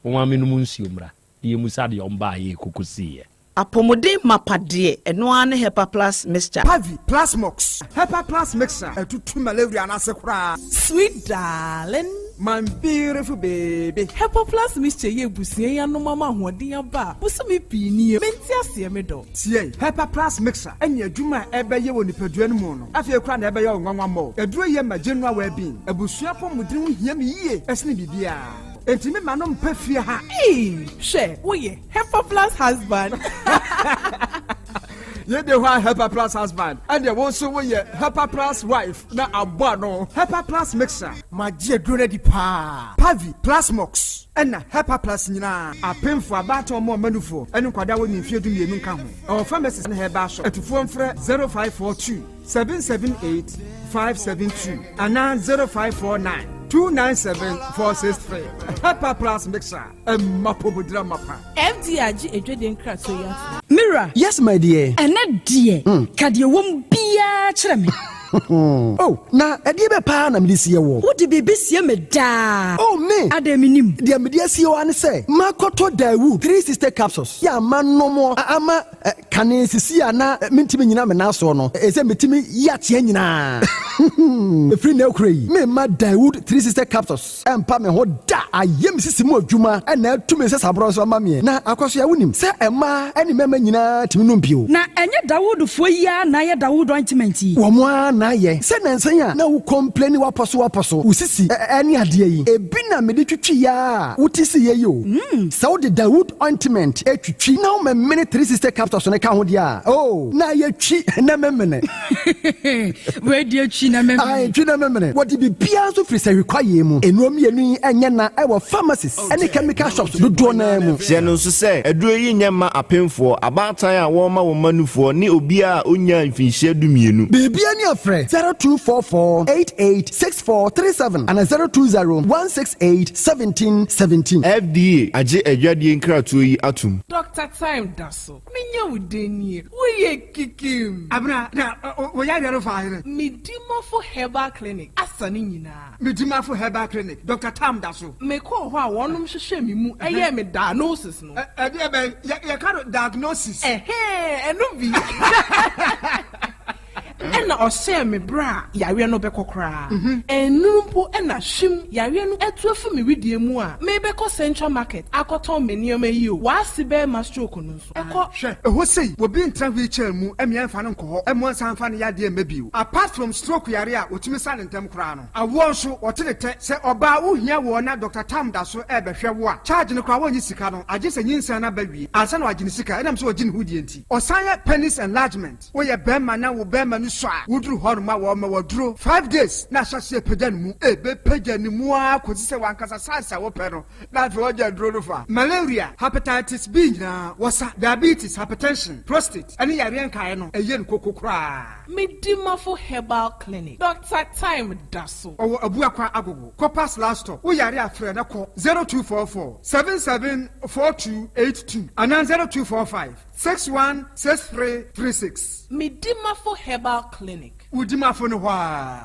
wo ma minum nsiomra ye musa de o mba ye kokosi ye apomode mapade eno ane hepa plus mixture Pavi plus mox hepa plus mixture etutu malaria na sekura sweet darling my beautiful baby hepa plus mixture ye busie ya no mama hoden aba busumi pini menti ase me do tie hepa plus mixture enya adwuma ebeye wo nipadua no mu no afie kura na ebeye wo nwanwa mo eduro ye ma general well being abusua pomodin ho hia me yie esne bibia entimi manom pafie ha she wo ye hepa plus husband ye de wa Hepa Plus husband and the one so we Hepa Plus wife na abano Hepa Plus mixer ma je drone di pa Pavi Plus Mox and Hepa Plus nyina apemfo abato mo manufo enu kwada wo ni fie du mienu nka ho our pharmacy na heba shop etufo mfre 0542 778 572 and 0549 297-463. Hepa Plus mixer. Mapobudra mapa. FDRG edwede nkrato ya. Mira. Yes, my dear. Ene die. Kadie wom bia kyerɛ me. Oh, na ɛdeɛ bɛ paa na mede sie wɔ. Wode biribi sie me daa. Oh, me. Ada minim. Deɛ mede asie wɔ ane sɛ, makɔtɔ Dawu 3 sister capsules. Ya ama nomo ama kane sisi a na mentimi nyina me naso no. Ɛsɛ metimi yateɛ nyinaa. Efiri na ekura yi. Me ma Dawood 3 sister capsules. Empa me ho da. Ayem sisi mu adwuma na atumi sɛ sabro so ama me. Na akɔso ya wonim. Sɛ ɛma ɛne mɛma nyinaa timi no mpio. Na ɛnyɛ Dawood fo yi a na yɛ Dawood ointment yi. Wo mo na ye se nansan a na wo complain waposo usisi ene ade yi ebi na me de twitwi ya wotisi ye yo so the Dawood ointment etwitwi na wo me 3 sister capsules ne ka ho dia oh na ye twi na memene we di twi na memene ai twi na memene what be bia so free say require mu enuom yenu enye na e wo pharmacies ene chemical shops do do na mu se no so say eduro yi nyema apemfo abatan a wo ma wo manu for ne obia onya mfinhye dumienu Baby any afre 0244886437 and 0201681717 FDA age adwadie nkratoyi atum Dr. Time Dasso. Minya udenie. We kikim. Abna na oyare no fa here. Midimafo Herbal Clinic. Asani nyina. Midimafo Herbal Clinic. Dr. Tam Dasso. Me ko ho a wonom hwehwe me mu. Eye me diagnosis no. Ya ka diagnosis. Eno bi. Ena ɔhyɛ me bra yare no bɛkɔkora enumpo ena hwim yare no etuafu me widie mu a me bɛkɔ Central Market akɔtɔn me nneɛma yi o waasi bɛ ma stroke no nso ɛkɔ hwɛ ɛho sei obi ntra wheelchair mu emia mfa no nkɔ hɔ emu san fa no yade mabio apart from stroke yare a otumi sa ne ntem kora no awo nso wɔte ne tɛ sɛ ɔba wo hia wo na Dr. Tam Dasso ɛbɛhwɛ wo a charge no kora wo nyi sika no agye sɛ nyinsa na bawie ansa na wagye ne sika ɛnam sɛ wagye ne hudie nti ɔsan yɛ penis enlargement wo yɛ bɛma na wo bɛma no so a wudru horma wo ma wodro 5 days na hyase pagya ne mu ebe pagya ne mu a kosi sɛ wankasa sansa wo pɛ no na fe wogya dro no fa malaria hepatitis B na wasa diabetes hypertension prostate ani yare nkae no eye no kokokora Midimafo Herbal Clinic Dr. Time Dasso owo abuakwa agogo Copas last stop wo yare afre na ko 0244 774282 and 0245 616336 Midimafo Herbal Clinic Udimafo no hwa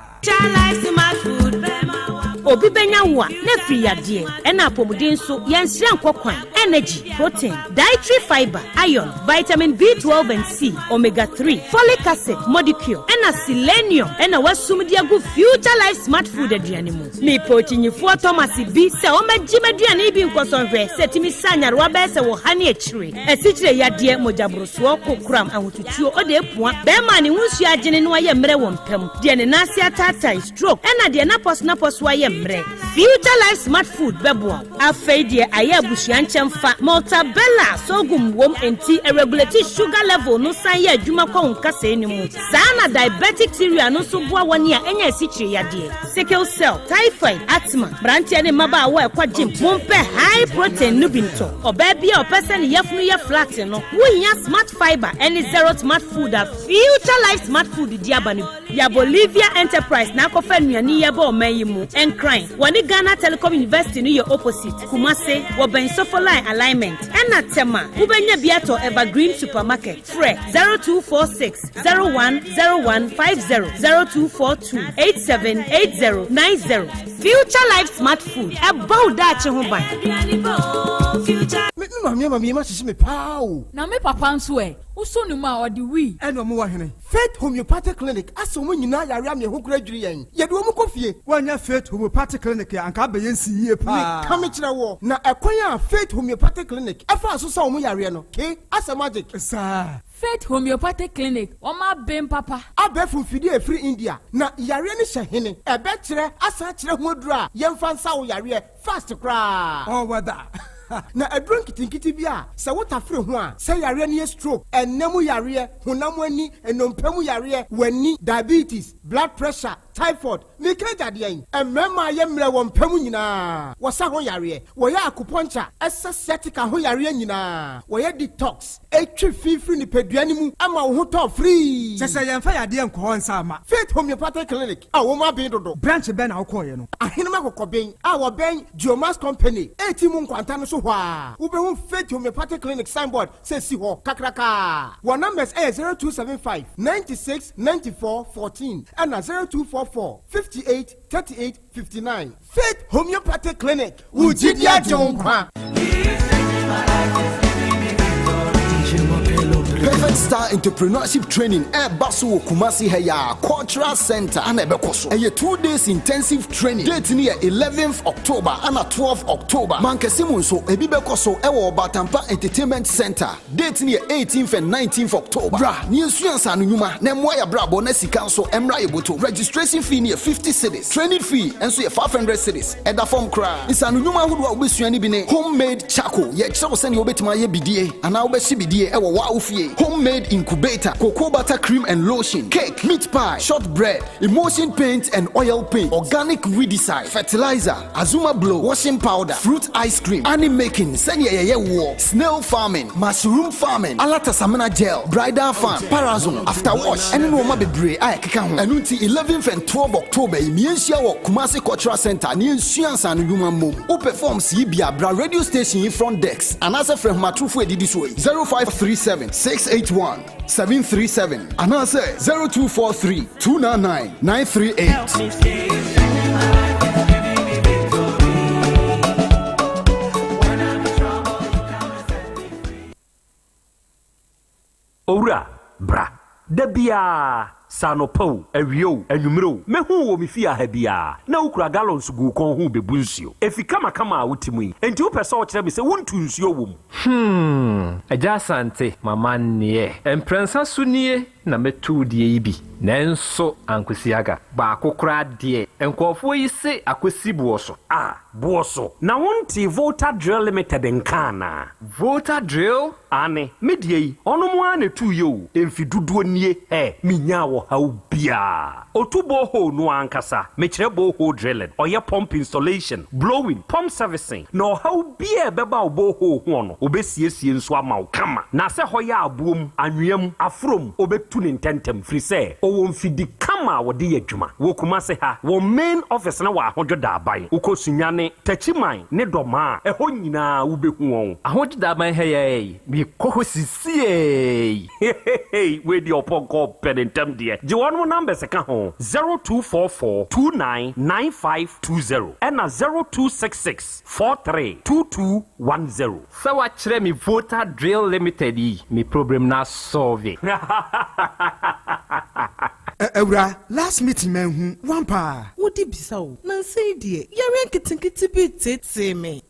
Obi benya wa na free yade ena apomuden so yansire nkokwan energy protein dietary fiber iron vitamin B12 and C omega 3 folic acid molecule ena selenium ena wasumdi agu future life smart food aduane mu me pochinyifo Thomas bi se o magime aduane bi nkosonhwe setimi sanyare wa be se wo hane akire asichire yade mojabroso kokram ahotutuo o de epua be ma ne hunsu agene no aye mre wo mpam de ne nase atata stroke ena de na pos wa ye mre future life smart food bebo afei de aye abusuan nchemfa multabella sogum wom enti regulate sugar level no san ye adwuma kwa nkasa enimu sana diabetic theory no so boa woni a enya asichire yade sickle cell typhoid asthma branche ne maba wa ekwa gym mompe high protein no binto oba bia opese ne yefunu ye flat no wohia smart fiber any zero smart food a future life smart food di abane ya Bolivia enterprise na kofa nuani ye ba omayi mu encrine woni Ghana Telecom University no ye opposite Kumase wo ben sofoline alignment ena tema ubenya biato Evergreen supermarket fre 0246 010150 0242 878090 future life smart food about that che ho ban mami ma sisi me pao na me papa nso uso ni ma odi wi eno mo wa hene Faith Homeopathic Clinic aso mo nyina yare am ye ho kura dwiri yen ye de wo mo kofie wanya Faith Homeopathic Clinic ya anka be yen si yie pa ka me kire wo na ekwan ya Faith Homeopathic Clinic afa aso sa mo yare no ke asa magic sa Faith Homeopathic Clinic oma ben papa abefu fidi e free India na yare ni hye ebe kire asa kire ho adura yemfa nsa wo yare fast kra oh wada na adron kitinkiti bia se wotafre ho a se yare ne stroke enemu yare honam ani enompemu yare wani diabetes blood pressure typhoid mikaja de yen emema ye mre wo mpemu nyina wo sa ho yare wo ya acupuncture aesthetic ho yare nyina wo ya detox etwi fifiri ni peduani mu ama wo ho to free se yemfa yade enko nsa ama Faith Homeopathic Clinic a wo ma ben dodo branch ben na wo koye no ahenema kokoben a wo ben Geomas Company etimu nkwanta no so hwa wo be ho Faith Homeopathic Clinic signboard se si ho kakraka wo numbers 0275 96 94 14 and 0244 58 38 59 Faith Homeopathic Clinic Ujidia Jonkwa Perfect Star Entrepreneurship Training Basu Kumasi Heya Cultural Center and Ebekoso. A 2 days intensive training. Date near 11th October and 12th October. Mankesimu so Ebibekoso Ewo Batampa Entertainment Center. Date near 18th and 19th October. Bra, New Science Anuma, Nemwaya Brabo Nesi Council Emra Eboto. Registration fee near 50 cities. Training fee and so 500 cities. Eda form cry. It's Anuma who will be homemade charcoal. Yet so send you bet my BDA and I'll be CBDA Ewa Wafie. homemade incubator, cocoa butter cream and lotion, cake, meat pie, shortbread, emulsion paint and oil paint, organic weedicide, fertilizer, Azuma blow, washing powder, fruit ice cream, honey making, snail farming, mushroom farming, alatasamana gel, bridal farm, parazone, after wash, and no ma bebre ay keka ho. And until 11th and 12th October, Miensia wo Kumasi Cultural Center, near Suansan Human Mom, who performs Ibia Bra radio station in front decks, and as a friend Matrufu did this way 0537 681 737, and answer 0243 299 938. Ora, bra, debia, sanopo, ewio, enumero, mehu wo mifia hebia, na ukura gallons gu kon hu bebunsio. Efi kama utimui, enti upesa o kyerɛ me sɛ wontu nsuo wom. Yaw Asante, mama nie. Emprensa sunie na metu die ibi. Nenso ankwesiaga. Ba akokra die. Enkofo yi se akwesi buoso. Ah, buoso. Na wonti Volta Drill Limited nkana. Volta Drill? Ane, medie yi, ono mo ane tu yo. Emfi duduo nie, minya wo ha ubia. Otubo ho no ankasa. Mechire bo ho drilling. Oye pump installation, blowing, pump servicing. No ha ubia beba obo ho hono. Obesiesie nso ama wo kama. Na se hoya abuom, anwem, afrom, obetu ne ntentem firi se. Owo mfidi kama wode yadwuma. Wo kuma se ha, wo main office na wa ahodwo da aban. Ukosunyane, tachiman, ne doma, eho nyina ubehu won. Ahodwo da aban heye. Mi koko sisi. Hey, we di oponko penentem die. Jiwon mo number se ka ho 0244 299520 and 0266 432210. Sawa chere mi Volta Drill Limited yi. Mi problem na solve. Ewra, last meeting man wampa. Wodi bisa o. Na say die, yare nkitinkiti bi tete me.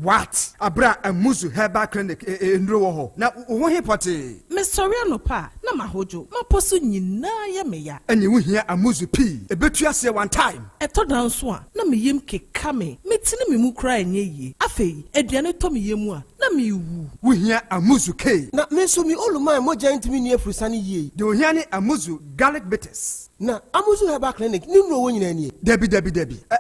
What? Abra amuzu herbal clinic ndro wo ho. Na wo he pote. Me sorry anopa, na mahojo. Maposo nyina ya me ya. Eni wo hia amuzu pi. Ebetu ase one time. Eto dan so a, na me yem keka me. Metini me mu kra enye yi. Afei, aduane to me yemu a, na me wu. Wo hia amuzu ke. Na me so mi oluma moja ntimi ni afurusane yi. De wo hia ni amuzu garlic bitters. Na amuzu herbal clinic ni no wo nyina ni. Debi.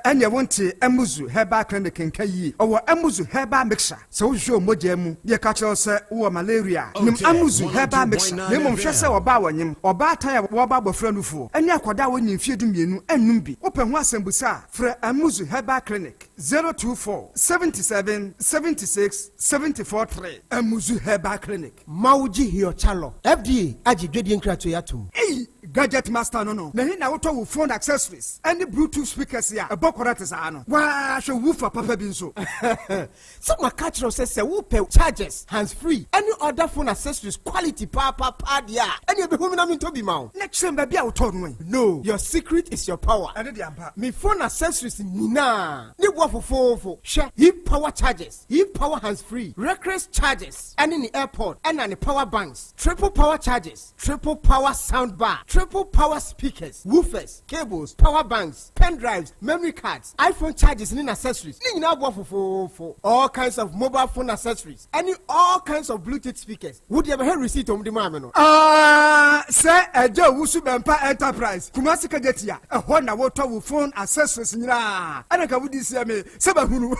Enya wonte amuzu herbal clinic nka yi. Owo amuzu herbal mixture. So wo hwe moja mu. Ye ka kire se wo malaria. Nim amuzu herbal mixture. Ne mom hwe se oba wanyem. Oba tan ya wo ba bofra nufu. Enya akoda wo nyimfie dumienu enum bi. Wo pe ho asembusa fra amuzu herbal clinic 024 77 76 743. Amuzu herbal clinic. Mauji hiyo chalo. FDA ajidwedi nkrato yatum. Gadget master no. Na hi na wo to wo phone accessories. Any Bluetooth speakers ya. Ebokora te sa no. Wa hwe woofer papa bi nso. So my catcher says wo pe chargers, hands free. Any other phone accessories quality pa dia. Any be home na me to bi ma. Next time baby I will talk no. No, your secret is your power. Ade de ampa. Me phone accessories nina. Ni wo fofofo. Sha, hip power chargers, hip power hands free, reckless chargers. And in the airport, and the power banks, triple power chargers, triple power sound bar, triple power speakers, woofers, cables, power banks, pen drives, memory cards, iPhone chargers and accessories. For all kinds of mobile phone accessories, and all kinds of Bluetooth speakers. Would you ever heard receipt on the mamma? Say a Joe Wusu Bempa Enterprise. Kumasi Kajetia, a Honda water with phone accessories. And I would see me, Sabahunu.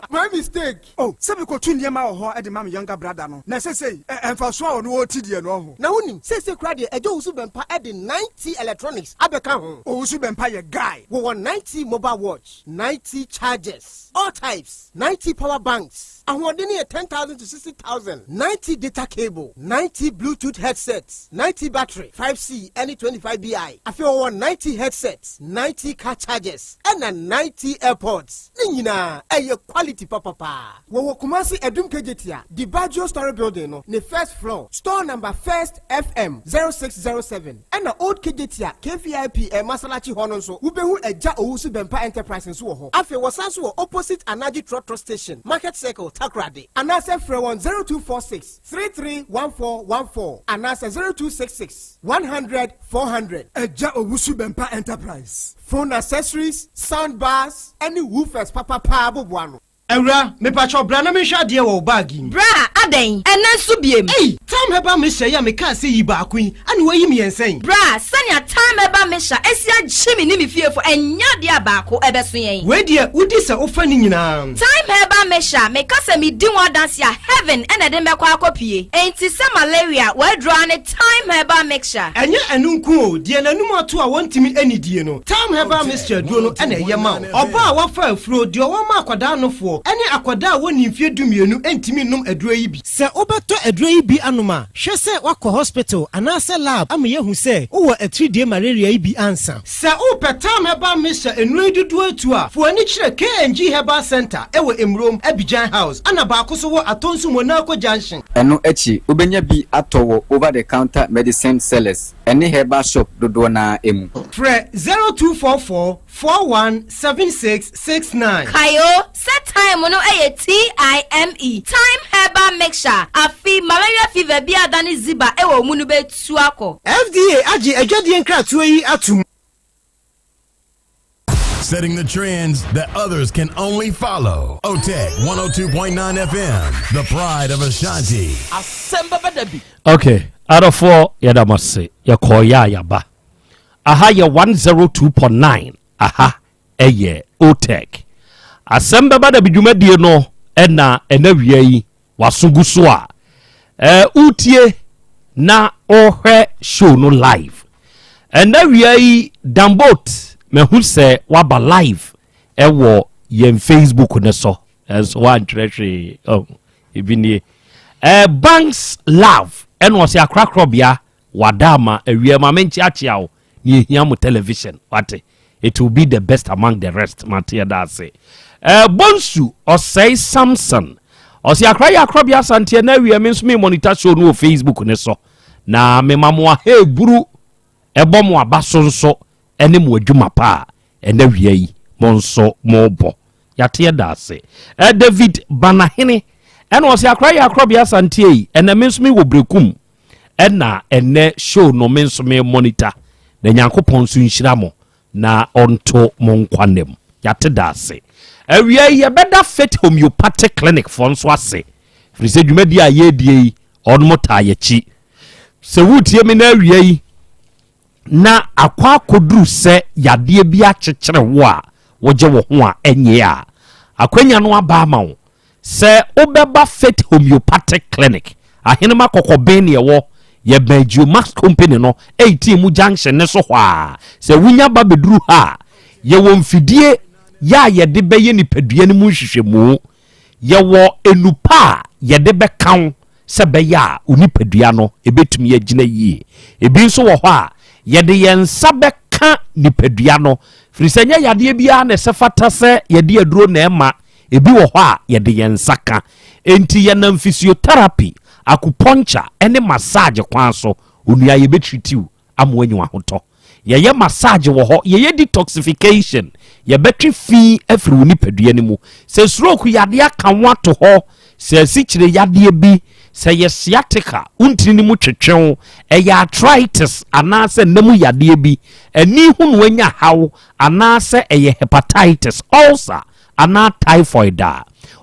My mistake. Oh, Sabi Kotunyama or at the mamma younger brother. No, necessary, and for sure, no TD no. Now, say, Crady, a Joe Wusu Bempa adding 90 electronics. Abeka, oh, Wusu Bempa guy. We want 90 mobile watch, 90 chargers, all types, 90 power banks. And we're doing 10,000 to 60,000. 90 data cable, 90 Bluetooth headsets, 90 battery, 5C, any 25BI. I feel 190 headsets, 90 car chargers, and 90 AirPods. Nina, a quality papa. We will Kumasi Edum Kejetia, the Bajo Story Building, no, the first floor, store number first FM 0607. And the old Kejetia, KVIP, and Masalachi Hononso, Ubehu Eja Owusu Bempa Enterprise in Suho. Afe Wasansu opposite Anaji Trotro Station, Market Circle. Takrade. Anasa fra 0246 331414. Anasa 0266 100 400. Eja Owusu Bempa Enterprise. Phone accessories, sound bars, any woofers, papa bubuano. Ewra, me pacho bra na me hwa de wo bag im. Bra, aden, enen so biem. Hey, time heba me hwa ya me ka se yi ba akun, ani wayi me yensen. Bra, sanya time heba me hwa, esia gyemi ni me fiefo, enya de abaako ebeso yen. We de udi se ofa ni nyina. Time heba me hwa, me ka se me di one dance ya heaven ene de me kwa akopie. Enti se malaria, we draw ne time heba me hwa. Enye enunku o, de nanum ato a wontimi anidie no. Time heba me hwa duro no ene ye ma. Oba a wafa afuro de o ma akwada nofo. Ene akwada woni mfie dumienu entimi num aduro yi bi. Se obeto aduro yi bi anoma, hwe se wakọ hospital anase lab ama yehu se wo a 3D malaria yi bi ansa. Se o petam heba mesha enuro dudu atu a, fo ani kire KNG Herbal Center ewo Emrom Abidjan House ana ba akoso wo Atonsu Monaco Junction. Eno echi obenya bi atowo over the counter medicine sellers. Ene herbal shop dodo na emu. Fre 0244 417669. Kayo, set time no TIME. Time herbal mixture. Afi malaria fever bi adani ziba ewo munu be tuako. FDA aji ejodi nkratu yi atum. Setting the trends that others can only follow. OTEC 102.9 FM, the pride of Ashanti. Asem Beba Dabi. Okay, out of 4, yadamase, yakoya yaba. Aha ya 102.9. Aha, eye, OTEC. Asem Beba Dabi dwumadie no, ena wiei wasunguswa. Utie na ohwe show no live. Ena wiei dambot. Me who say waba live ewo yen Facebook ne so as one treasury ibini banks love and was ya Krobea wadama ewie ma menchi achiao ni ehia mu television wate it will be the best among the rest matia da say bonsu or say Samson or say ya Krobea Asante na ewie me nso me monitor show no Facebook ne so na me mamwa he buru ebomo abasonso ene mu adwuma pa ene wiei monso mobo yate da se David Banahene ene o se ya Krobea Asante yi ene mensumi wo brekum ena ene show no mensumi monitor na Nyankopon so nhira mo na onto mo nkwanem yate da se wiei ye beda fit homeopathic clinic for nso ase frise dwumadi a ye die onmo ta ye chi se wutie me na wiei na akwa koduru se yade bi akyekyere wo a woje wo ho a enye a akwanya no aba ma wo se obeba fit homeopathic clinic ahenema kokoben ye wo ye Benjo Max company no 18 mu junction ne so ho a se wunya ba beduru ha ye wo mfidie ya ye de beye nipadua ne mu hwehwemu ye wo enupa ye de be kan se be ya unipadua no ebetumi ye gina yie ebi nso wo ho a yede yensa beka nipadua no firisenya yade bia na sefata se yede aduro na ema ebi wo ho a yede yensa ka enti yenam physiotherapy acupuncture ene massage kwan so onua ye betreatiw amwanyu ahoto ye massage wo ho ye detoxification ye betri fi afri nipadua ni mu se stroke yade aka wato ho se sikyire yade bi se ye sciatica untini ni mu twetwen arthritis anase namu yade bi ani hunu wanya haw anase hepatitis ulcer ana typhoid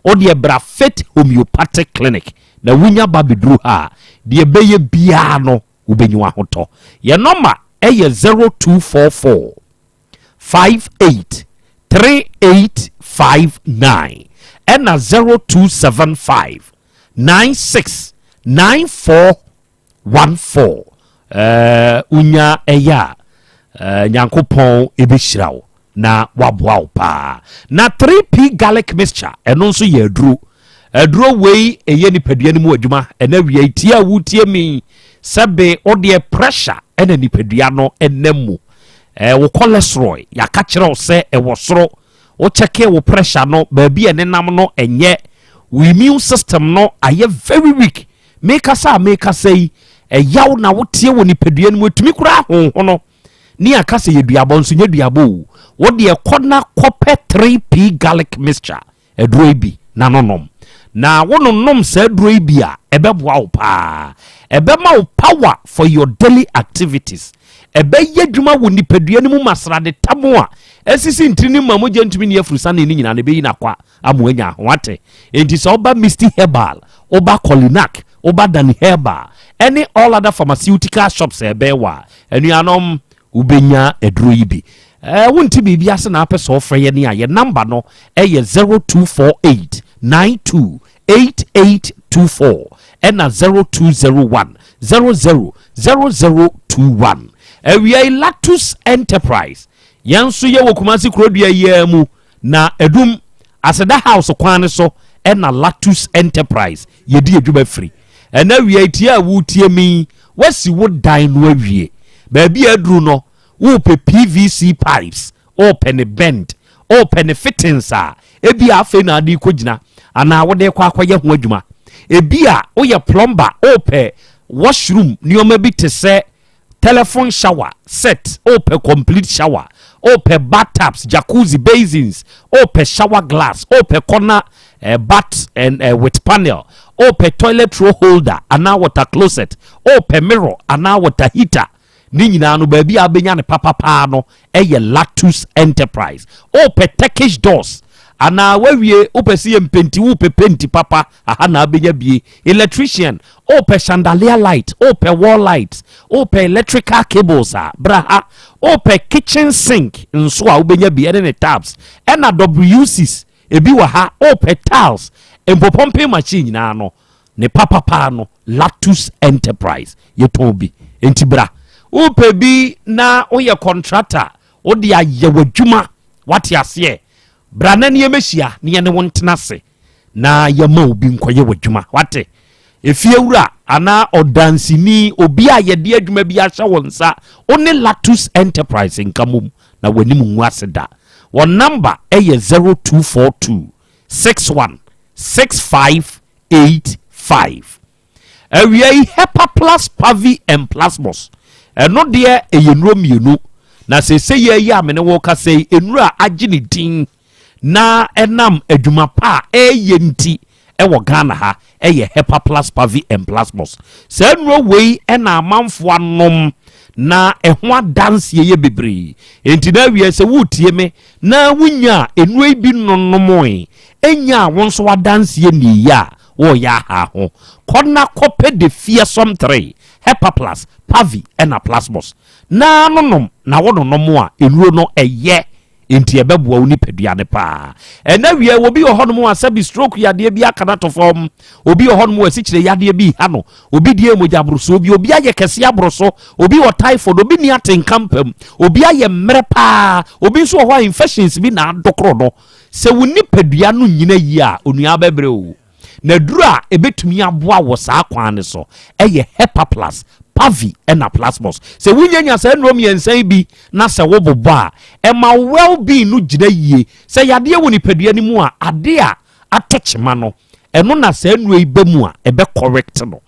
odi bra fit homeopathic clinic na wunya babedru ha de beye bia no ubenyu ahoto ye number 0244 58 3859 and 0275 969414 unya eya Nyankopon ebeshirawo na waboawo pa na 3p garlic mixture eno nso ye aduro wei eye nipadua ni mu adwuma ena wie tie awutie mi sebe ode pressure ena nipadua no enemu wo cholesterol yaka kire wo se wo soro wo cheke wo pressure no ba bi enenam no enye we immune system no aye very weak make us say yaw na wotie wo nipadua ni mu atumi kura ho no ni akase yeduabo nso nyeduabo wo de ekona copper 3p garlic mixture aduro bi na nonom na wononom sa aduro bi a ebeboa wo pa ebema wo power for your daily activities ebe yedwuma wo nipadua ni mu masrade tamo a esisi ntini ma mo gentumi ne afrusa ne nyina ne be yi na kwa amoanya wate enti so oba Misty Herbal oba Colinac oba Dan Herbal any all other pharmaceutical shops ebewa anuanom ubenya eduro yi bi wonti bibia se na apeso ofre ye ne aye number no eye 0248 928824 ena 0201 000021 ewia Lactus Enterprise yanso ye wokumasi Krobea ye mu na edum aseda house kwan so ena Lactus Enterprise yedi adwuma free ena wia tie awutie mi wasi wo dan no awie ba bia aduru no wo pe PVC pipes open bend open fittings a ebia afa na adi kogina ana wo de kwa akwaye ho adwuma ebia wo ye plumber open washroom nioma bi te se telephone shower set open complete shower open bathtubs jacuzzi basins open shower glass open corner bath and with panel open toilet roll holder and water closet open mirror and water heater ni nyina no ba bia benya ne papa no eye Lactus Enterprise open Turkish doors ana wawie opesi empenti wo pepenti papa aha na abenya bie electrician open chandelier light open wall lights open electrical cables braha open kitchen sink nso a obenya bie ne tabs ena WCs ebi wa ha open tiles empopomping machine na no ne papa no Lactus Enterprise yetobi entibra open bi na oye contractor odi ayewadwuma wati ase brana ne yemehia ne ne wontena se na yama obi nkoye wadwuma wate efie wura ana odansini obi a yede adwuma bi ahya wonsa one Lactus Enterprise nkamum na wani mu nwaseda won number eye 0242 61 6585 awie Hepa Plus Pavi and Plasmos eno de eyenuro mienu na sese ye yi amene wo ka sei enura agini din na enam adwuma pa eyenti ewo Ghana ha eye Hepa Plus Pavi and Plasmos se enuro wei ena amanfo anom na ehwa dance ye bebre enti na wie se wutie me na wunya enuro bi nonnomoi enya wonso wa dance ye ni ya wo ya ha ho konna kope de fearsome 3 Hepa Plus Pavi and Plasmos na nonom na wononom a enuro no eye enti ebeboa oni peduane pa ena wie obi ohonum asabi stroke yade bi akana to form obi ohonum asikyire yade bi ha no obi die mojabroso obi aye kese abroso obi o typhoid obi ni atenkampam obi aye mmere pa obi nso ho infections bi na adokro no se woni pedua no nyina yi a onua bebre o na dura ebetumi aboa wo saa kwan ne so eye Hepa Plus Pavi and Plasmos se wunyanya se nrom yensan bi na se wo bobo a ema well being no gina yie se yade woni padua ni mu a ade a atechema no eno na se nro ibe mu a ebe correct no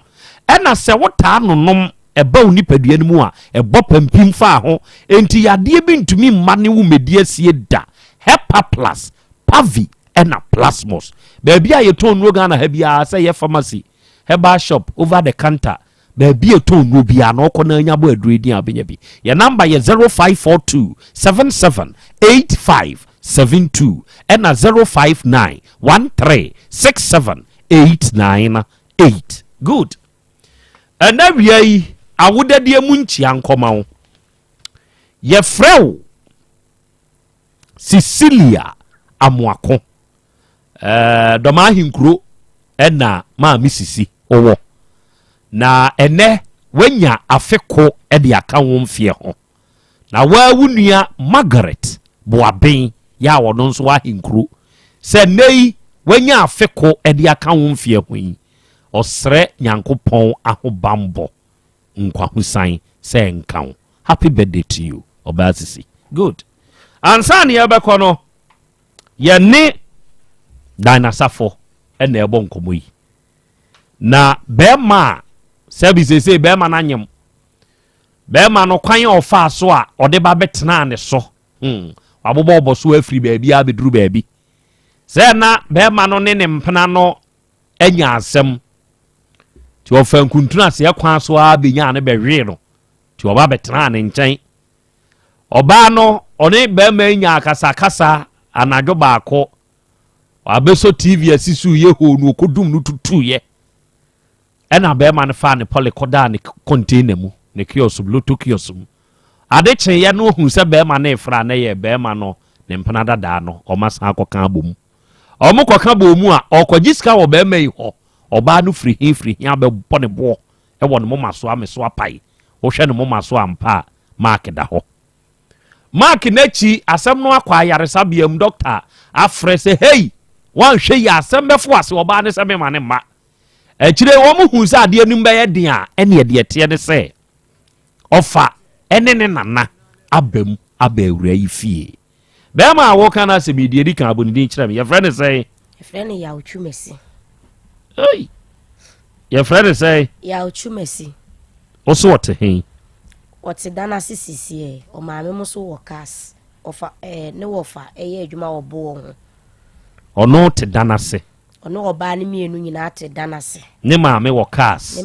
ena se wota nonom eba woni padua ni mu a ebo pampim fa ho enti yade bi ntumi mmane wo medie sie da Hepa Plus Pavi and Plasmos baby a yeton no Ghana ha bia se ye pharmacy herbal shop over the counter baby eton no bia no kona nya bo aduru din abenya bi your number ye 0542 778572 and 059 136789 good and na wi awodade mu nchia nkoma wo ye frew Cecilia Amuako doma hinkuro ena ma misisi owo na ene wanya afeko e de aka wo mfie ho na wa wunua Margaret Boaben ya wono nso wa hinkuro se nei wanya afeko e de aka wo mfie ho yi osre Nyankopon ahobambo nkwa husan se nkan happy birthday to you obasisi good ansani yabeko no ye ne Dynasafo ene ebo nkomo yi na bema services bema na nyem bema no kwan ofa so a ode ba betena ne so wabobo oboso afri baabi a beduru baabi se na bema no ne mpena no anya asem ti ofa nkuntuna se kwan so a benya ne behwe no ti oba betena ne nkyɛn ọba no one be ma nya akasa anadwo baako abeso TV asisu ye ho no kodum no tutu ye ena be ma ne fa ne polycoda ne container mu ne kiosk bluetooth kiosk mu ade chen ye no hu se be ma ne fra na ye be ma no ne mpana dada no o ma san akoka bom o mo koka bom a okwagiska wo be ma yi ho oba no free abe bone bo e wo no mo maso ameso apai wo hwe no mo maso ampa mark da ho mark nachi asem no akwa yaresa biam doctor afre se hey wan hwe ya asem befo ase oba ne se me ma ne ma akire wo mu hu se ade anum be ye den a ene ye de te ne se ofa ene ne nana abam abawura yi fie be ma wo kana se bi de di kan aboni din kire me ye friend say ye friend ya uchumesi hey ye friend say ya uchumesi oso what he what's dana sisi o maame mo so wo cars ofa ne wo fa eye adwuma wo bo ho ono te dana se ono oba ne mienu nyina te dana se ne maame wo cars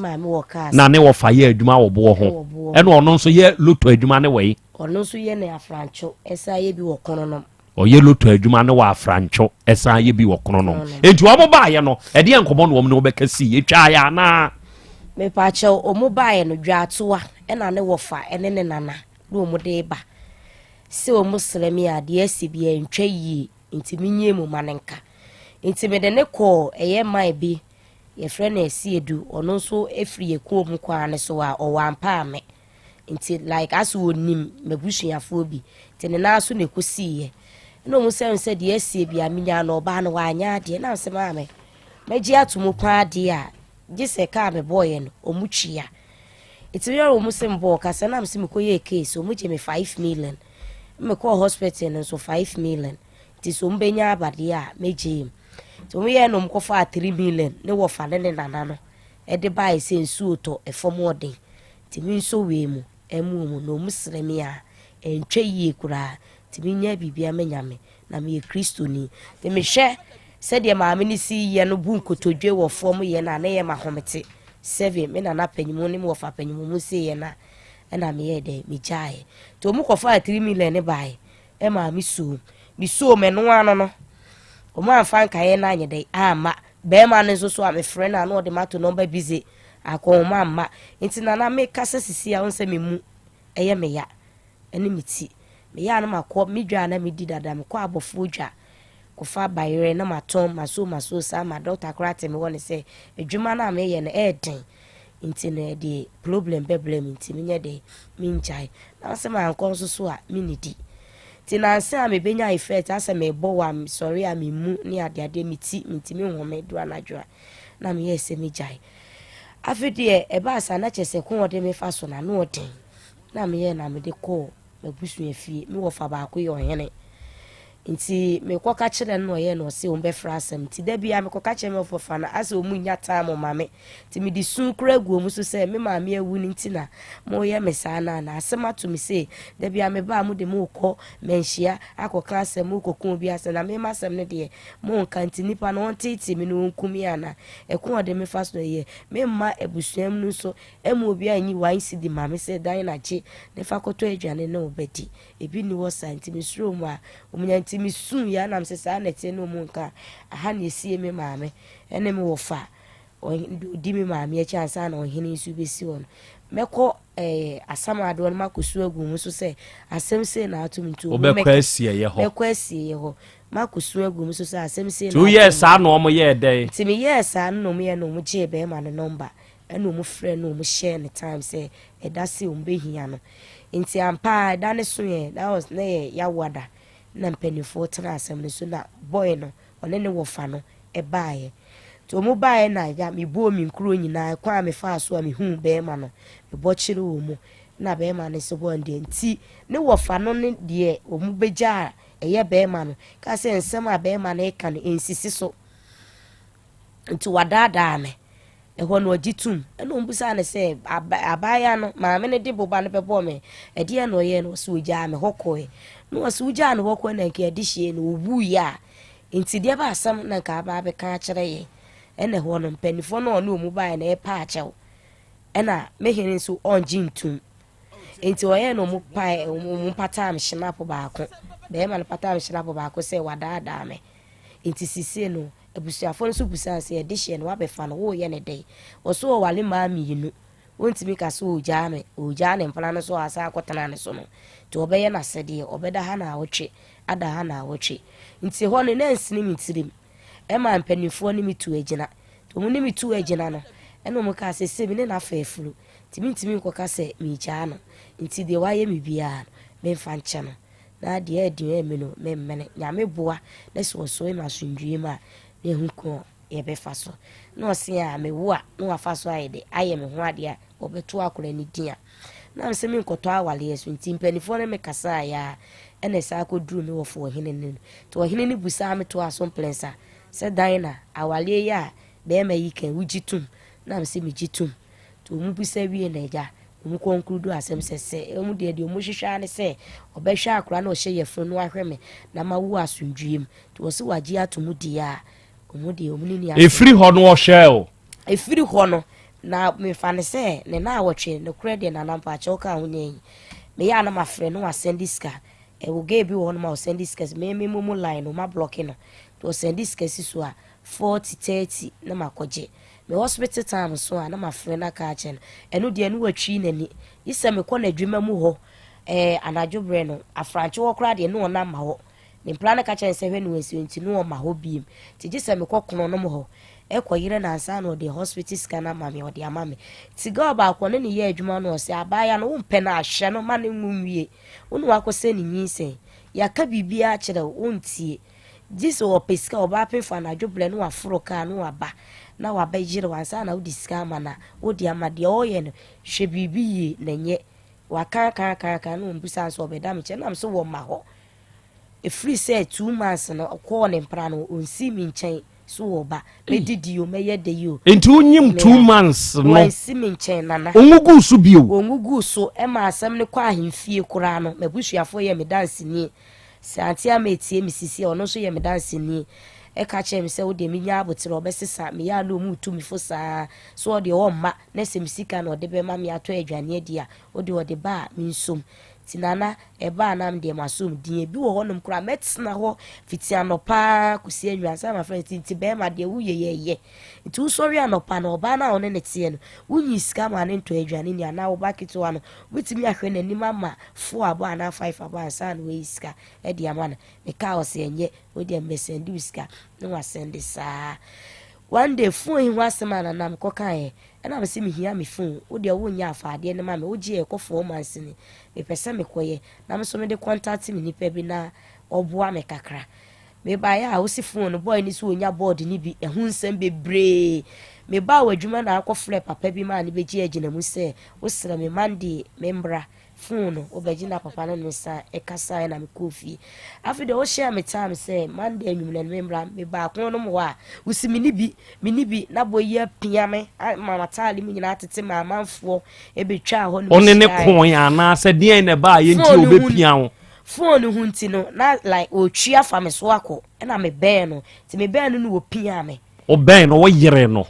na ne wo fa ye adwuma wo bo ho eno ono nso ye loto adwuma ne we ono nso ye ne afrancho esa ye bi wo kono no o ye loto adwuma ne wa afrancho esa ye bi wo kono no enti wo ba ye no e de enkomo no wo ne wo bekasi etwa ya na me pa che o mo bae no dwatoa ena ne wo fa ene ne nana no mo de ba se o muslimi ade asibi entwa yi ntimi nye mu manenka ntimi de ne ko eye mai bi ye frɛ na esiedu ono nso efri ekuo mu kwa ne so a o wampa ame nti like aso onim mabusuafo bi tene na so ne kosi no mu se de asiebi amenya no ba no wanya ade na se ma me meji atomu pa ade a gise ka me boy no omuchia itiri o musembo kasa na mse mekoye case omuche me 5 million me call hospital no so 5 million ti so mbenya abade a meje to me ye no mkofa 3 million ne wo fa ne nana no e de buy se nsu to e fom odin ti mi nso we mu emu mu no musremi a entwe yi kura ti mi nya bibia menyame na me Kristo ni te me hwe se de maame ni si ye no bu nkotodwe wo fom ye na ne ye mahomete 7 me na panyimu ne mo fa panyimu mu se ye na na me ye de me jae to mu kofa 3 million ne bai e ma mi so me no ano no o ma fa nka ye na anye de ama be ma ne so a me friend na no de mato number busy akọ ma nti na me kasa sisi a onse me mu eye me ya ene me ti me ya na makọ me dwa na me di dada me kọ abofo dwa kofa bayere na matom maso sa ma doctor krate me woni se adwuma na me ye na eden nti na de problem nti me nye de minjai na se ma nkon so a me nidi ti na se a me benya effect ase me bo wa sorry a me mu ni ade me ti me home do anadwa na me ye se me jai afide e ba sa na chese ko ode me fa so na no ode na me ye na me de ko me busu afie me wo fa ba ko ye ohene nti me koka kire no ye no se on be frasem ti da bia me koka kire me ofofa na ase o mu nya time mame ti me di sun kura gu mu so se me mame awu ni nti na mo ye me sa na asema to me se da bia me ba mu de mo ko menhia akoka asem mo kokun bi ase na me masem ne de mo nka nti nipa no titi me no nkumi ana ekun de me fa so ye me ma ebusuam no so emu obi anyi wan si di mame se dan na je ne fa koto adwane na obedi ebi ni wo santi me suro mu a omunya mi sun ya nam se sa na te no mu nka aha na esie me maame ene me wo fa di me maame a chansa na ohene nsu besi won meko asamado no makosu agu mu so se asem se na atum ntu obekwa asie ye ho meko asie ye ho makosu agu mu so se asem se na 2 years a no mo ye dey ti me yes a no mo ye no mo je be ma no number ene mo frɛ no mo share ne time se edase o mbehia no nti ampa da ne so ye that was na ya wada na mpenifo tena asem ne so na boy no one ne wofa no e baaye to mo baaye na ya me bo mi nkuro nyina kwa me fa so a me hu be ma no me bo kire wo mu na be ma ne so bo ndi nti ne wofa no ne de o mu beja eye be ma no ka se nsem a be ma na e kan ensisi so nti wadada me ehɔ no agitum ɛna ombusa ne se abaya no maame ne de boba ne bɛbɔ me ɛde ya no ye no so ogya me hɔkɔe no so ogya no hɔkɔe na nke ade hie no obu ya nti de ba asam na nka aba bɛka akyerɛ ye ɛna hɔ no mpanifo no ɔne omu bae na ɛpa akyɛw ɛna mehene so ɔngye ntum enti oye no mu pai mu patam snap baako be ma no patam snap baako se wadaada me enti sisi no abusuafo no so busa se edition no abefa no wo ye ne dai oso wale ma miinu wontimi ka so oja ne mpana no so asa akotana ne so no to obeye na sede obeda ha na awotwe ada ha na awotwe nti ho no na nsini mitirim ema mpanifo ni mitu agina to mu ni mitu agina no eno mu ka se sebi ne na fafuru timi nkoka se mi gya no nti de waye mi bia me mfa nche no na de edi emi no me mmene nyame boa na so so ma sundwie ma ne hunko ye be fa so no se a me wo a no afa so ayede aye me ho ade a obeto akora ni dia na se mi nkoto awale yesu nti mpanifo ne me kasa ya ene sa akoduru me wofo hene ne to hene ni busa me to aso plensa se dan awale ya be ma yikan wujitum na se mi jitum to mu busa wie na ja mu konkludu asem sese mu de mu hwehwa ne se obehwa akora na o hye yefro no ahweme na ma wu asundwiem to o se wagi atomu dia mu de mu ni efiri ho no o hye efiri ho no na me fa ne se ne na awotwe no credit na nampa cha oka ho nyen me ya na ma frɛ no asend diska wo ge bi wo no ma send diska me mu line no ma block no to send diska si so a 40-30 na makoje me hospital time so a na ma frɛ na ka achen eno de enu watwi nani isa me kɔ na dwuma mu hɔ anajo bre no afranche wo kra de no na ma hɔ ne plan ka chen se hwe no wesi nti no ma hɔ biem ti gisa me kɔ kono no mo hɔ ekoyire na ansa no de hospital scanner mami o de amame ti go ba akɔ ne ye adwuma no se abaya no wo mpɛ na ahwɛ no ma ne nwunwie wonu akɔsɛ ne nyinsen ya ka bibia kyerɛ wo ntie jiso o peska o ba pe fa na dwoble no aforo ka no aba na wa ba jire wansa na wo diska ma na wo de amade o ye no hwɛ bibi na nye wa ka no mbusa so obeda me kyɛ na so wo ma hɔ e free say 2 months no kɔ ne mpra no onsi mi nkyɛn so oba me didi o me ye de yo enti onyim 2 months no onsi mi nkyɛn nana ongugu so bio ongugu so e ma asɛm ne kɔ ahemfie kora no mabusuafo ye me dance ni santia metie misisi ono so ye me dance ni e ka che me se wo de me nya abotere obesesa me ya lo mu tu mi fo saa so o de o ma na se misika na o de be ma me ato adwane adi a o de ba mi nsom tinana eba anam de masum din bi wo honom kura metsna ho fiti anopa kusi anwansa ma friend tinti be ma de wo ye nti usori anopa na oba na one ne tie no unyi sika ma ne nto adwane ni ana wo bakito ano witimi ahwe na nima ma 4 abo ana 5 abo ansa na we sika e de amana me ka o se enye wo de mesendi sika no wa send sa one day phone hi wasema na nam kokae na me se me hia me phone wo de wo nya afaade ne ma me wo je e ko 4 months ni me pese me koye na me so me de contact me nipa bi na oboa me kakra me ba ya wo si phone boy ni so onya board ni bi ehun nsem bebre me ba wa adwuma na akofle papa bi ma ne beji agina mu se wo sra me mande membra phone obegina papa no nsa e kasa na me kofi afi de wo share me time say mande anwum na membra me ba kon no mo wa wo si me ni bi na boye pia me mama tali mu nyina tete ma manfo e betwa ho no one ne kon ya na se den ne ba ye nti obepia ho phone hunti no na like o twia fa me so akọ na me ben no ti me ben no wo pia me o ben no wo yere no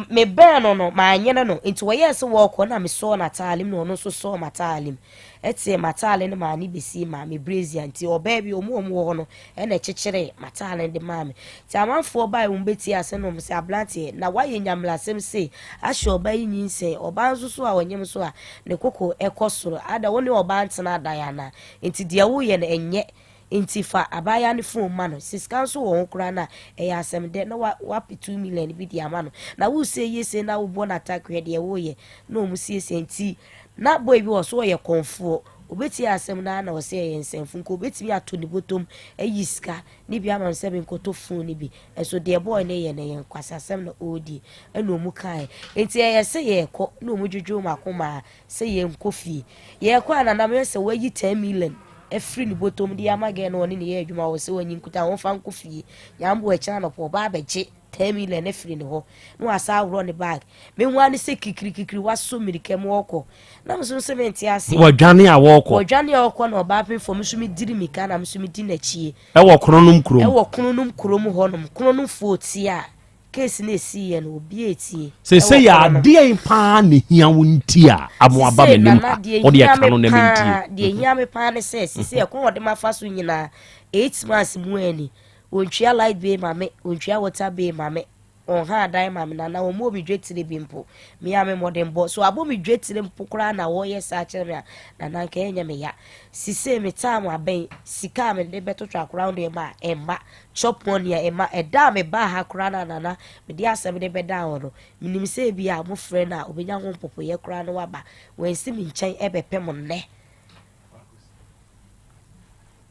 me ben no ma anyene no nti wo yes wo kọ na me so na talim no no so matalim etie matale ne ma ni besi ma me brazil nti oba bi omu wo no na chechire matale de ma me ti amanfo ba e beti ase no se ablante na waye nyamla sem se ahye oba yin se oba nso so a wonyem so a ne koko ekosoro ada woni oba ntena adaya na nti de wo ye na enye intifa abaya ne phone ma no sisika so wo nkura na e ya asem de na wa 2 million bi di ama no na wo se yese na wo bo na attack he de wo ye na o mu sie nti na boy bi wo so ye konfo obeti asem na na wo se ye nsemfu nko obeti bi ato ni botom ayiska ni bi ama nsem nkoto phone ni bi eso de boy ne ye nkwasa asem na odi ena o mu kai enti ye se ye ko na o mu dwudwu makoma se ye nkofi ye ko ana na me se wo yi 10 million efri ni botom di amage no ne ye adwuma wo se wanyi nkuta wo fa nkofie nyambo e kira no po ba beje 10 million efri ni ho no asa awro ne bag me hwa ne se kikiri waso mirike mo okọ na mso se menti ase wadwane a wo okọ wadwane a okọ na oba pe fo mso mi diri mika na mso mi di na chie e wo kronum krom krom ho nom kronum foti a case na esi ye no obi etie se ya de pa ne hia wonti a amoaba menim o de ka no na mentie de hia me pa ne se se ko ode mafa so nyina 8 months mu ani ontwia light be mame ontwia water be mame on ha dai mame na wo mo bi dwetire bi mpo me ya me modern bo so abo mi dwetire mpo kra na wo ye sa kire na nka enya me ya sise me time aben sika me de beto twa kra ndo ma emma chop money emma eda me ba ha kra na me di asem de beda ho minim se bi a mo frɛ na obenya ho popo ye kra no waba wensi mi nkyɛn ebepɛ mo nne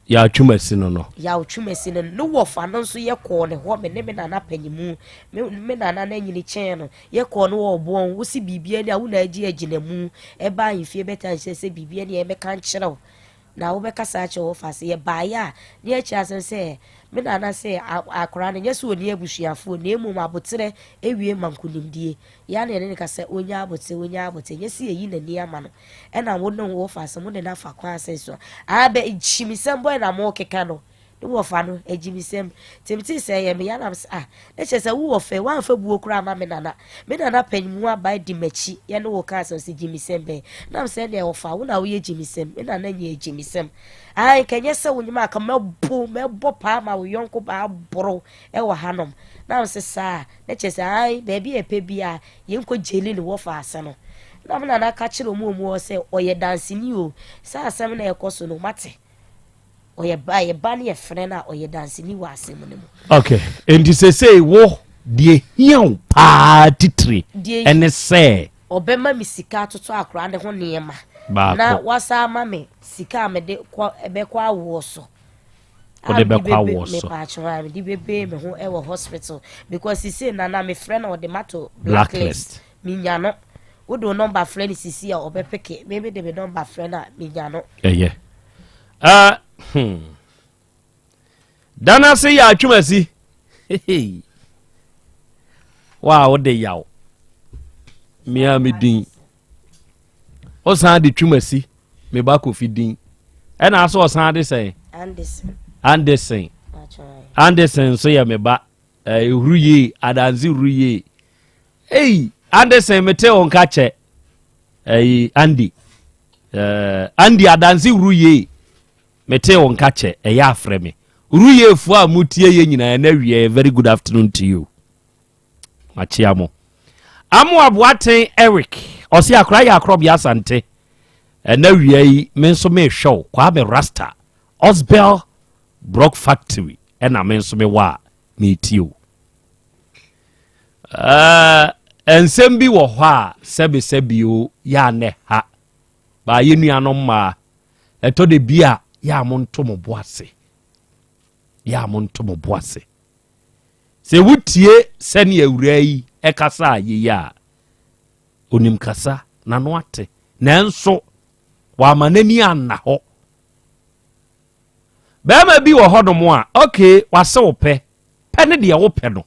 ya twumasi no ya twumasi no wo fa no so ye kɔ ne ho me ne me nana panyimu me nana na nyini kyɛn no ye kɔ no wo bon wo si bibia ni a wo na agi aginamu e ba yefie beta nhyɛ sɛ bibia ni e me kan kyerɛw na wo be kasa akyɛ wo fa se ye ba ya ne akyɛ asen sɛ me nana sɛ akora ne nyeso oni abusuafo na emu mabotere ewie mankunimdie ya na ne ka sɛ onya abote nyesi eyi na ni ama no e na wo no wo fa se mo de na fa kwa asen so a be chimisem boy na mo keka no ne wo fa no ejimisem temti sɛ ye me ya na ne kyɛ sɛ wo fa wan fa buo kura ma me nana panyimu aba di machi ye ne wo ka asen se jimisem be na sɛ ne wo fa wo na wo ye jimisem me nana nye jimisem ai kenye se wonyima aka mebo pa ma wo yonko ba boro e wo hanom na wo se sa na chese ai baby epe bia yenko jeli ne wo fa ase no na me na ka kire omu o se oye dansini o sa asem na ekoso no mate oye ba ne efre na oye dansini wa asem ne mu okay and say wo die hian pa titri ene se obema misika toto akra de ho niema na wasa mame sika me de ebe kwa wo so o de be kwa wo so me pa chwa me di bebe me ho e wo hospital because he say na me friend o de mato blacklist mi nya no wo do number friend sisi a obepeke me de be number friend a mi nya no yeah dana say ya atwumasi wow de yaw me din osan de twumasi me ba ko fidin e na so osan de say Anderson so ya me ba ruye adanzi ruye Anderson mete on ka che Andy adanzi ruye mete on ka che ya afre me ruye fu a mutie ye nyina na wie very good afternoon to you machiamo amu aboaten Eric osi akra ya Krobea Asante na wie me nso me show kwa me rasta Osbel Brock Factory na me nso me wa me tio ensem bi wo ho a sebio ya ne ha ba ye nuanom ma eto de bia ya montomo boase se wutie sene awura yi ekasa ye ya onim kasa na no ate nanso wa manani anna ho bema bi wo hodomo a okay wase wo pe ne de wo pe no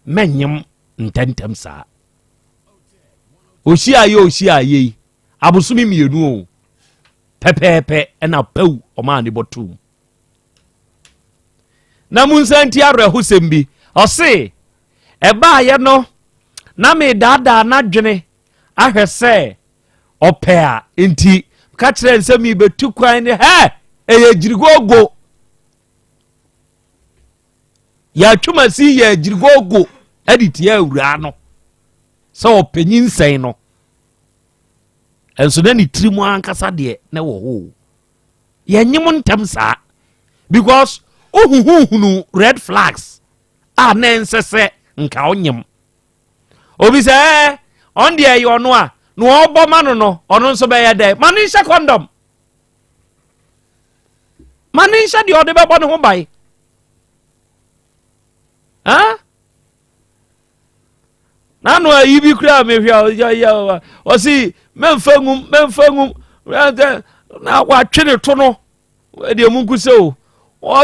menyem ntentem saa oshi abusumi mienu o pepepe na pau o ma ne botum na munsanti arahusem bi o se eba ye no na me dada na dwene ahwese ope a enti ka kire nsemi betu kwan ne eye jirigogo ya twumasi ya jirigogo editi awura no so opanyin sen no enso na ni trimu ankasa de na wo ho ya nyim ntam saa because ohuhunu red flags a na nsese nka onyim obi se on de ayi ono a no obo mano no ono nso be ya de manisha condom manisha di ode be bo ne ho bai nanu ayi bi kura me hwa ya o si memfangum na wa twene to no de munku se o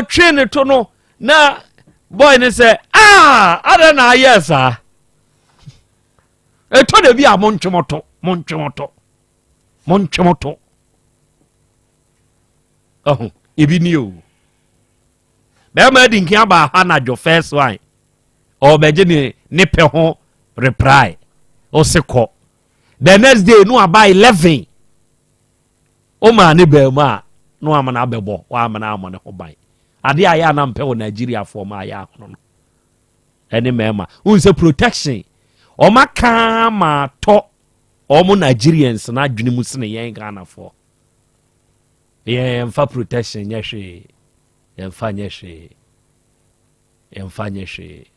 twene to no na boy ne se ada na yesa eto de bi a montwomoto ebi ni o be ma di nkia ba ha na jo first one or begin nipe ho reply or seko. The next day no about 11. O man ni be ma no amana bebo wa amana amana ho ban. Ade aya na mpe wo Nigeria for ma ya no. Any mema unse protection o maka ma to o mo Nigerians na adwene mu sene yen Ghana for yen fa protection nyehwe yen fa nyehwe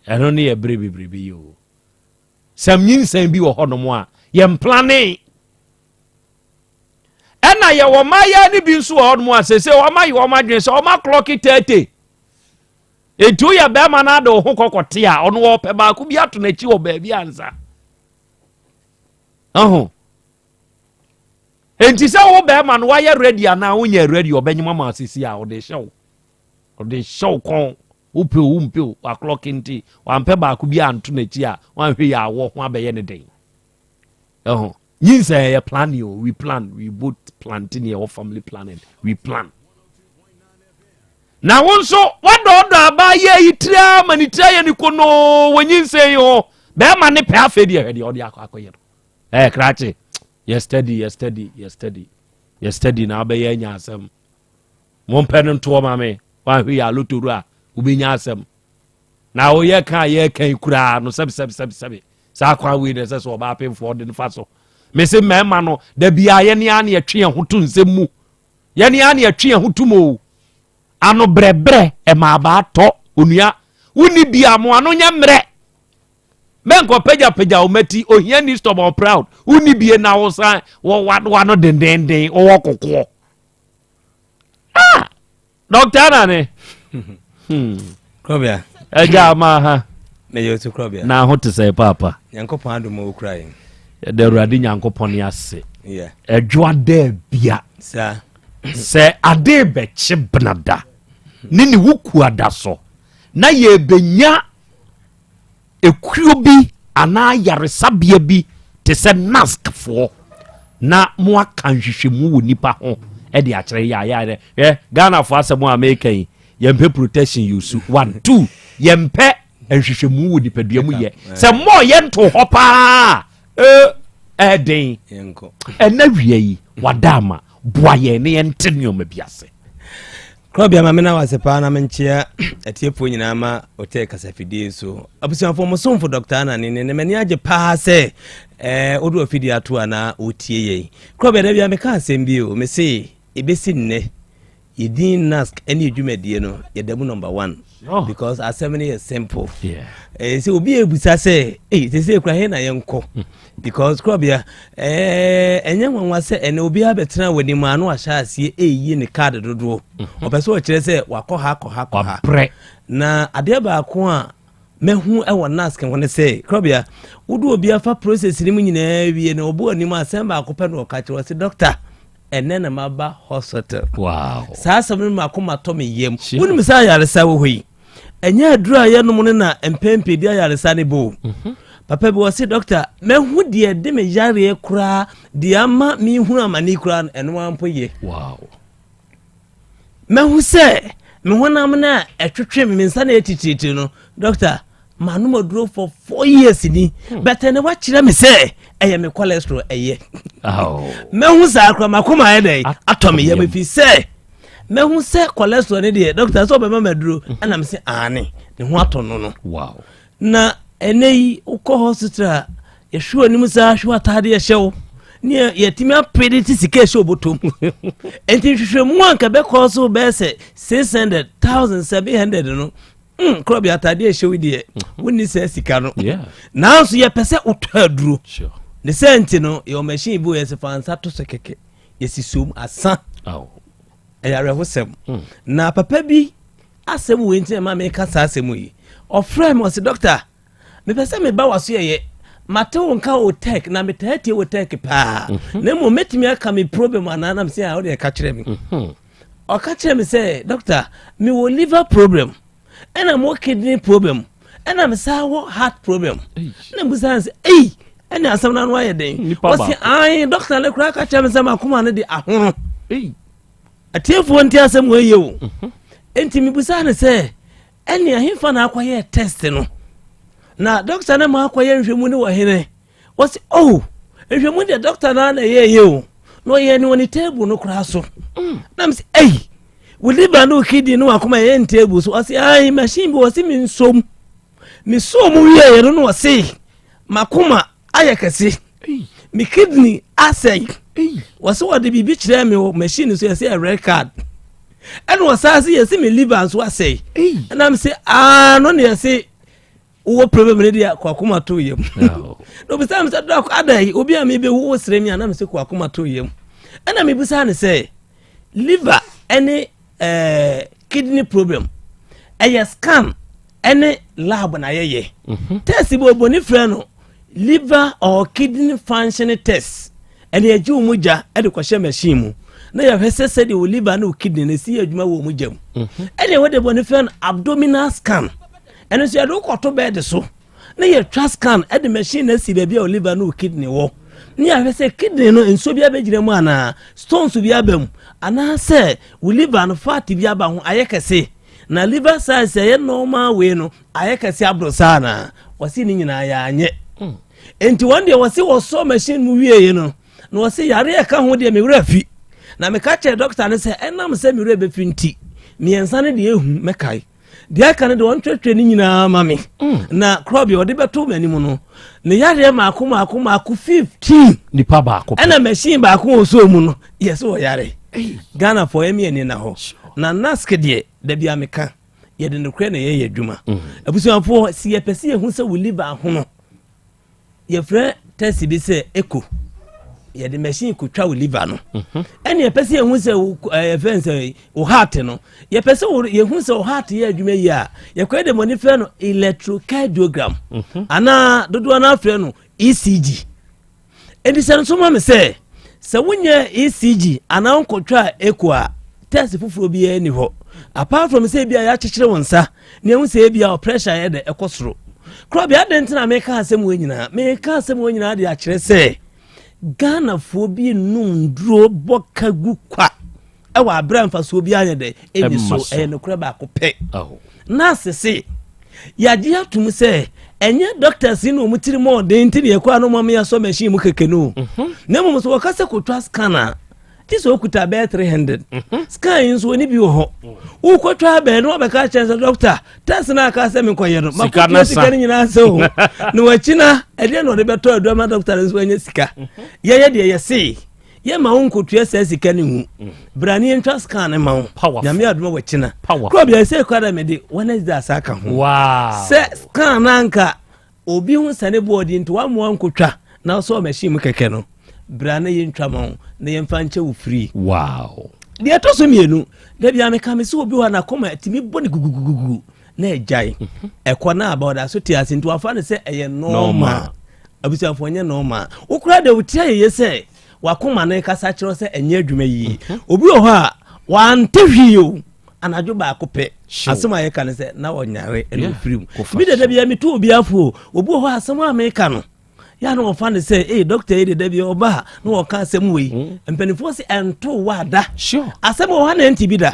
eno ne ye brebibribi yo sam nyinsan bi wo honom a yen planning ena ye wo maya ni bi nso wo honom a sese wo mayi wo madwen se o ma clock 30 etu ya be ma na do ho kokote a ono wo pe ba ku bi ato na chi wo ba bi ansa enti se wo be ma no wa ye ready ana wo nya ready obenyima ma asisi a wo de show kon umpe wa clock nti wa mpe ba ku bi anto na chi a wan hwe ya wo ho abeye ne den nyinsa ya plan yo we both planting your family planning we plan na wonso wadodo abaye yitira manitira ye ni kono wonyinse yo be ma ne pe afedi e de odi akoye krache yesterday na abaye nya asem mo mpene nto ma me wa hwe ya lotoro a ubenya asem na wo ye kan kura no seb sa kwa we ne se so ba pem for de faso me se mema no da bia ye ne ane atwe ho to nsemu ye ne ane atwe ho to mo ano brebre e ma ba to onua woni bia mo ano nya mre menko peja omati ohia ni stop on proud woni bie na wo san wo no dendenden wo kokko doctor na ne Krobea eja ma ha me yo to Krobea na ho te say papa yankopon ado mo krai de urade yankopon ya se yeah edwa da bia sa se ade be chibnada nini wuku ada so na ye benya ekuo bi ana yaresabia bi te se nask fo na mo aka hwehwemu wo nipa ho e de akere ya Ghana fo asemo American yempe protection yusu 1 2 yempe hwehwemu wo nipa duamu ye se mo ye nto hopa den yenko ena wiei wadama boaye ne yentenyo mabiase Krobea mamena wasepa na menchia atiefo nyina ma ote kasafidie so abusianfo mosomfo doctor ana ne mani age pa se odu ofidi ato ana otie ye Krobea da bia meka asem o me se ebesi nne yedin nask eni edwumadie no yedamu number 1 because assembly is simple se obi ebusa se se kura he na yenko because Krobea enye nwanwa se ene obi abetena wani ma no ahya asie eyi ne card dodo opeso o kire se wakọ ha na ade ba ko a mehu ewo nask won se Krobea wudu obi afa process ni mu nyina wie na obo ani ma asem ba ko pe no ka kire se doctor enena maba hospital wow sa asem ma ko mato me yem woni mi sa yaresa wo hoyi enye adura ye no mu na empempe dia yaresa ne bo papa bi wose doctor mehu de me yare kura de ama mi hu amani kura eno ampo ye wow mehu se me honam na etwetwe me nsa na etititi no doctor manu modro for 4 years ni but ene wa kire me se eye me cholesterol eye mehu sa akra makoma ye dey atome ye me fi se mehu se cholesterol ne de doctor so be mamaduro ana me se ane ne ho atono no wow na enei uko hospital yehwo anim sa hwo atade ye hyew ne yetimi aprediti sika hyew botom enti hwehwemu anka be ko so be se 600,700 no Krobea atade ye hyew de woni se sika no na so ye pese utaduro sure ne senti no your machine bu yes fansa to sekeke yesisom asa eyare hosem na papa bi asem we nti ma me kasa asem yi ofrem was doctor me pese me ba waso ye mate wonka o tech na me tete o tech pa na mo metimi aka me problem anana me say how dey ka kire me o ka kire me say doctor me wo liver problem and I'm kidney problem and I'm say heart problem na me say and asem na no ye den o say ai doctor le kura ka kire me say makoma ne de ahono atiefo nti asem we ye o enti me busa ne say eni ahimfa na akwaye test no na doctor na ma akɔyɛ nhwɛmu ne wɔ hene wɔsi oh nhwɛmu de doctor na yɛ o no yɛ ni woni table no kora so na me say we liver no kidney no akoma yɛ table so wɔsi ai machine bi wɔsi mi nsom wiye no wɔsi makoma ayɛ kɛse mi kidney asɛe wɔsi wɔde bibi kyerɛ me machine so yɛsi a red card ɛna wɔsaase yɛsi mi liver so asɛe na me say no ne yɛsi wo problem ne dia kwakoma to yam no bisa me say doc adai obi a me be wo sere mi ana me say kwakoma to yam ana me bisa ne say liver any kidney problem scan any lab na yeye test bo boni frɛ no liver or kidney function test ɛne agi wo muja ɛde kwahye machine mu na ya hwese sɛ de wo liver na wo kidney na si adwuma wo muja mu ɛne wo de boni frɛ no abdominal scan ɛno so yɛde wokɔto bɛɛde so na yɛtwa scan ɛde machine na si baabi a liver no kidney wɔ na yɛhwɛ sɛ kidney no nso bi abɛgyina mu anaa stones bi aba mu anaa sɛ wo liver no fat bi aba ho ayɛ kɛse na liver size yɛ normal way no ayɛ kɛse abro saa na wɔsi ne nyinaa yɛ anyɛ enti wɔn deɛ wɔsi wɔsɔ machine mu wie no na wɔsi yare ɛka ho deɛ mewura fi na meka kyerɛ doctor ne sɛ ɛnam sɛ mewura bɛfi nti miɛnsa ne deɛ ehu mɛkae dia kan de won twetwe ni nyina mame na Krobea ode beto manimu no ne yare maako 15 nipa baako ana machine baako oso mu no yes wo yare Ghana for emi ni na ho na nask de da bia meka ye de ne kre na ye adwuma abusuafo si ye pese ye hu se wo liver ho no ye frɛ test bi se echo ye de machine ko twa wo liver no ene ye pese ye hu se fence wo heart no ye pese ye hu se wo heart ye adwuma yi a ye kwa de moni frɛ no electrocardiogram ana dodo na frɛ no ECG edi se so ma me se wonya ECG ana onko twa echo a test fufuro bi ani ho apart from say bia ya kyekyere wonsa ne hu se bia pressure ye de ekosoro Krobea dent na me ka asem wo nyina de a kyerɛ se Ghana fo bi num duro boka gu kwa e wa abramfa so bi anya de eni so e ne kura ba ko pe na sese ya di atum se enye doctors ni o mutiri mo de ntiri e kwa no mo ya so machine mu keke no na mo so ka se ko twa scanner ti so kuta be 300 scan so ni bi ho u ko twa be no be ka chance doctor test na ka se me koye no ma ko sika ni na se o no wachina e de no de beto adoma doctor so anya sika ye de ye se ye ma unko twa se sika ni hu brani ntwa scan ma ho nyame adoma wachina Krobea se kwa da me de Wednesday asaka ho wow se scan nanka obi hu sane board into wa mo anko twa na so machine mu keke no brana yentwa ma na yemfa nche wo free wow de to so mienu da bia me ka me so obi wa na koma timi boni gugugugu na ejai ekona about that so tiase nti wafa ne se eye normal abusiafo nye normal ukura da wutia ye se wakoma na kasa kyerɛ se enye adwuma yi obi ho a wante hwio anadwo ba akopɛ asema ye ka ne se na wonyare eno free bi da bia me to obi afo obi ho asema America no ya no fan say doctor e de bia oba no wo ka asem wei empanifo se ento wada sure asem wo na enti bi da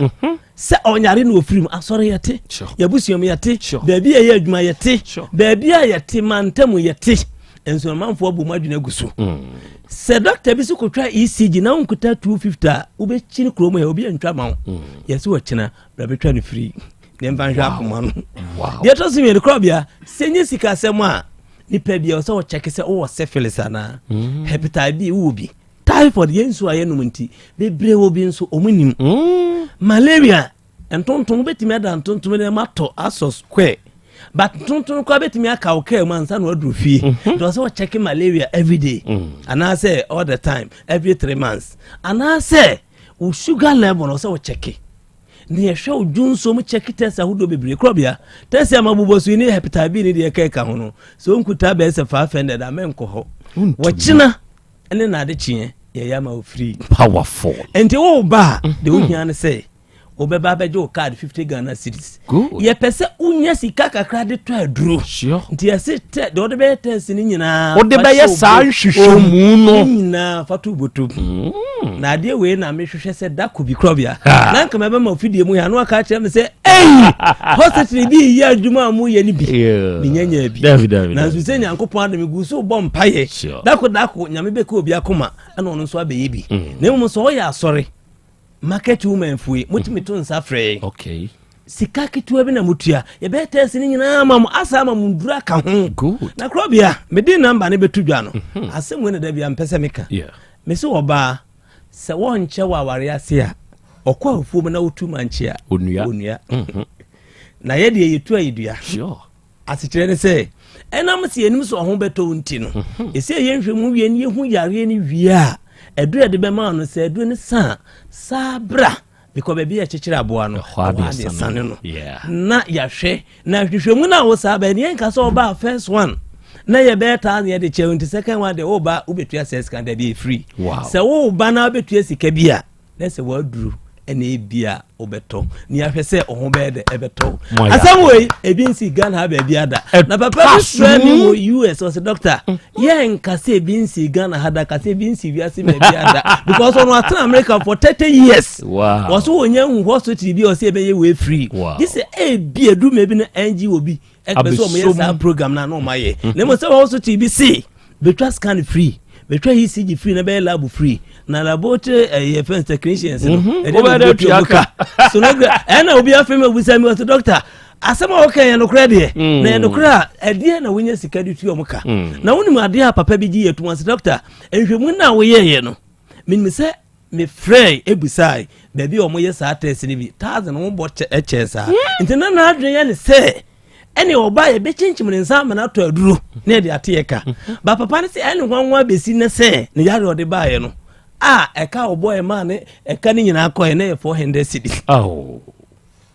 se onyare no ofrim asore yete ya busuam yete da bia ye adwuma yete da bia yete mantam yete enso manfo abu madwuna guso se doctor bi su ko twa ECG na unkuta 250 ube chini kromo ya obi antwa ma yesi wo china bra betwa no free dem ban hwa akoma no wow de to simi Krobea senye sika asem a nipa bia so check se o syphilis ana hepatitis B wo bi typhoid yensu ayenum nti bebre wo bi nso omunim malaria entonton betimi ada entonton ne mato aso square but entonton ko betimi aka o ka man sa no aduru fie do so check malaria every day ana say all the time every 3 months ana say o sugar level no so check ni ehwe odunso mu check test ahodo bebre Krobea test amabubosu ni hepatitis B ni de keka ho no so nkuta be se 500 amenko ho wachina ene na de chie ye yama o free powerful enti wo ba de ohia ne say obeba bejo card 50 Ghana cedis ye pese unya sika kakra de to aduro nti yesi de ode be test ni nyina ode be ye sa hwehwemu no nyina fatu botu na de we na me hwehwe se da ko bi Krobea na nka me be ma ofidie mu ya no aka kire me se hospital bi ya adwuma mu ye ni bi minyanya bi na so se nyankopon ade me gu so bo mpaye dako nyame be ka obi akoma ana ono so abeye bi na mu so ya asore market woman fue mutimi to nsa frɛ okay sika ketewa bi na mutua ye be test ni nyina ma asa ma mundura ka ho na Krobea me di number ne betu dwa no asem we na da bia mpese meka me se oba se wo nche wa ware ase a okwa ofuo na wotu manche a onua na ye de yetu ayidua asikire ne se enam se enim so ho beto nti no ese ye nhwemu wie ne hu yare ni wie a edu de be ma no se edu ne sabra because baby ya chechira aboa no na ya hwe na hwehwemu na wo saba ne nka so ba first one na ye beta na ye de che nti second one de wo ba ubetua se scan de be free se wo ba na ubetua sika bia na se wo duru ene bia obeto ni ahwese ohun be de ebeto asam we ebinsi Ghana ha ba bia da na papa friend ni US was doctor ye nka se ebinsi Ghana ha da ka se ebinsi bia se be bia da because on at America for 30 years was onye hu hospital bi o se be ye we free this e bia du me bi na NGO bi ekbe so mo ye sa program na no ma ye na mo se hospital bi see betwa scan free betwa ECG free na be lab free na laboratory fence technicians no so no na obi afem abusa mi was doctor asema okay no kra de na no kra ade na wonya sika de tu omuka na wonu ade a papa bi gi yetu was doctor enhwemu na wo ye no me se me frey ebusai baby omo ye sa test ni bi 1000 wo bo echesa ntina na adwen ye ne se ene oba ye be chinchim ne nsa ma na to aduro na de ateka ba papa ne se ene hwanwa besi ne se ne yare ode ba ye no eka oboy man eka ni nyina akoye na 400 cedis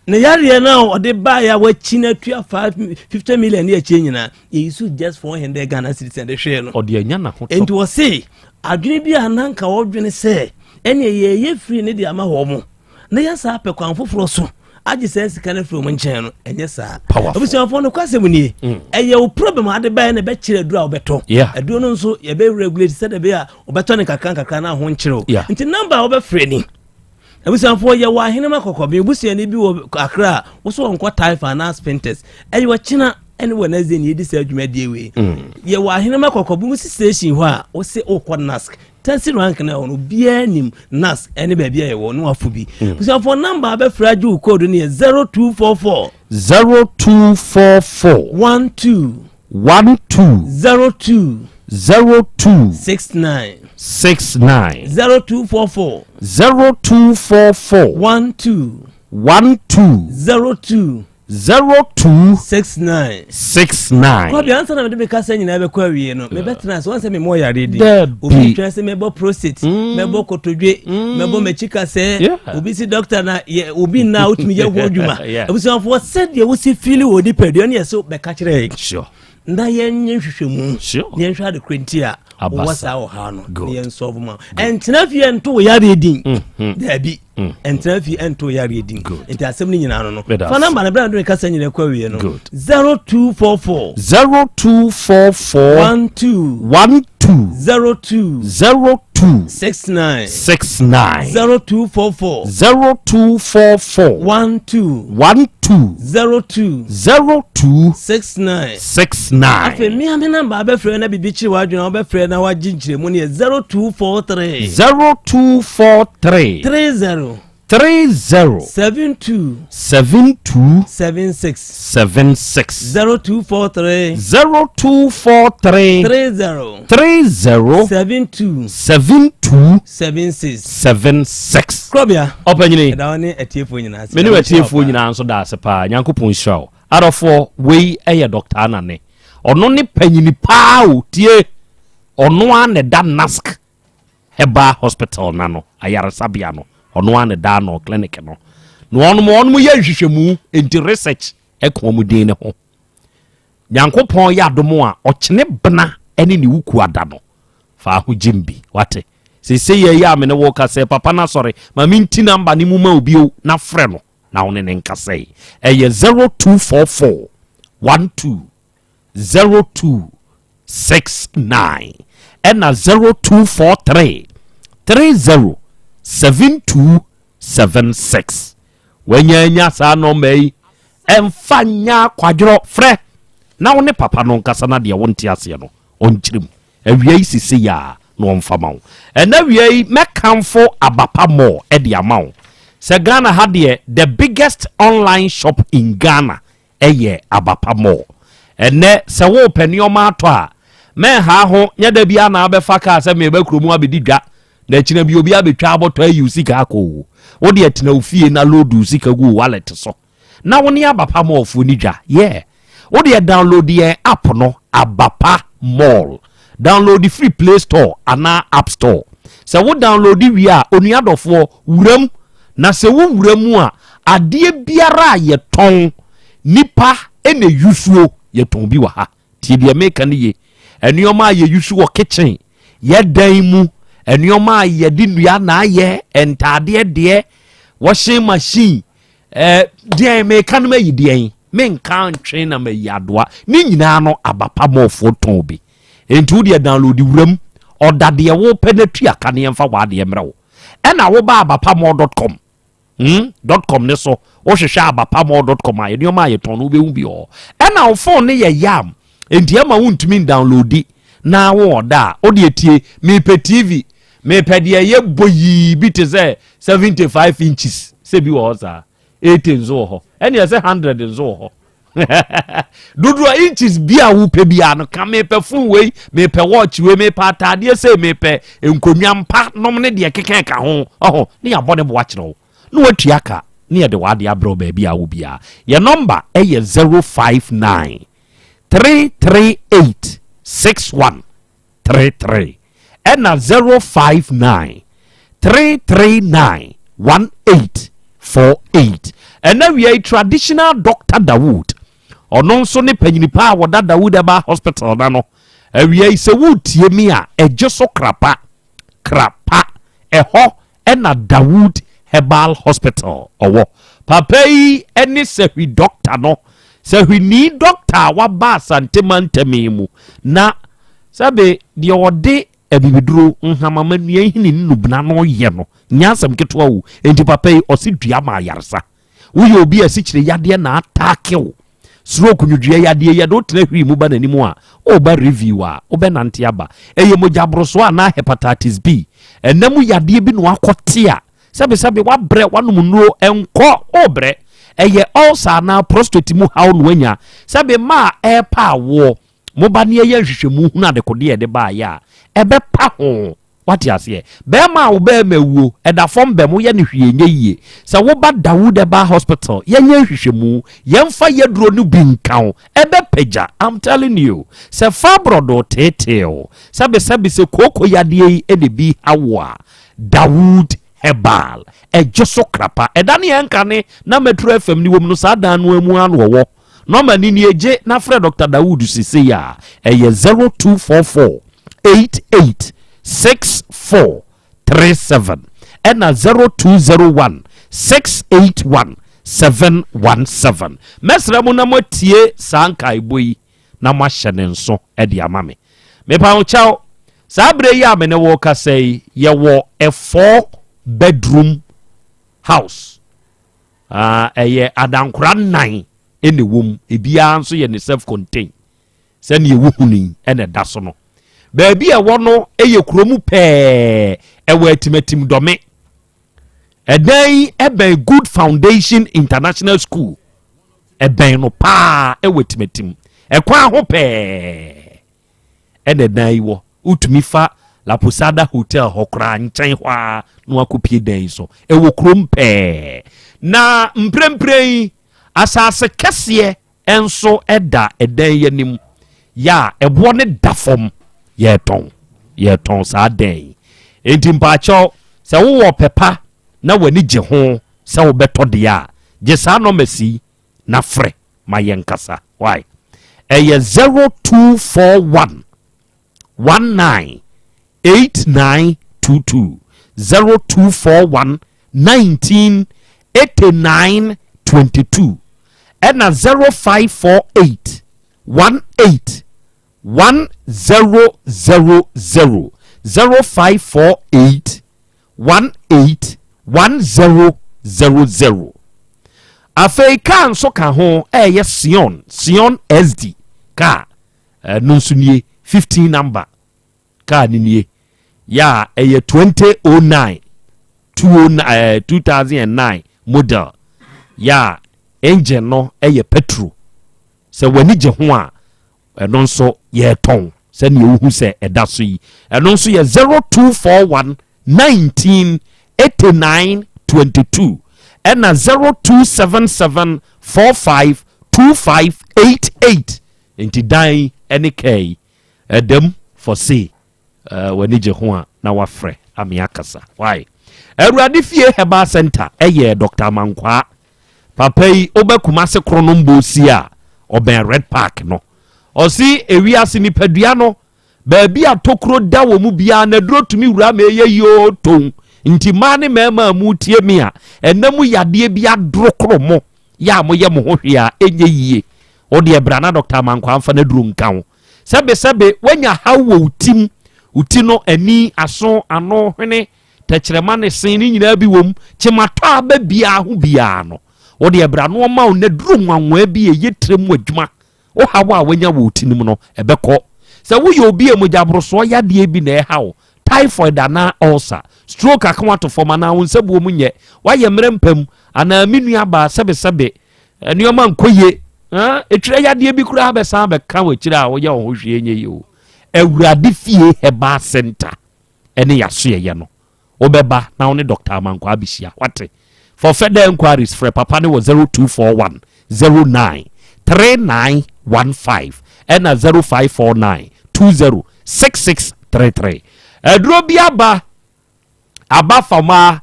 ne yare na ode ba ya wachi na tua 50 million ya che nyina yesu just 400 Ghana cedis and hwe no ode anya na ho enti wo se adwene bi ananka wodwene se ene ye free ne de ama ho mo na ya sa pe kwan foforo so agi sense kana from nchen no enye sa obusianfo no kwasem ni eye o problem ade ba na be kire dura obeto edu no nso ye be regulate se de be a obeto ne kakran na ho nchiro nti number obe free ni obusianfo ye wa hene makokobe obusiani bi wo akra wo so onko taifa na spinters eye wo china ene Wednesday ni edi se adwuma die we ye wa hene makokobe mu station ho a wo se okonask Tensi rank na ono bia nim nas ene ba bia ye wo no afu bi so for number be fraju code ni 0244 12 02 69 0244 12 0269 Kwa bi answer na me be ka nyina be kwa wie no me betena so once me mo yare di obi twa se me bo prostate me bo kotodwe me bo mechika se obi si doctor na obi na utumi ye ho dwuma obi so for said ye wo si feel wo di pedio na ye so be ka kire nda ye nye hwehwemu ye nhwa de krentia wasa o ha no ye nsolve ma entina fi ento yare din da bi entina fi ento yare din enti asem ni nyina no fa number na brand ka sa nyina kwa wie no 0244 12 02 69 0244 12 69 afi mi ame number abe frɛ na bibi chiri wadwena obe frɛ na wajinchire mu ne 0243 30 72 76 0243 30 76 Krobea opanyini da woni atiefo nyina ase meni atiefo nyina anso da ase pa nyankopon hira adofo wei eye doctor anane ono ne panyini pa o tie ono ane da nask heba hospital nano ayare sabia no ono ane da no clinic no no ono ye hwehwemu enti research ekomudin ne ho nyankopon ya domo a ochene bena ene ni wuku ada no fa ho jimbi wate sese ye ya me ne wo ka se papa na sorry ma minti number ni mu ma obi o na frɛ no na wo ne nkasa yi ɛyɛ 0244 12 0269 ɛna 0243 30 7276 wanya saa number yi ɛmfa nya kwadworo frɛ na wo ne papa no nkasa na de wo nte ase no onkyirem awia yi sisi ya no mfama wo ɛna awia yi mekamfo abapa mo ɛde ama wo sɛ Ghana ha de the biggest online shop in Ghana ɛyɛ abapa mo ɛnɛ sɛ wo panioma ato a men ha ho nya da bia na abɛfa ka sɛ me ba kromu abedi dwa na kyina bi obi abetwa abɔtɔ ayi usika akɔ wo de atina ofie na load usika gu wallet so na wo ne abapa mo ofo ni dwa yeah wo de download the app no abapa mall download the free play store ana app store sɛ wo download wi a onuadɔfo wuram na sɛ wo wuram a adeɛ biara ye ton nipa ene yusuo ye ton bi wa ha tie de make ne ye enuoma ye yusuo kitchen ye dan mu enuoma ye di nua na ye entade de washing machine de make no mayi de men kan twen na mayi adoa ni nyina no abapa mofo ton bi enti de download wuram odade wo penetua kane mfa wa de mrewo ena wo ba abapamo.com .com ne so wo hwehwe abapamo.com a enuoma ye ton no be hu bi o ena wo phone ne ye yam enti ama wo ntumi download na wo oda o de tie me pe TV me pe de ye boyi bi te say 75 inches se bi wo za 80 nzo ho eni ye say 100 nzo ho dudu inches bia wo pe bia no ka me pe phone we me pe watch we me pa atade se me pe enkonwa mpa nom ne de keke ka ho oho ne ya bone bo watch no no watua ka ne de wade abro ba bia wo bia ye number e ye 059 338 6133 and 059 339 1848 and now we are a traditional Dr. Dawood or non so ne panyinipa wada Dawood Eba Hospital nano we are se wo tie mi a ejeso krapa eho and a Dawood Herbal Hospital owo papa yi eni se wi doctor no se wi ni doctor wa ba Asante mantemimu na sabe de ode ebibiduro nhamama nua hini nubna no ye no nyasam ketwa wo enti papa yi osidua ma yarsa wo ye obi asikyire yade na atake wo stroke nwudua yade ye do tena hwi mu ba nanimu a o ba review a o be nante aba eye mogabroso a na hepatitis B enamu yade bi no akote a sabe wa bre wanum nuo enko obre eye ulcer na prostate mu haw no anya sabe ma epa wo mo ba ne ye hwehwemu hu na de kode de ba ya ebe pa ho wati ase be ma wo be mawuo eda fom be mo ye ne hwie nye yie se wo ba Dawood Eba Hospital ye nye hwehwemu ye mfa ye duro no binkan ebe peja I'm telling you se fabrodo teteo sabe se koko yade yi e de bi hawa Dawood Herbal ejoso krapa edane enkane na metro FM ni wom no sa dan no amu an wo no mani ni eje na frɛ Dr. Dawood sisi ya eye 0244 886437 ena 0201 681 717 mesra mu na motie sanka iboyi na mahye nso e de amame me pa wo chao sabre ya me ne wo ka sei ye wo a 4-bedroom house eye adankura 9 ene wom ebia nso ye ne self contain se ne ewuhuni ene da so no ba bia wo no eye kromu pe ewa atimatim dome edan ebe Good Foundation International School eben no pa ewa atimatim ekwa ho pe ene dan yi wo utumi fa La Posada Hotel hokra nchen hwa no akopie dan so ewo krom pe na mprempren asase kese enso eda edan yanim ya ebo ne dafom ye ton sa dan enti mpacho se wo pepa na wani je ho se wo beto de a je sa no masi na fre mayenkasa why eye 0241 198928 1922 0241 1989 22 ɛna 0548 18 1000 0548 18 1000 afei kaa nso ka ho ɛyɛ Sion SD kaa no nso nie 15 number kaa ni nie ya ɛyɛ 2009 2009 model ya engine no ɛyɛ petrol sɛ wani gye ho a ɛno nso yɛ tɔn sɛ ne ewu sɛ ɛda so yi ɛno nso yɛ 0241 1989 22 ɛna 0277 45 2588 nti dan ɛne kai ɛdam for say wani gye ho a na wafrɛ ame akasa why awurade fie heba center ɛyɛ Dr. Mankwa papa yi obekuma se krono mbosi a oben red park no osi ewiase nipadua no baabi atokro da wo mu bia na duro tumi wura ma eye yo ton nti ma ne mema mu tie mi a enamu yade bia duro kromo ya mo ye mo ho hwe a enye yie ode ebra na Dr. Mankwa amfa na duro nka ho sebe wanya hawo utim uti no ani aso ano hwene tɛkyerɛma ne sen ne nyinaa bi wom kyemato aba bia ho bia no wo de ebra no ma wo na duro nwanwa bi ye trem adwuma wo hawo a wanya wo tinim no ebekɔ sɛ wo ye obi emojabroso yade bi na ɛhawo typhoid ana ulcer stroke akwato form ana wo nsabuo mu nye wa ye mrempam ana minua ba sebe nneoma nkoye etwire yade bi kura abɛsan bɛka wo kyire a wo ye wo ho hwie nye yi o awurade fie heba center ene yaso ye no obeba na one Dr. Mankwa abisia wate for further inquiries for papa ne was 0241 09 3915 and 0549 20 6633 adro bi aba fama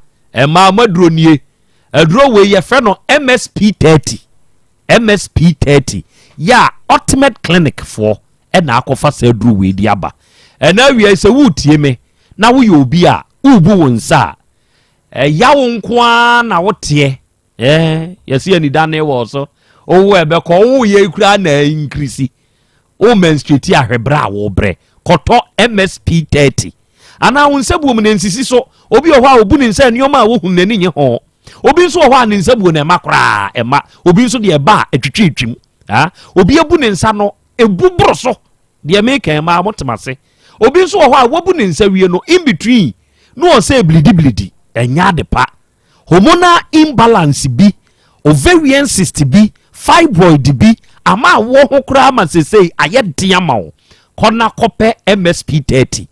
ma madro nie adro we ye fe no MSP 30 ya ultimate clinic for and akofa se adro we di aba and now we say wutie me na wo ye obi a ubu wonsa yawo nkwa na wote yesi ani dane wo so owo ebe ko wo ye kura na increase o menstruate ahwebra wo bre koto MSP 30 ana wonsabu mu nsisi so obi ohwa obu ni nsa nioma wo hu nani nye ho obi nso ohwa ni nsabu na makra ema obi nso de eba atwitwitwim obi ebu ni nsa no ebubro so de make ema motemase obi nso ohwa wobu ni nsa wie no in between no say blidi enya de pa hormonal imbalance bi ovarian cyst bi fibroid bi ama wo ho kra ma sesei ayedea ma wo kona kope MSP 30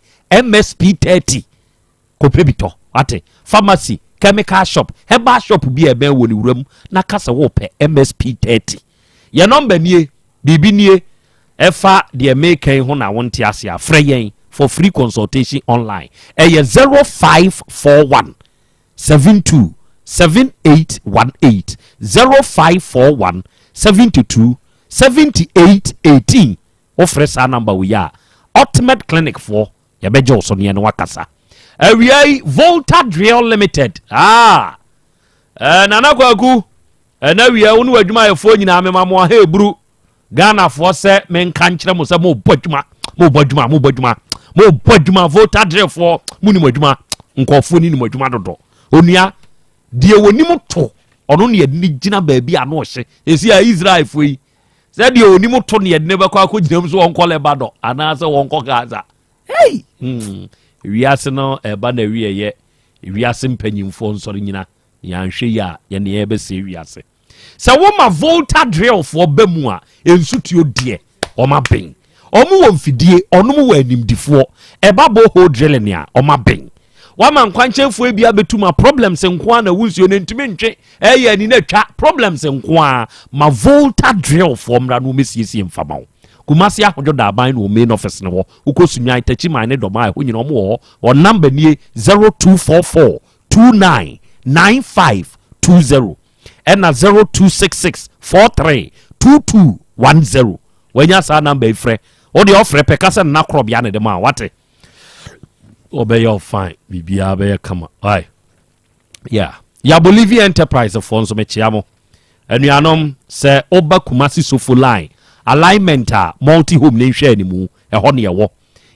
kope bito ate pharmacy chemical shop herbal shop bi ebe wo ni wuram na kasa wo pe MSP 30 ye number nie bibi nie efa de make ho na wonte ase afre yen for free consultation online. 0541 72 7818 0541 72 7818 offer sa number we are ultimate clinic for yabejo so ne wakasa awiai Volta Drill Limited nana kwaku na wiya unu adwuma yefo nyina amema mo ha eburu Ghana for se men kan kire mo se mo bodwuma Volta Drill for muni modwuma nkofo ni modwuma dodo onua die wonim to ono ne yedini gina baabi ano hye esi a Israel fo yi se die onim to ne yedine bekọ akoginam so wonko lebado ana se wonko Gaza wiase no eba na wieye wiase mpanyimfo nsori nyina yanhwe ya ye ne ebe se wiase se wo ma Volta Drill for bemu a ensutuo die o ma ben omu wo mfidie onom wo animdifo eba bo ho drilling a o ma ben wa man kwanchenfo ebia betuma problems nko na wunsuo ne ntimi ntwe eya ni na twa problems nko ma Volta Drill for mra no mesiesie mfama wo kumasi ahojo da ban no main office ne wo ukosunyan tachi man ne doma ho nyina omo wo number nie 0244 299520 and 0266 43 2210 wenya sa number ifre o de ofre pe kasa na Krobea ne dem a wate obey fine bibia be kama ai yeah ya Bolivia Enterprise of Fonso mechiamo anuanom se oba Kumasi Sofo line alignment multi home ne hwe animu ho ne yewo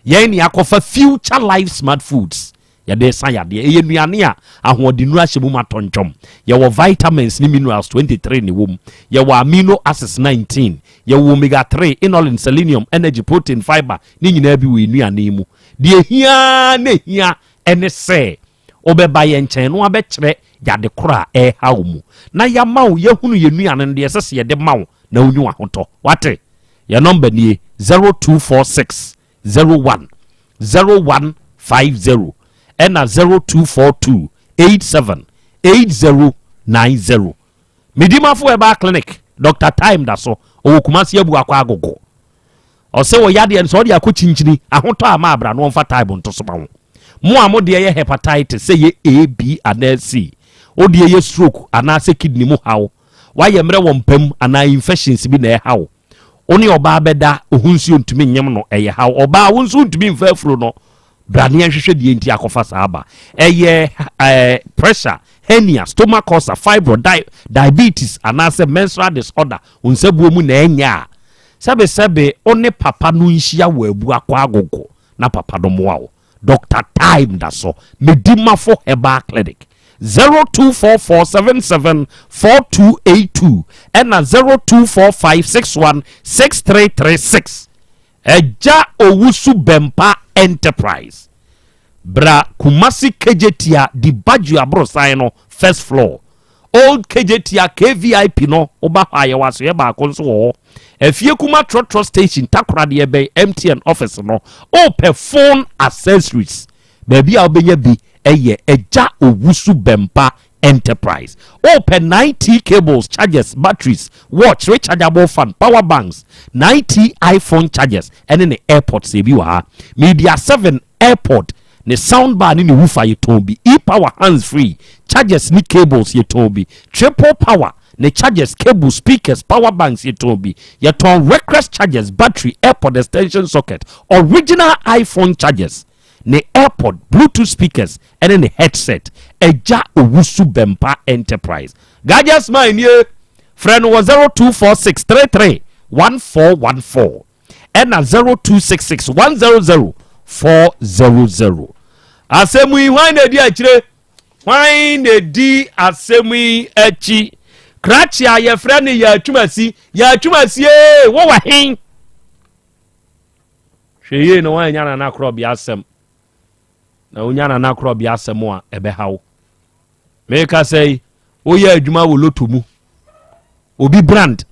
yen ne akofa future life smart foods ya de san ya de ye nuane a ahodinu ahyemu matontwom ye wo vitamins ni minerals 23 ni wom ye wo amino acids 19 ye wo omega 3 inulin selenium energy protein fiber ni nyina bi wo nuane mu de hia ne hia ene se obeba ye nchen no abekire yade kora hawo mu na ya mawo ye hunu ye nuane no de sese ye de mawo na onyu ahoto wate ya number ni 0246 01 0150 and 0242 87 8090 Midima for a clinic Dr. Time da so o Kumasi abu akwa agogo o se wo yade en so de akochinchini ahoto ama abra no mfa time nto so bawo mo amode ye hepatitis say ye A B and C o de ye stroke ana se kidney mu hawo wa ye mre wo mpam ana infections bi na hawo oni oba beda ohunsi ontumi nyem no eye hawo oba wonso ontumi mfa afuro no brane hwehwe de enti akofa saaba eye pressure hernia stomach ulcer fibroid diabetes anase menstrual disorder unsebuo mu na enya sebe one papa no nhia wo abu akwa agogo na papa do moa Dr. Time da so medima for Herbal Clinic 0244774282 and 0245616336 Eja Owusu Bempa Enterprise Bra Kumasi Kejetia di Baju Abrosa no first floor Old Kejetia KVIP no oba haye waso ye ba konso wo efie kuma trotro station takora de be MTN office no open phone accessories baby a obenye bi eye Eja Owusu Bempa Enterprise open 90 cables chargers batteries watch rechargeable fan power banks 90 iPhone chargers and in the airport se bi wa media 7 airport ne soundbar ni woofer ye tobi e-power hands free chargers ni cables ye tobi triple power ne chargers cable speakers power banks ye tobi ye ton request chargers battery airport extension socket original iPhone chargers ne airport bluetooth speakers and in the headset Eja Owusu Bempa Enterprise gadgets mine ye friend was 0246331414 and 0266100400 asemi why na di akire why na di asemi achi krachi aye friend ya atwumasi wo wa hen hweye no wan nyana na Krobea asem na unyana na Krobea asem a ebe hawo make say oye adwuma wo lotomu obi brand